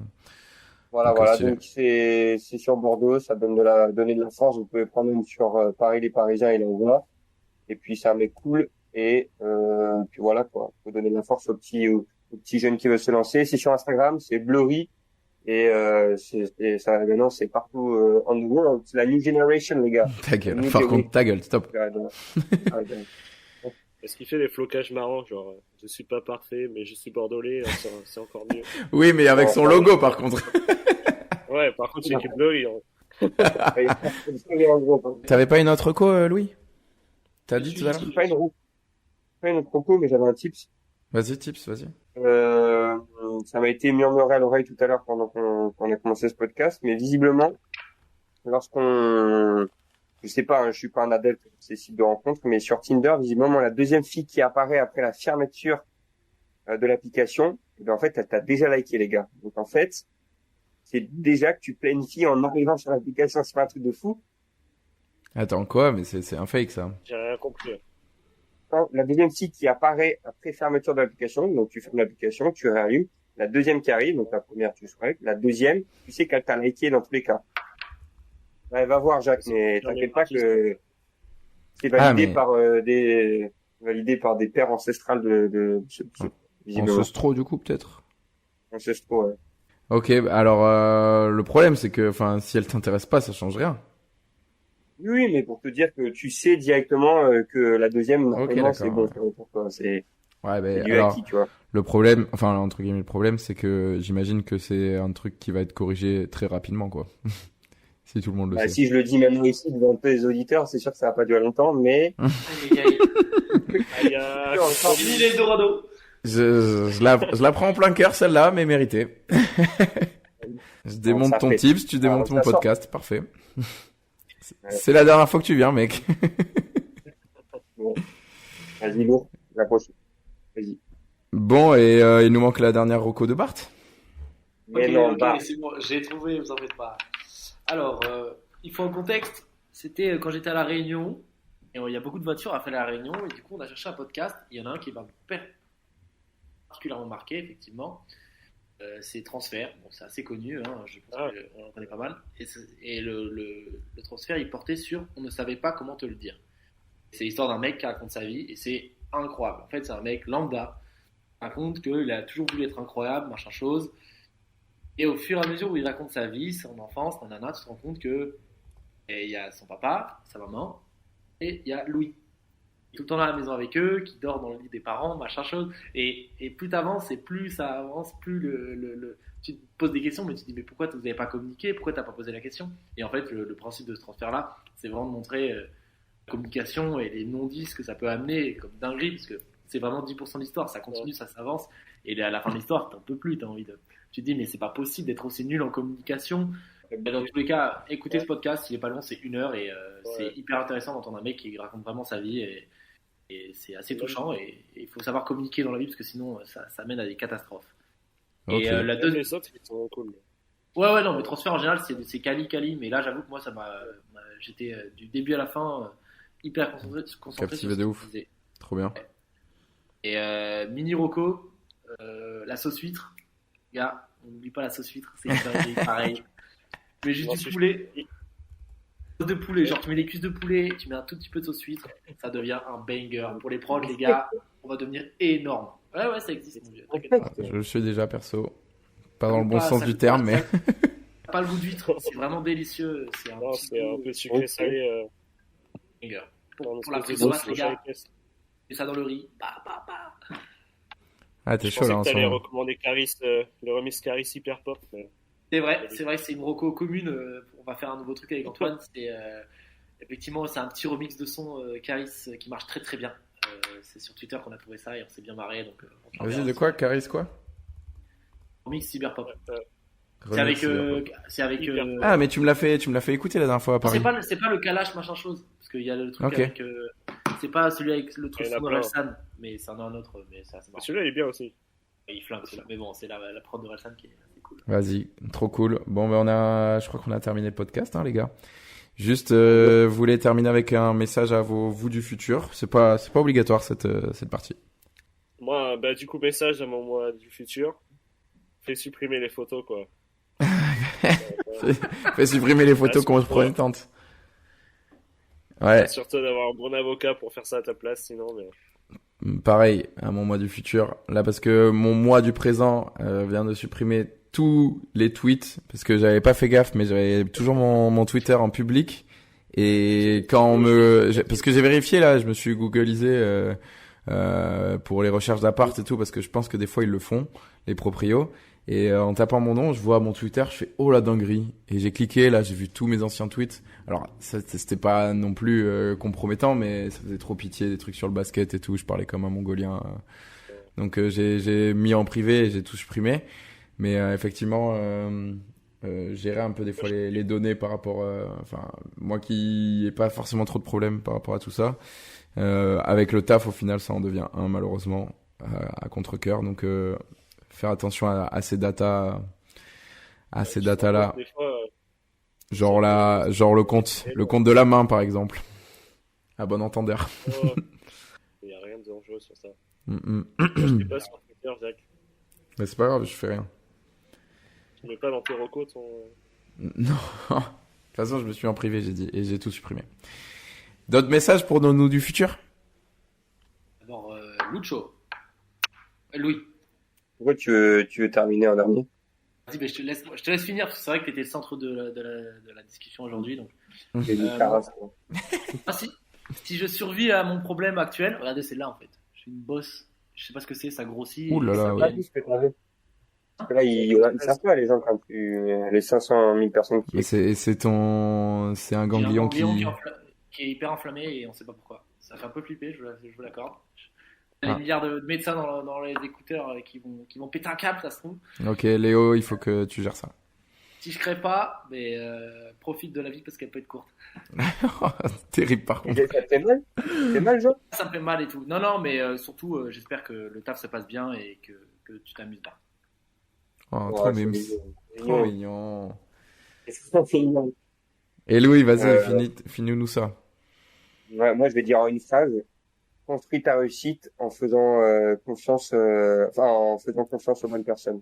voilà, Donc voilà. stylé. Donc c'est sur Bordeaux, ça donner de la force. Vous pouvez prendre une sur Paris, les Parisiens, il envoie. Et puis c'est un mec cool. Et puis voilà quoi. Faut donner de la force aux petits jeunes qui veulent se lancer. C'est sur Instagram, c'est Blurry. Et ça maintenant c'est partout on the world. C'est la new generation les gars. Ta La gueule. new Par contre, generation. ta gueule, stop. Est-ce qu'il fait des flocages marrants, genre je suis pas parfait, mais je suis bordelais, c'est encore mieux. Oui, mais avec Non, son ça, logo, par contre. Ouais, par contre, c'est écrit Blurry. Hein. en gros. T'avais pas une autre co, Louis? T'as dit tout à l'heure? Pas une roue, pas une autre propos, mais j'avais un tips. Vas-y, tips, vas-y. Euh, Ça m'a été murmuré à l'oreille tout à l'heure pendant qu'on a commencé ce podcast, mais visiblement, lorsqu'on, je sais pas, hein, je suis pas un adepte de ces sites de rencontres, mais sur Tinder, visiblement, la deuxième fille qui apparaît après la fermeture de l'application, eh ben, en fait, elle t'a déjà liké, les gars. Donc, en fait, c'est déjà que tu planifies en arrivant sur l'application, c'est pas un truc de fou. Attends, quoi? Mais c'est un fake, ça. J'ai rien compris. Quand la deuxième fille qui apparaît après fermeture de l'application, donc tu fermes l'application, tu réallumes, la deuxième qui arrive, donc la première tu swipes, la deuxième, tu sais qu'elle t'a liké dans tous les cas. Ouais, va voir Jacques, mais t'inquiète pas que c'est validé mais validé par des pères ancestrales visiblement. Ancestro, du coup, peut-être. Ancestraux, ouais. Ok, alors, le problème, c'est que, enfin, si elle t'intéresse pas, ça change rien. Oui, mais pour te dire que tu sais directement que la deuxième, Ok, normalement, c'est bon d'accord. pour toi. C'est Ouais, ben, du alors, acquis, tu vois. le problème, enfin, entre guillemets, le problème, c'est que j'imagine que c'est un truc qui va être corrigé très rapidement, quoi. Si tout le monde le Bah, sait. si je le dis maintenant ici devant tous les auditeurs, c'est sûr que ça va pas durer longtemps, mais Aïe, aïe, Il y a aïe. L'Eldorado. Je la prends en plein cœur, celle-là, mais méritée. Je démonte ça ton fait. tips, tu démontes Ça mon sort. podcast, parfait. C'est la dernière fois que tu viens, mec. Bon. Vas-y, lourd, la prochaine. Vas-y. Bon, et il nous manque la dernière reco de Bart. Mais Ok, non, ok, bah, c'est bon, j'ai trouvé, vous en faites pas. Alors, il faut un contexte. C'était quand j'étais à La Réunion, et il y a beaucoup de voitures à faire à La Réunion, et du coup, on a cherché un podcast. Il y en a un qui m'a particulièrement marqué, effectivement. C'est Transfert. Bon, c'est assez connu, hein, je pense qu'on en connaît pas mal. Et le transfert, il portait sur On ne savait pas comment te le dire. C'est l'histoire d'un mec qui raconte sa vie, et c'est incroyable. En fait, c'est un mec lambda qui raconte qu'il a toujours voulu être incroyable, machin chose. Et au fur et à mesure où il raconte sa vie, son enfance, nanana, tu te rends compte que il y a son papa, sa maman, et il y a Louis. Qui est tout le temps là à la maison avec eux, qui dort dans le lit des parents, machin chose. Et plus t'avances, et plus ça avance, plus tu te poses des questions, mais tu te dis, mais pourquoi vous n'avez pas communiqué? Pourquoi tu n'as pas posé la question? Et en fait, le principe de ce transfert-là, c'est vraiment de montrer la communication et les non-dits que ça peut amener comme dinguerie, parce que c'est vraiment 10% de l'histoire, ça continue, ça s'avance, et à la fin de l'histoire, t'en peux plus, t'as envie de... Tu te dis, mais c'est pas possible d'être aussi nul en communication. Mais dans tous les cas, écoutez ce podcast, il est pas long, c'est 1 heure, et c'est hyper intéressant d'entendre un mec qui raconte vraiment sa vie, et c'est assez touchant, et il faut savoir communiquer dans la vie, parce que sinon, ça mène à des catastrophes. Ok. Et la deuxième... Les autres, ils sont cool. Ouais, non, mais transfert en général, c'est Cali, mais là, j'avoue que moi, j'étais du début à la fin hyper concentré Captivé sur ce de qu'il ouf. faisait. Trop bien. Et Mini Rocco, la sauce huître, gars, on n'oublie pas la sauce huître, c'est pareil. Tu mets juste du poulet, de poulet, genre tu mets des cuisses de poulet, tu mets un tout petit peu de sauce huître, ça devient un banger. Pour les prods, les gars, on va devenir énorme. Ouais, ça existe, mon vieux. Je le suis déjà, perso. Pas dans le bon Pas, sens ça du coûte terme, pas, mais... ça coûte pas le goût d'huître, c'est vraiment délicieux. C'est un Non, petit c'est un goût peu sucré-salé. banger. Dans Pour la l'espèce prise de de sauce masse, les gars, épaisse. mets ça dans le riz. Ah, t'es Je chaud, pensais là, en que ce t'allais moment. recommander Caris, le remix Caris Hyper Pop. Mais... C'est vrai que c'est une reco commune. On va faire un nouveau truc avec Antoine. Effectivement, c'est un petit remix de son Caris qui marche très très bien. C'est sur Twitter qu'on a trouvé ça et on s'est bien marré. Donc, on Vas-y, de quoi? Caris, quoi? remix Cyberpop. Remix, C'est avec. Ah, mais tu me l'as fait écouter la dernière fois à Paris. C'est pas le Kalash machin chose. Parce qu'il y a le truc Ok. avec. C'est pas celui avec le truc Il y en a son de plein. Relsan, mais c'est un autre. Mais ça marche. Celui-là, il est bien aussi. Il flingue celui-là. Mais bon, c'est la prod de Relsan qui est assez cool. Vas-y, trop cool. Bon, ben je crois qu'on a terminé le podcast, hein, les gars. Juste, vous voulez terminer avec un message à vous du futur. C'est pas obligatoire cette partie. Moi, du coup, message à mon moi du futur. Fais supprimer les photos, quoi. Fais supprimer les photos compromettantes. Ouais. Surtout d'avoir un bon avocat pour faire ça à ta place, sinon, mais... Pareil, à mon moi du futur. Là, parce que mon moi du présent vient de supprimer tous les tweets, parce que j'avais pas fait gaffe, mais j'avais toujours mon Twitter en public. Et parce que j'ai vérifié là, je me suis googlisé pour les recherches d'appart et tout, parce que je pense que des fois ils le font, les proprios. Et en tapant mon nom, je vois mon Twitter, je fais oh la dinguerie. Et j'ai cliqué, là j'ai vu tous mes anciens tweets. Alors c'était pas non plus compromettant, mais ça faisait trop pitié, des trucs sur le basket et tout. Je parlais comme un Mongolien. Donc j'ai mis en privé et j'ai tout supprimé. Mais effectivement, gérer un peu des fois les données par rapport, enfin moi qui ai pas forcément trop de problèmes par rapport à tout ça. Avec le taf, au final, ça en devient un malheureusement à contre-cœur. Donc faire attention à ces datas, là. Des fois, Genre le compte de la main par exemple. À bon entendeur. il y a rien de dangereux sur ça. Mm. Je sais pas sur Twitter, Jacques. Mais c'est pas grave, je fais rien. Tu mets pas dans tes recos ton... Non. De toute façon, je me suis en privé, j'ai dit, et j'ai tout supprimé. D'autres messages pour nous du futur? Alors, Lucho. Louis. Pourquoi tu veux terminer en dernier? Vas-y, je te laisse finir, parce que c'est vrai que tu étais le centre de la discussion aujourd'hui. Donc. J'ai dit Caras, quoi. Si je survis à mon problème actuel, regardez, c'est là en fait. J'ai une bosse, je sais pas ce que c'est, ça grossit. Ouh là là, Pas dit ce que t'avais. Parce que là, ils savent pas, les gens, quand les 500 000 personnes qui... Mais c'est un ganglion qui est hyper inflammé et on sait pas pourquoi. Ça fait un peu flipper, je vous l'accorde. Il y a des milliards de médecins dans les écouteurs qui vont péter un câble, ça se trouve. Ok, Léo, il faut que tu gères ça. Si je crée pas, mais profite de la vie parce qu'elle peut être courte. Terrible par contre. Ça te fait mal? C'est mal, genre? Ça me fait mal et tout. Non, mais surtout, j'espère que le taf se passe bien et que tu t'amuses bien. Oh, trop c'est mimes. mignon. Trop mignon. C'est mignon. Et Louis, vas-y, finis-nous ça. Ouais, moi, je vais dire une phrase. Construis ta réussite en faisant confiance aux bonnes personnes.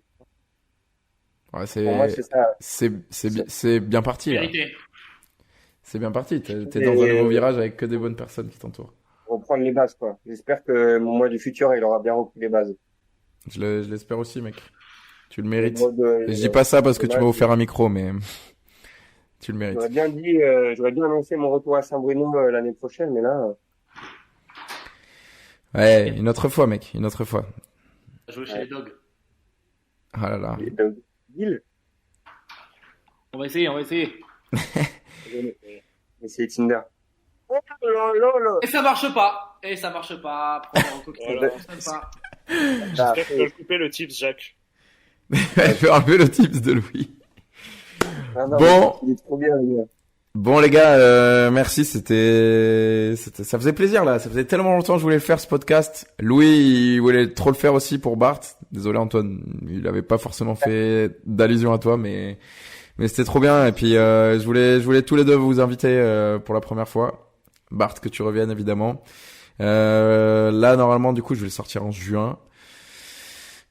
Ouais, Pour moi, c'est ça. c'est bien parti. Là. Vérité. C'est bien parti. T'es dans un nouveau virage avec que des bonnes personnes qui t'entourent. Reprendre les bases, quoi. J'espère que mon mois du futur, il aura bien repris les bases. Je l'espère aussi, mec. Tu le mérites. Et je dis pas ça parce que tu m'as offert un micro, mais tu le mérites. J'aurais bien annoncé mon retour à Saint-Bruno l'année prochaine, mais là. Ouais, une autre fois, mec, une autre fois. Jouer chez les dogs. Ah là là. Les dogs. Deal. On va essayer. Essayez Tinder. Oh là là là. Et ça marche pas. Prends un cocktail, Voilà. ça fonctionne pas. J'espère que tu vas couper le tips, Jacques. Je vais enlever le tips de Louis. Ah non, Bon. il est trop bien, les gars. Bon les gars, merci, ça faisait plaisir là, ça faisait tellement longtemps que je voulais le faire ce podcast. Louis, il voulait trop le faire aussi pour Bart. Désolé Antoine, il avait pas forcément fait d'allusion à toi, mais c'était trop bien. Et puis je voulais tous les deux vous inviter pour la première fois. Bart, que tu reviennes évidemment. Là normalement du coup je vais le sortir en juin.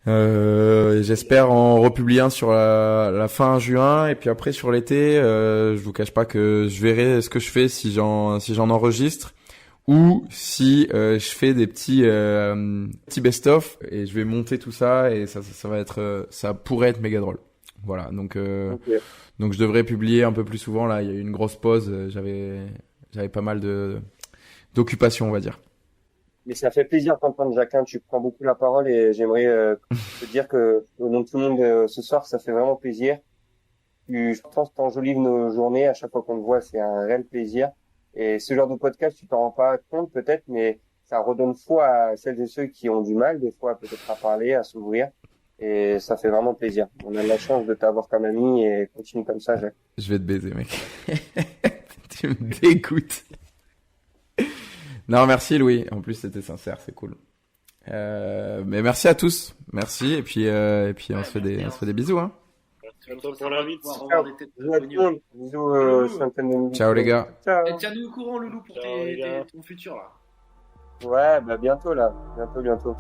Et j'espère en republier un sur la fin juin et puis après sur l'été, je vous cache pas que je verrai ce que je fais si j'en enregistre ou si je fais des petits best-of et je vais monter tout ça et ça va être ça pourrait être méga drôle. Voilà, donc Okay. donc je devrais publier un peu plus souvent là, il y a eu une grosse pause, j'avais pas mal d'occupations, on va dire. Mais ça fait plaisir d'entendre, Jacquin. Tu prends beaucoup la parole et j'aimerais te dire que au nom de tout le monde ce soir, ça fait vraiment plaisir. Je pense que t'enjolives nos journées. À chaque fois qu'on te voit, c'est un réel plaisir. Et ce genre de podcast, tu t'en rends pas compte peut-être, mais ça redonne foi à celles et ceux qui ont du mal, des fois peut-être à parler, à s'ouvrir. Et ça fait vraiment plaisir. On a de la chance de t'avoir comme ami et continue comme ça, Jacques. Je vais te baiser, mec. Tu me dégoûtes. Non, merci Louis. En plus, c'était sincère, c'est cool. Mais merci à tous. Merci et puis on se fait des bisous, hein. C'est Bientôt toujours pour sympa de l'invite. pouvoir revoir des têtes Bisous à tout le connues. monde. Bisous, Loulou. centaines de minutes. Ciao, les gars. Ciao. Et tiens-nous au courant, Loulou, pour Ciao, les gars. ton futur là. Ouais, bah bientôt là. Bientôt.